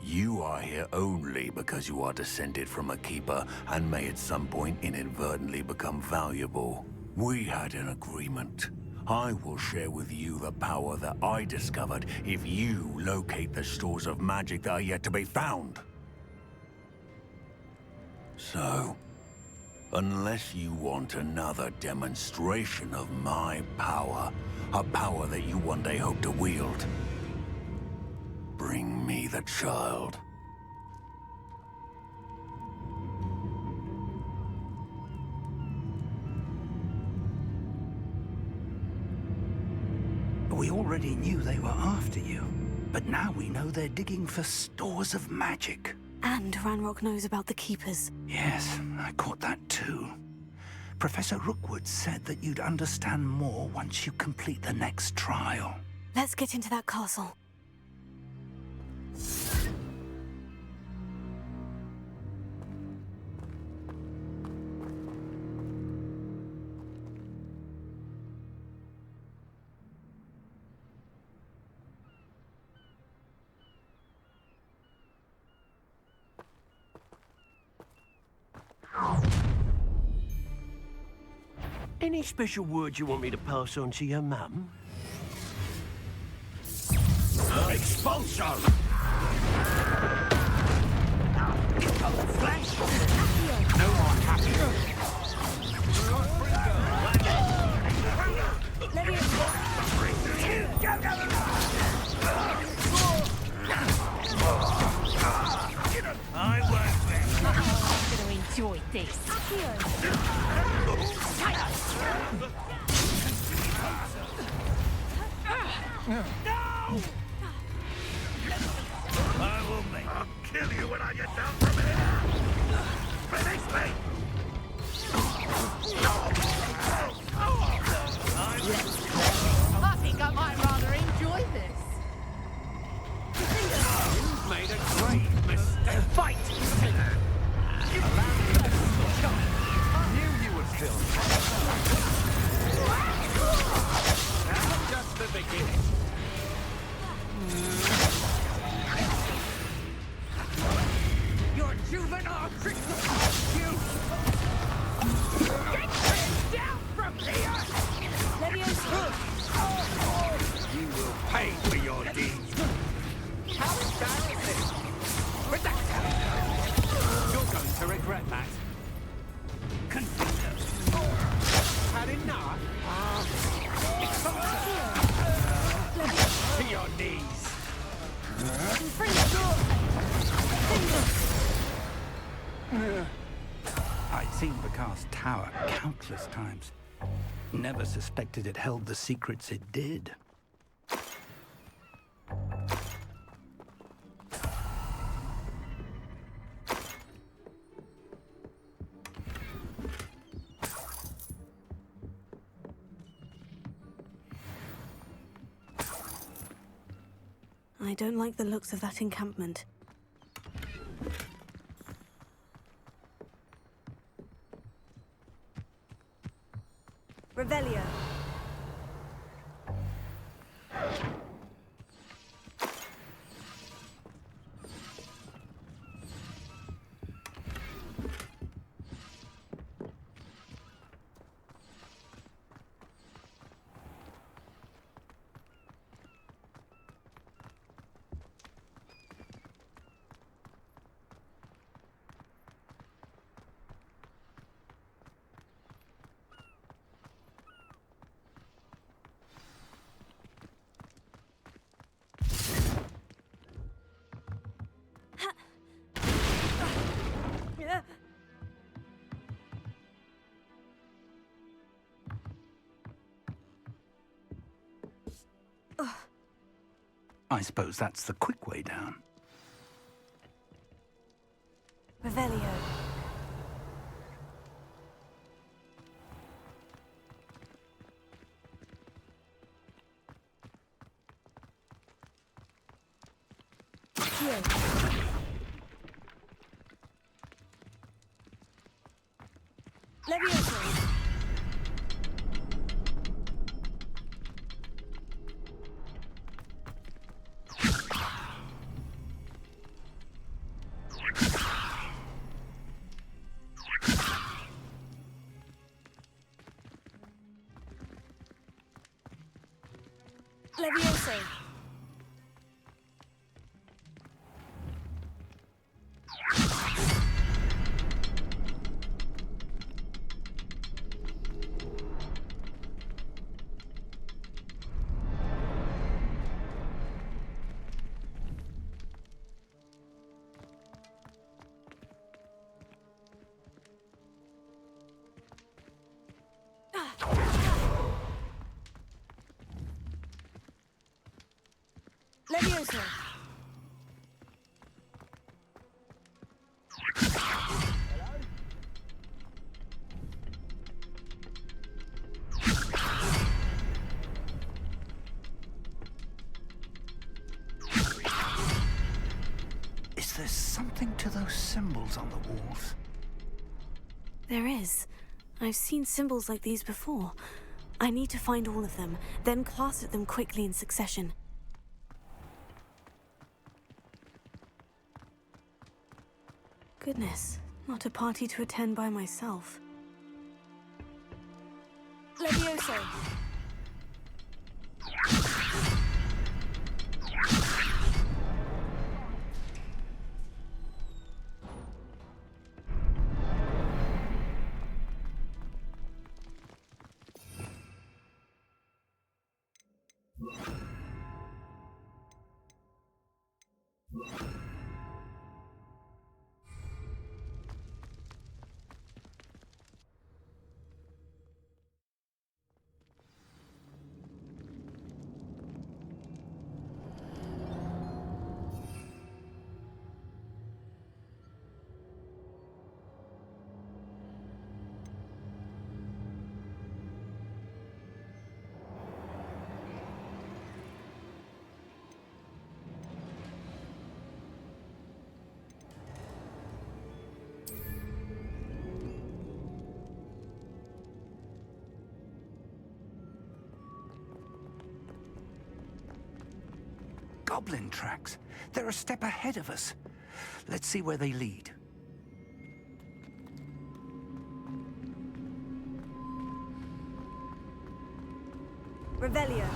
You are here only because you are descended from a keeper and may at some point inadvertently become valuable. We had an agreement. I will share with you the power that I discovered if you locate the stores of magic that are yet to be found. So, Unless you want another demonstration of my power, a power that you one day hope to wield. Bring me the child. We already knew they were after you, but now we know they're digging for stores of magic. And Ranrock knows about the Keepers. Yes, I caught that too. Professor Rookwood said that you'd understand more once you complete the next trial. Let's get into that castle. Any special words you want me to pass on to your mum? Expulsion! Flash! No more happy. I work there. I'm gonna enjoy this. No! I will make I'll kill you when I get down from here! Release me! I think I might rather enjoy this. You've made a great mistake. Fight! Knew you would still. That's just the beginning. Your juvenile tricks will cost you! Get him down from here! You will pay for your deeds. How embarrassing! You're going to regret that. Had enough? To your knees. I'd seen Bakar's tower countless times. Never suspected it held the secrets it did. I don't like the looks of that encampment. Revelio. I suppose that's the quick way down. Revelio. Levioso. Levioso. Leviosa. Is there something to those symbols on the walls? There is. I've seen symbols like these before. I need to find all of them, then cast at them quickly in succession. Goodness, not a party to attend by myself. Leviosa. Goblin tracks. They're a step ahead of us. Let's see where they lead. Revelio.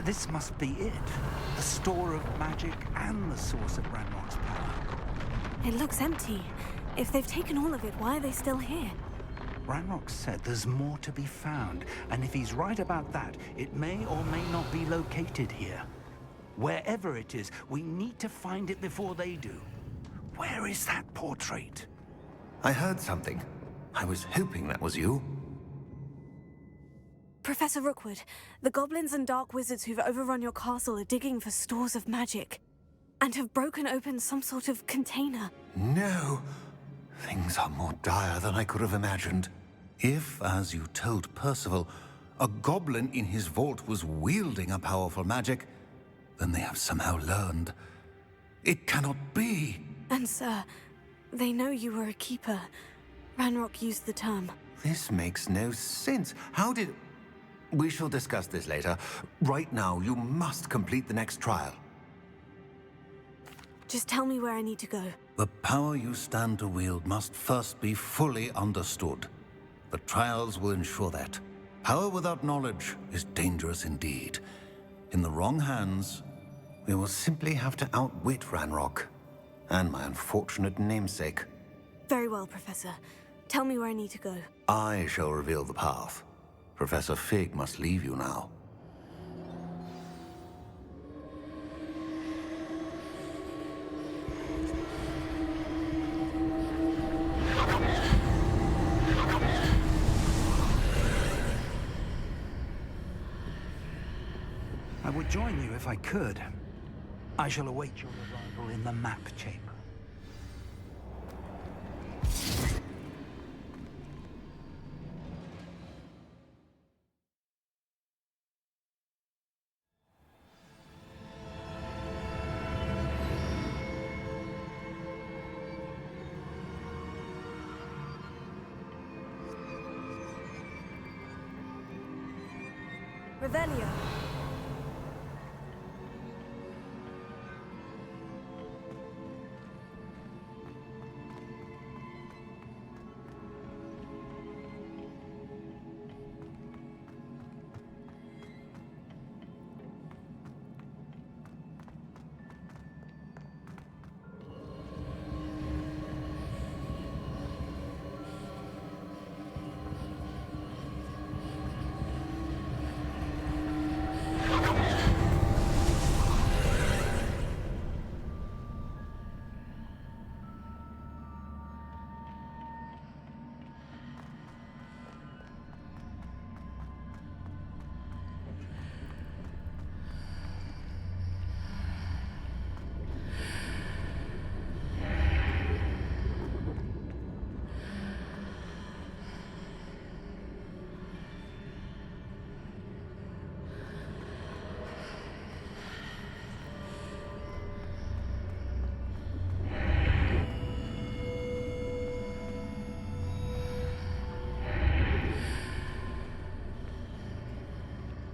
This must be it. The store of magic and the source of Ranrock's power. It looks empty. If they've taken all of it, why are they still here? Ranrock said there's more to be found, and if he's right about that, it may or may not be located here. Wherever it is, we need to find it before they do. Where is that portrait? I heard something. I was hoping that was you. Professor Rookwood, the goblins and dark wizards who've overrun your castle are digging for stores of magic, and have broken open some sort of container. No. Things are more dire than I could have imagined. If, as you told Percival, a goblin in his vault was wielding a powerful magic, then they have somehow learned. It cannot be. And sir, they know you were a keeper. Ranrock used the term. This makes no sense. How did... We shall discuss this later. Right now, you must complete the next trial. Just tell me where I need to go. The power you stand to wield must first be fully understood. The trials will ensure that. Power without knowledge is dangerous indeed. In the wrong hands, we will simply have to outwit Ranrock and my unfortunate namesake. Very well, Professor. Tell me where I need to go. I shall reveal the path. Professor Fig must leave you now. I would join you if I could. I shall await your arrival in the map chamber. Revelio.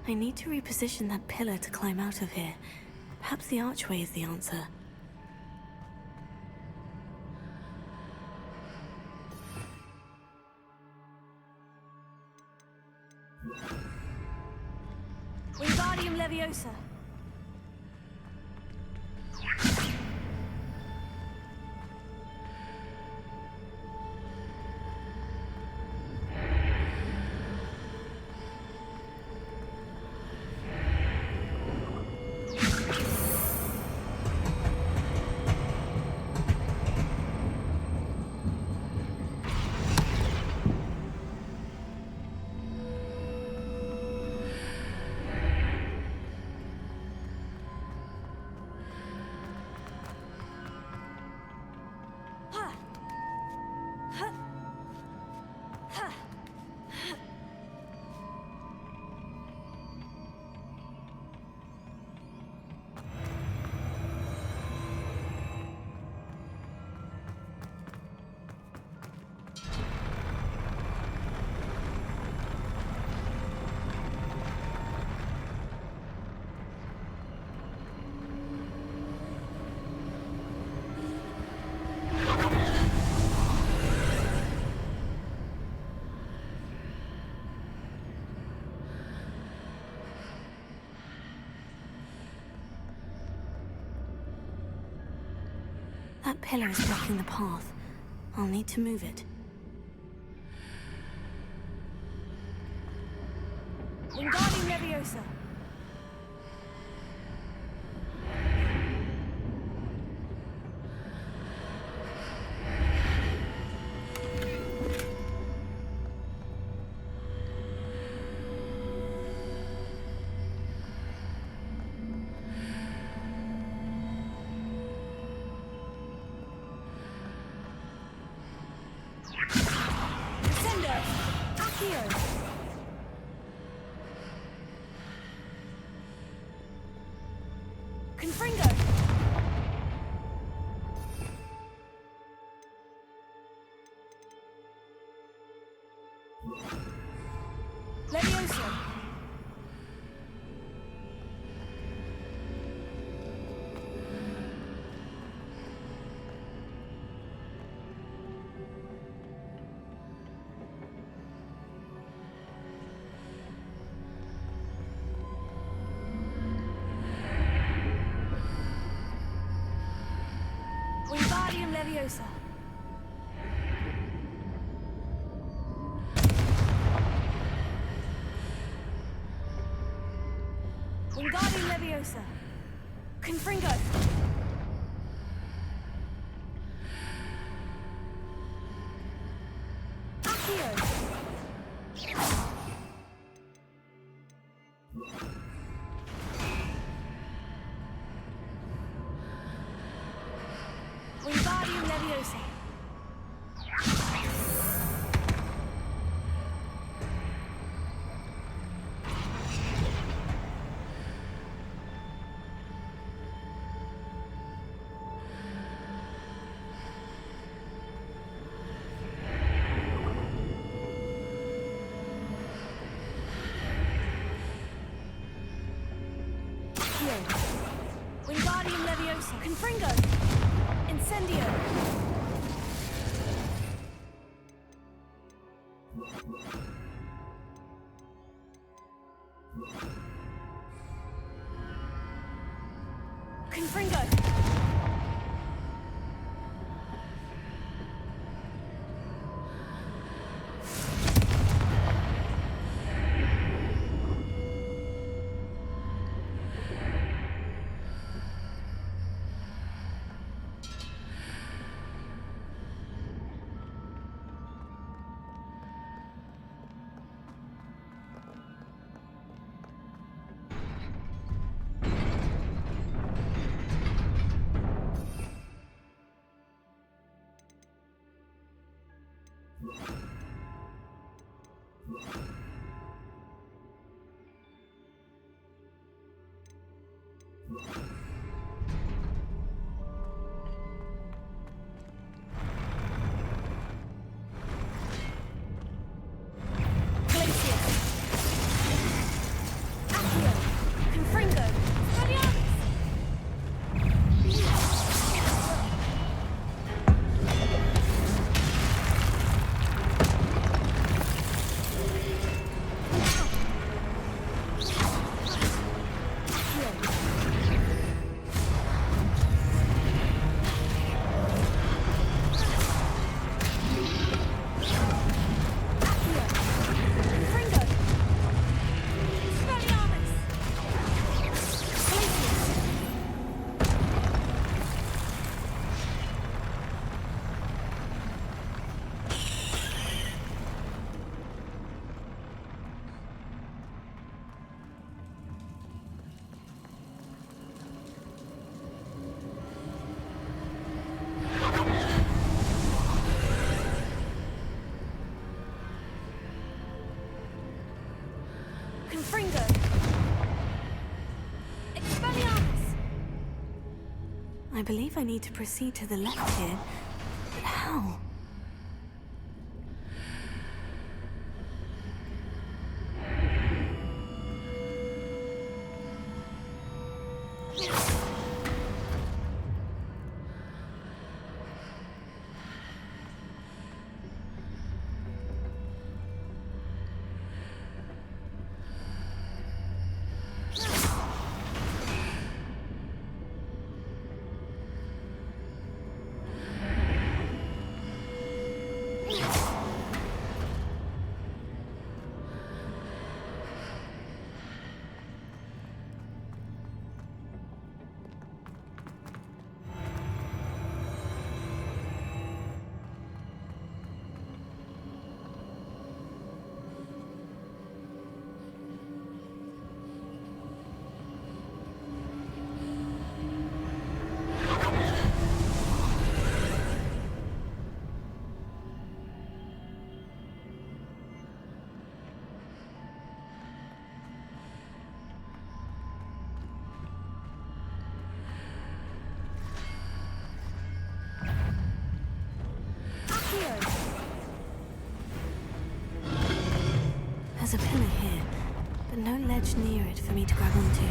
I need to reposition that pillar to climb out of here. Perhaps the archway is the answer. Wingardium Leviosa. That pillar is blocking the path. I'll need to move it. Wingardium Leviosa. Wingardium Leviosa. Wingardium Leviosa. Confringo. Wingardium Leviosa. Wingardium Leviosa. Confringo. Incendio. Confringo. I believe I need to proceed to the left here. But how? There's a pillar here, but no ledge near it for me to grab onto.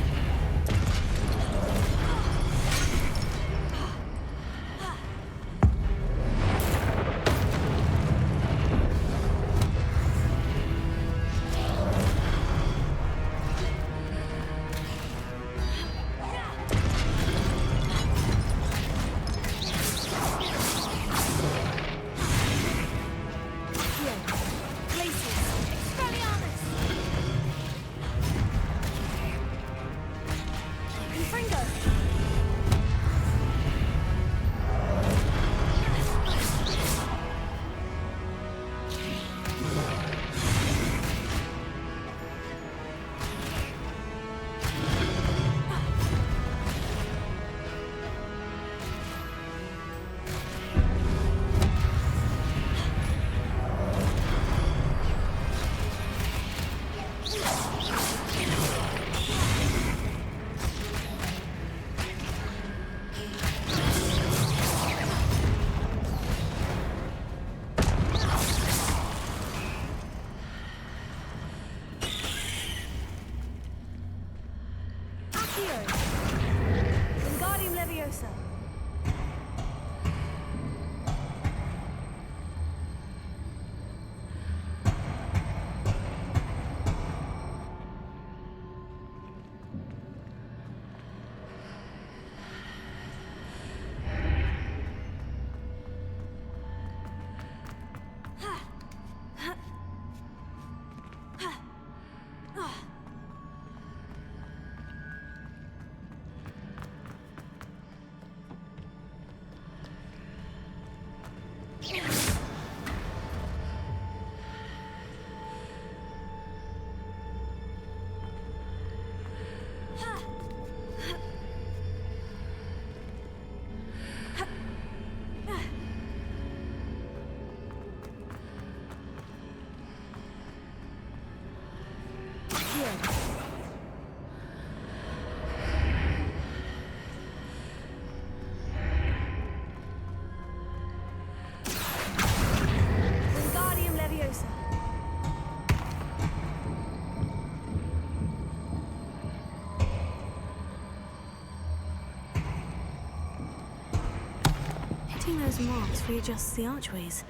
Those marks readjusts the archways.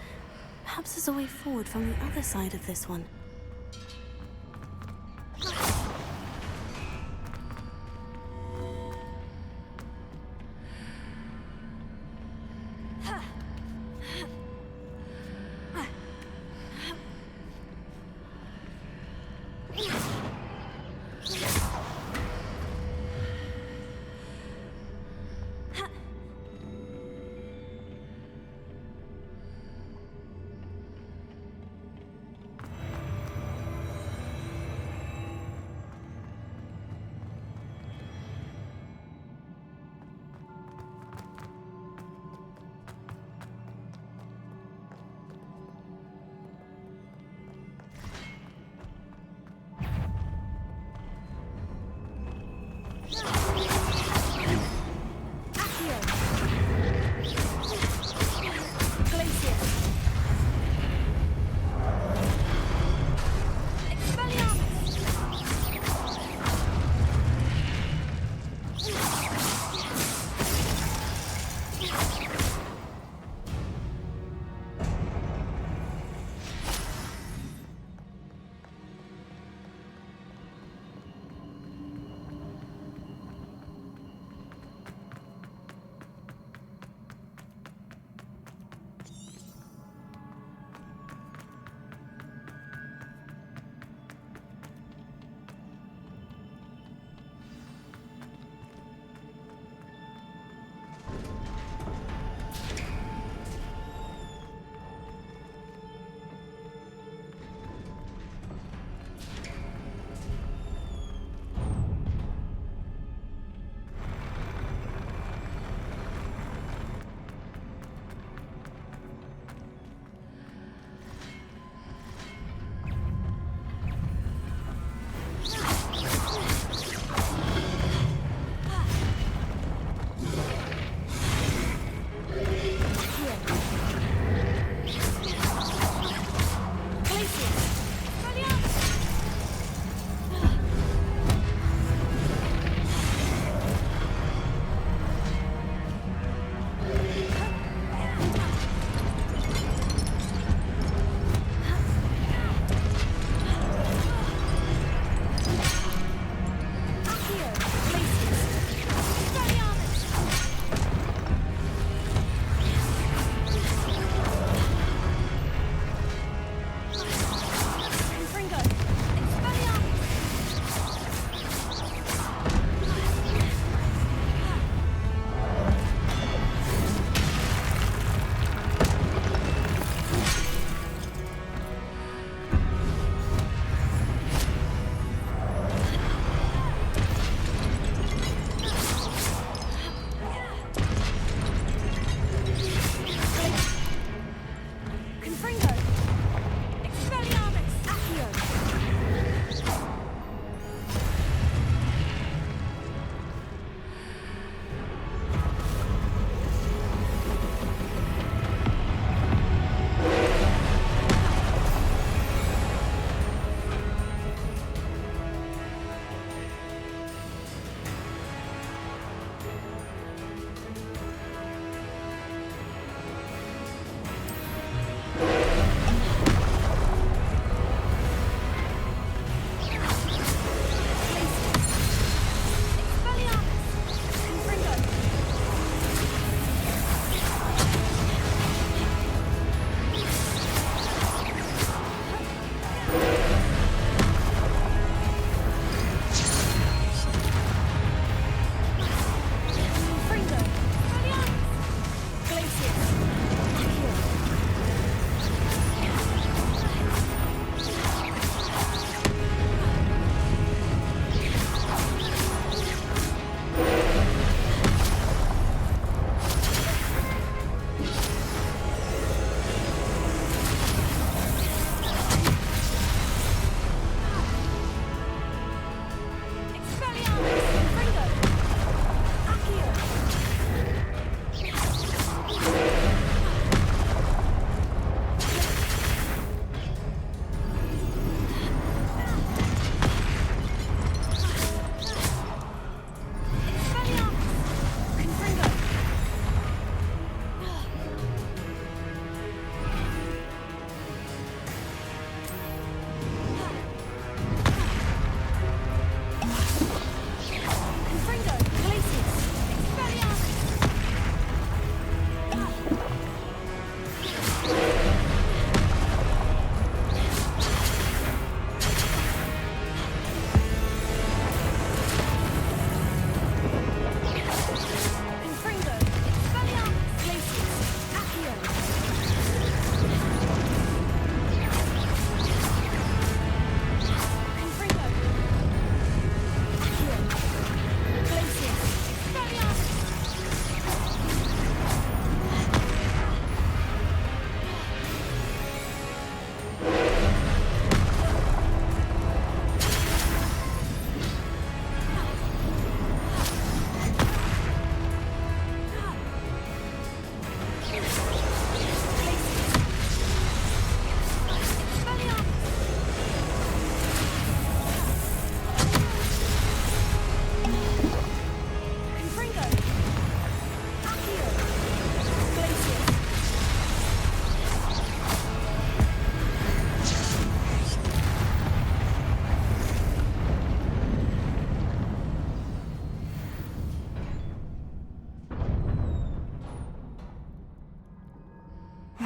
Perhaps there's a way forward from the other side of this one.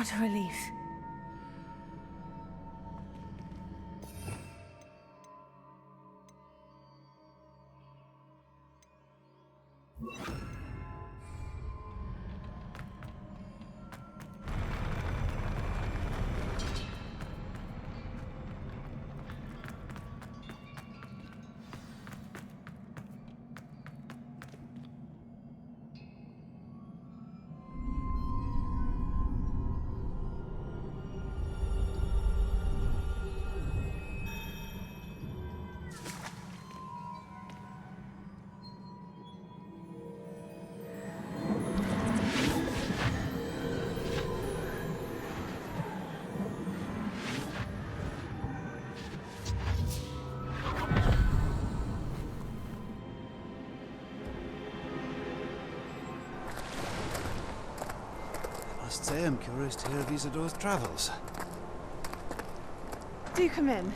What a relief. Must say I'm curious to hear of Isadore's travels. Do come in.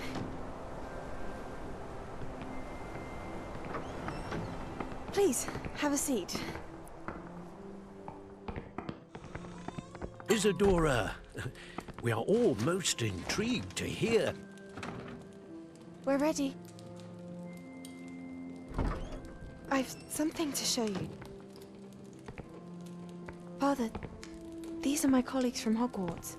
Please, have a seat. Isadora, we are all most intrigued to hear. We're ready. I've something to show you. Father, these are my colleagues from Hogwarts.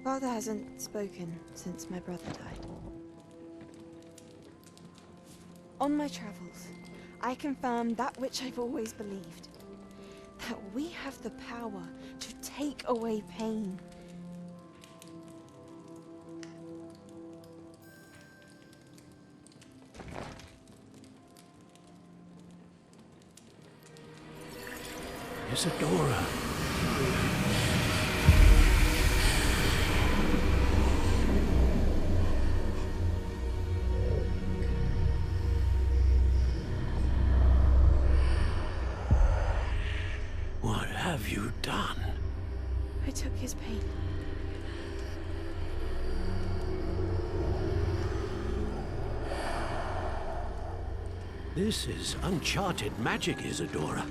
Father hasn't spoken since my brother died. On my travels, I confirmed that which I've always believed. That we have the power to take away pain. Isadora. What have you done? I took his pain. This is uncharted magic, Isadora.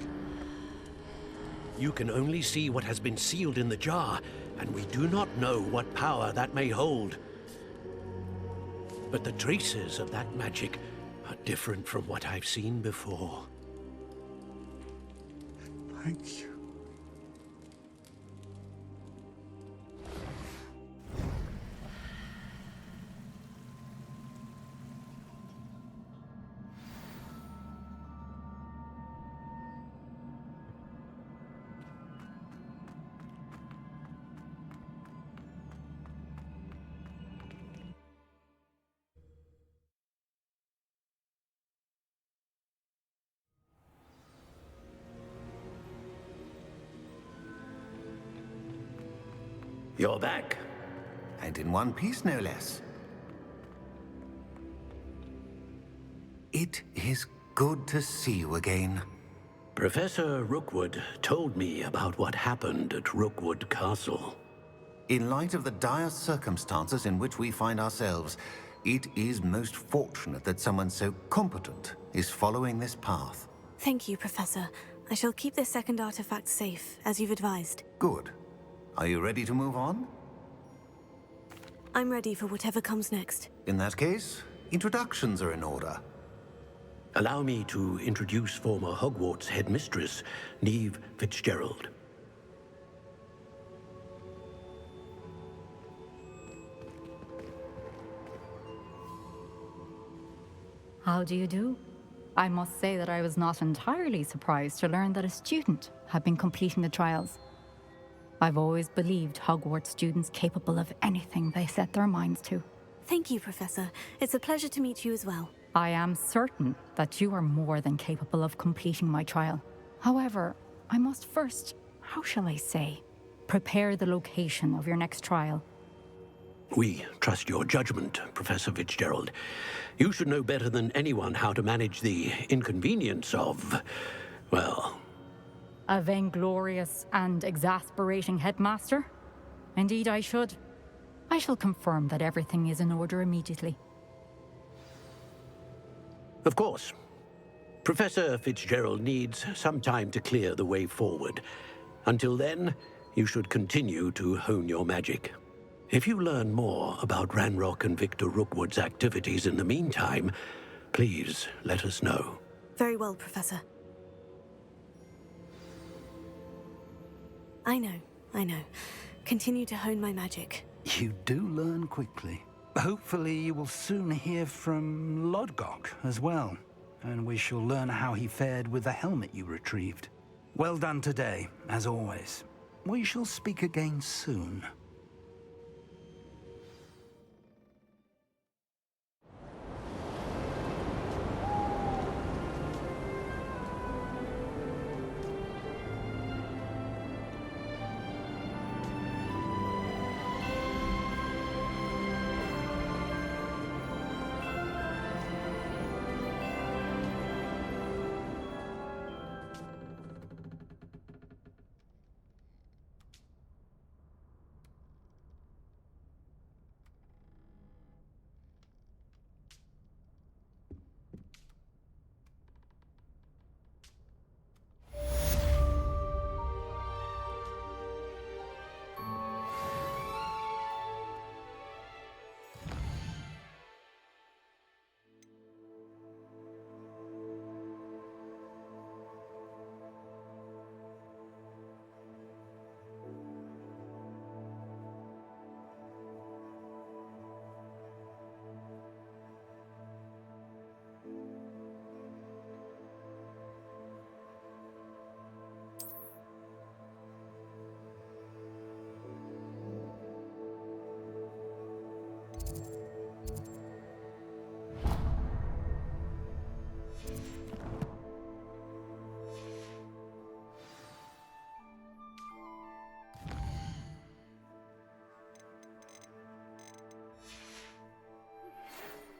You can only see what has been sealed in the jar, and we do not know what power that may hold. But the traces of that magic are different from what I've seen before. Thank you. You're back. And in one piece, no less. It is good to see you again. Professor Rookwood told me about what happened at Rookwood Castle. In light of the dire circumstances in which we find ourselves, it is most fortunate that someone so competent is following this path. Thank you, Professor. I shall keep this second artifact safe, as you've advised. Good. Are you ready to move on? I'm ready for whatever comes next. In that case, introductions are in order. Allow me to introduce former Hogwarts headmistress, Neve Fitzgerald. How do you do? I must say that I was not entirely surprised to learn that a student had been completing the trials. I've always believed Hogwarts students capable of anything they set their minds to. Thank you, Professor. It's a pleasure to meet you as well. I am certain that you are more than capable of completing my trial. However, I must first, how shall I say, prepare the location of your next trial. We trust your judgment, Professor Fitzgerald. You should know better than anyone how to manage the inconvenience of, well... A vainglorious and exasperating headmaster? Indeed I should. I shall confirm that everything is in order immediately. Of course. Professor Fitzgerald needs some time to clear the way forward. Until then, you should continue to hone your magic. If you learn more about Ranrock and Victor Rookwood's activities in the meantime, please let us know. Very well, Professor. I know. Continue to hone my magic. You do learn quickly. Hopefully you will soon hear from Lodgok as well, and we shall learn how he fared with the helmet you retrieved. Well done today, as always. We shall speak again soon.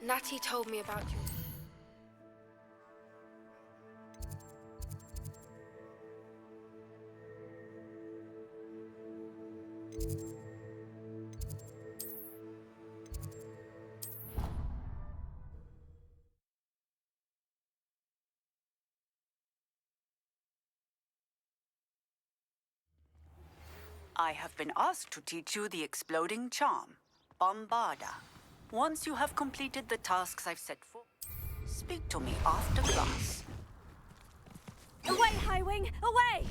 Natty told me about you. I have been asked to teach you the exploding charm, Bombarda. Once you have completed the tasks I've set for, speak to me after class. Away, Highwing! Away!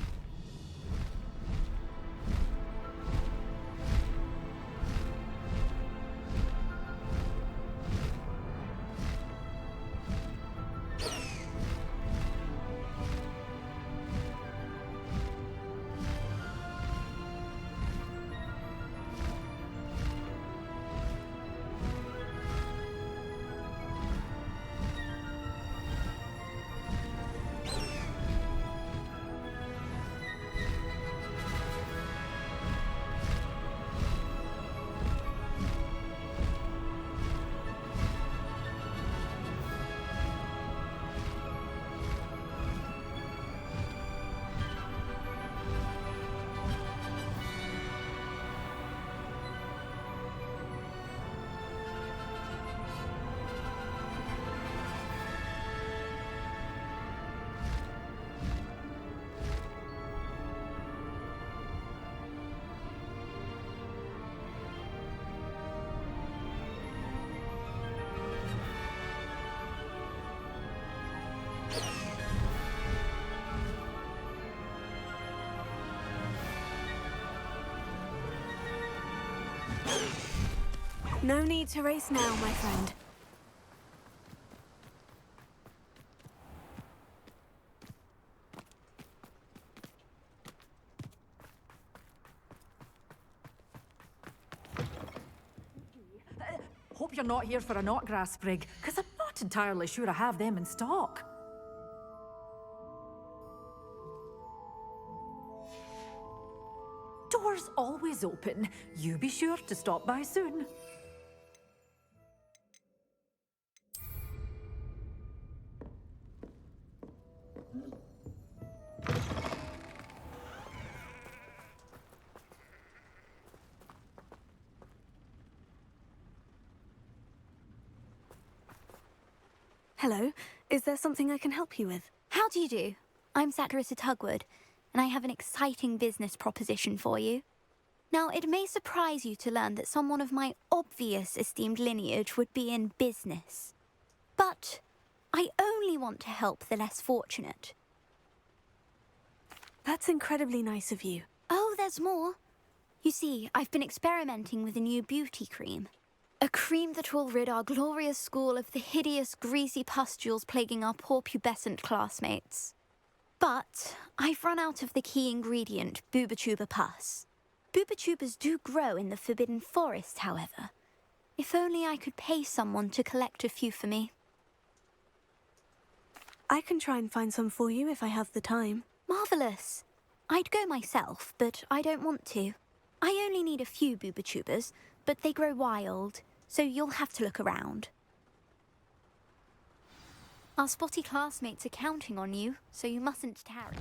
No need to race now, my friend. Hope you're not here for a knotgrass sprig, because I'm not entirely sure I have them in stock. Doors always open. You be sure to stop by soon. Hello. Is there something I can help you with? How do you do? I'm Satirissa Tugwood, and I have an exciting business proposition for you. Now, it may surprise you to learn that someone of my obvious esteemed lineage would be in business. But I only want to help the less fortunate. That's incredibly nice of you. Oh, there's more. You see, I've been experimenting with a new beauty cream. A cream that will rid our glorious school of the hideous, greasy pustules plaguing our poor pubescent classmates. But I've run out of the key ingredient, booba-tuber pus. Booba-tubers do grow in the Forbidden Forest, however. If only I could pay someone to collect a few for me. I can try and find some for you if I have the time. Marvellous. I'd go myself, but I don't want to. I only need a few booba-tubers, but they grow wild, so you'll have to look around. Our spotty classmates are counting on you, so you mustn't tarry.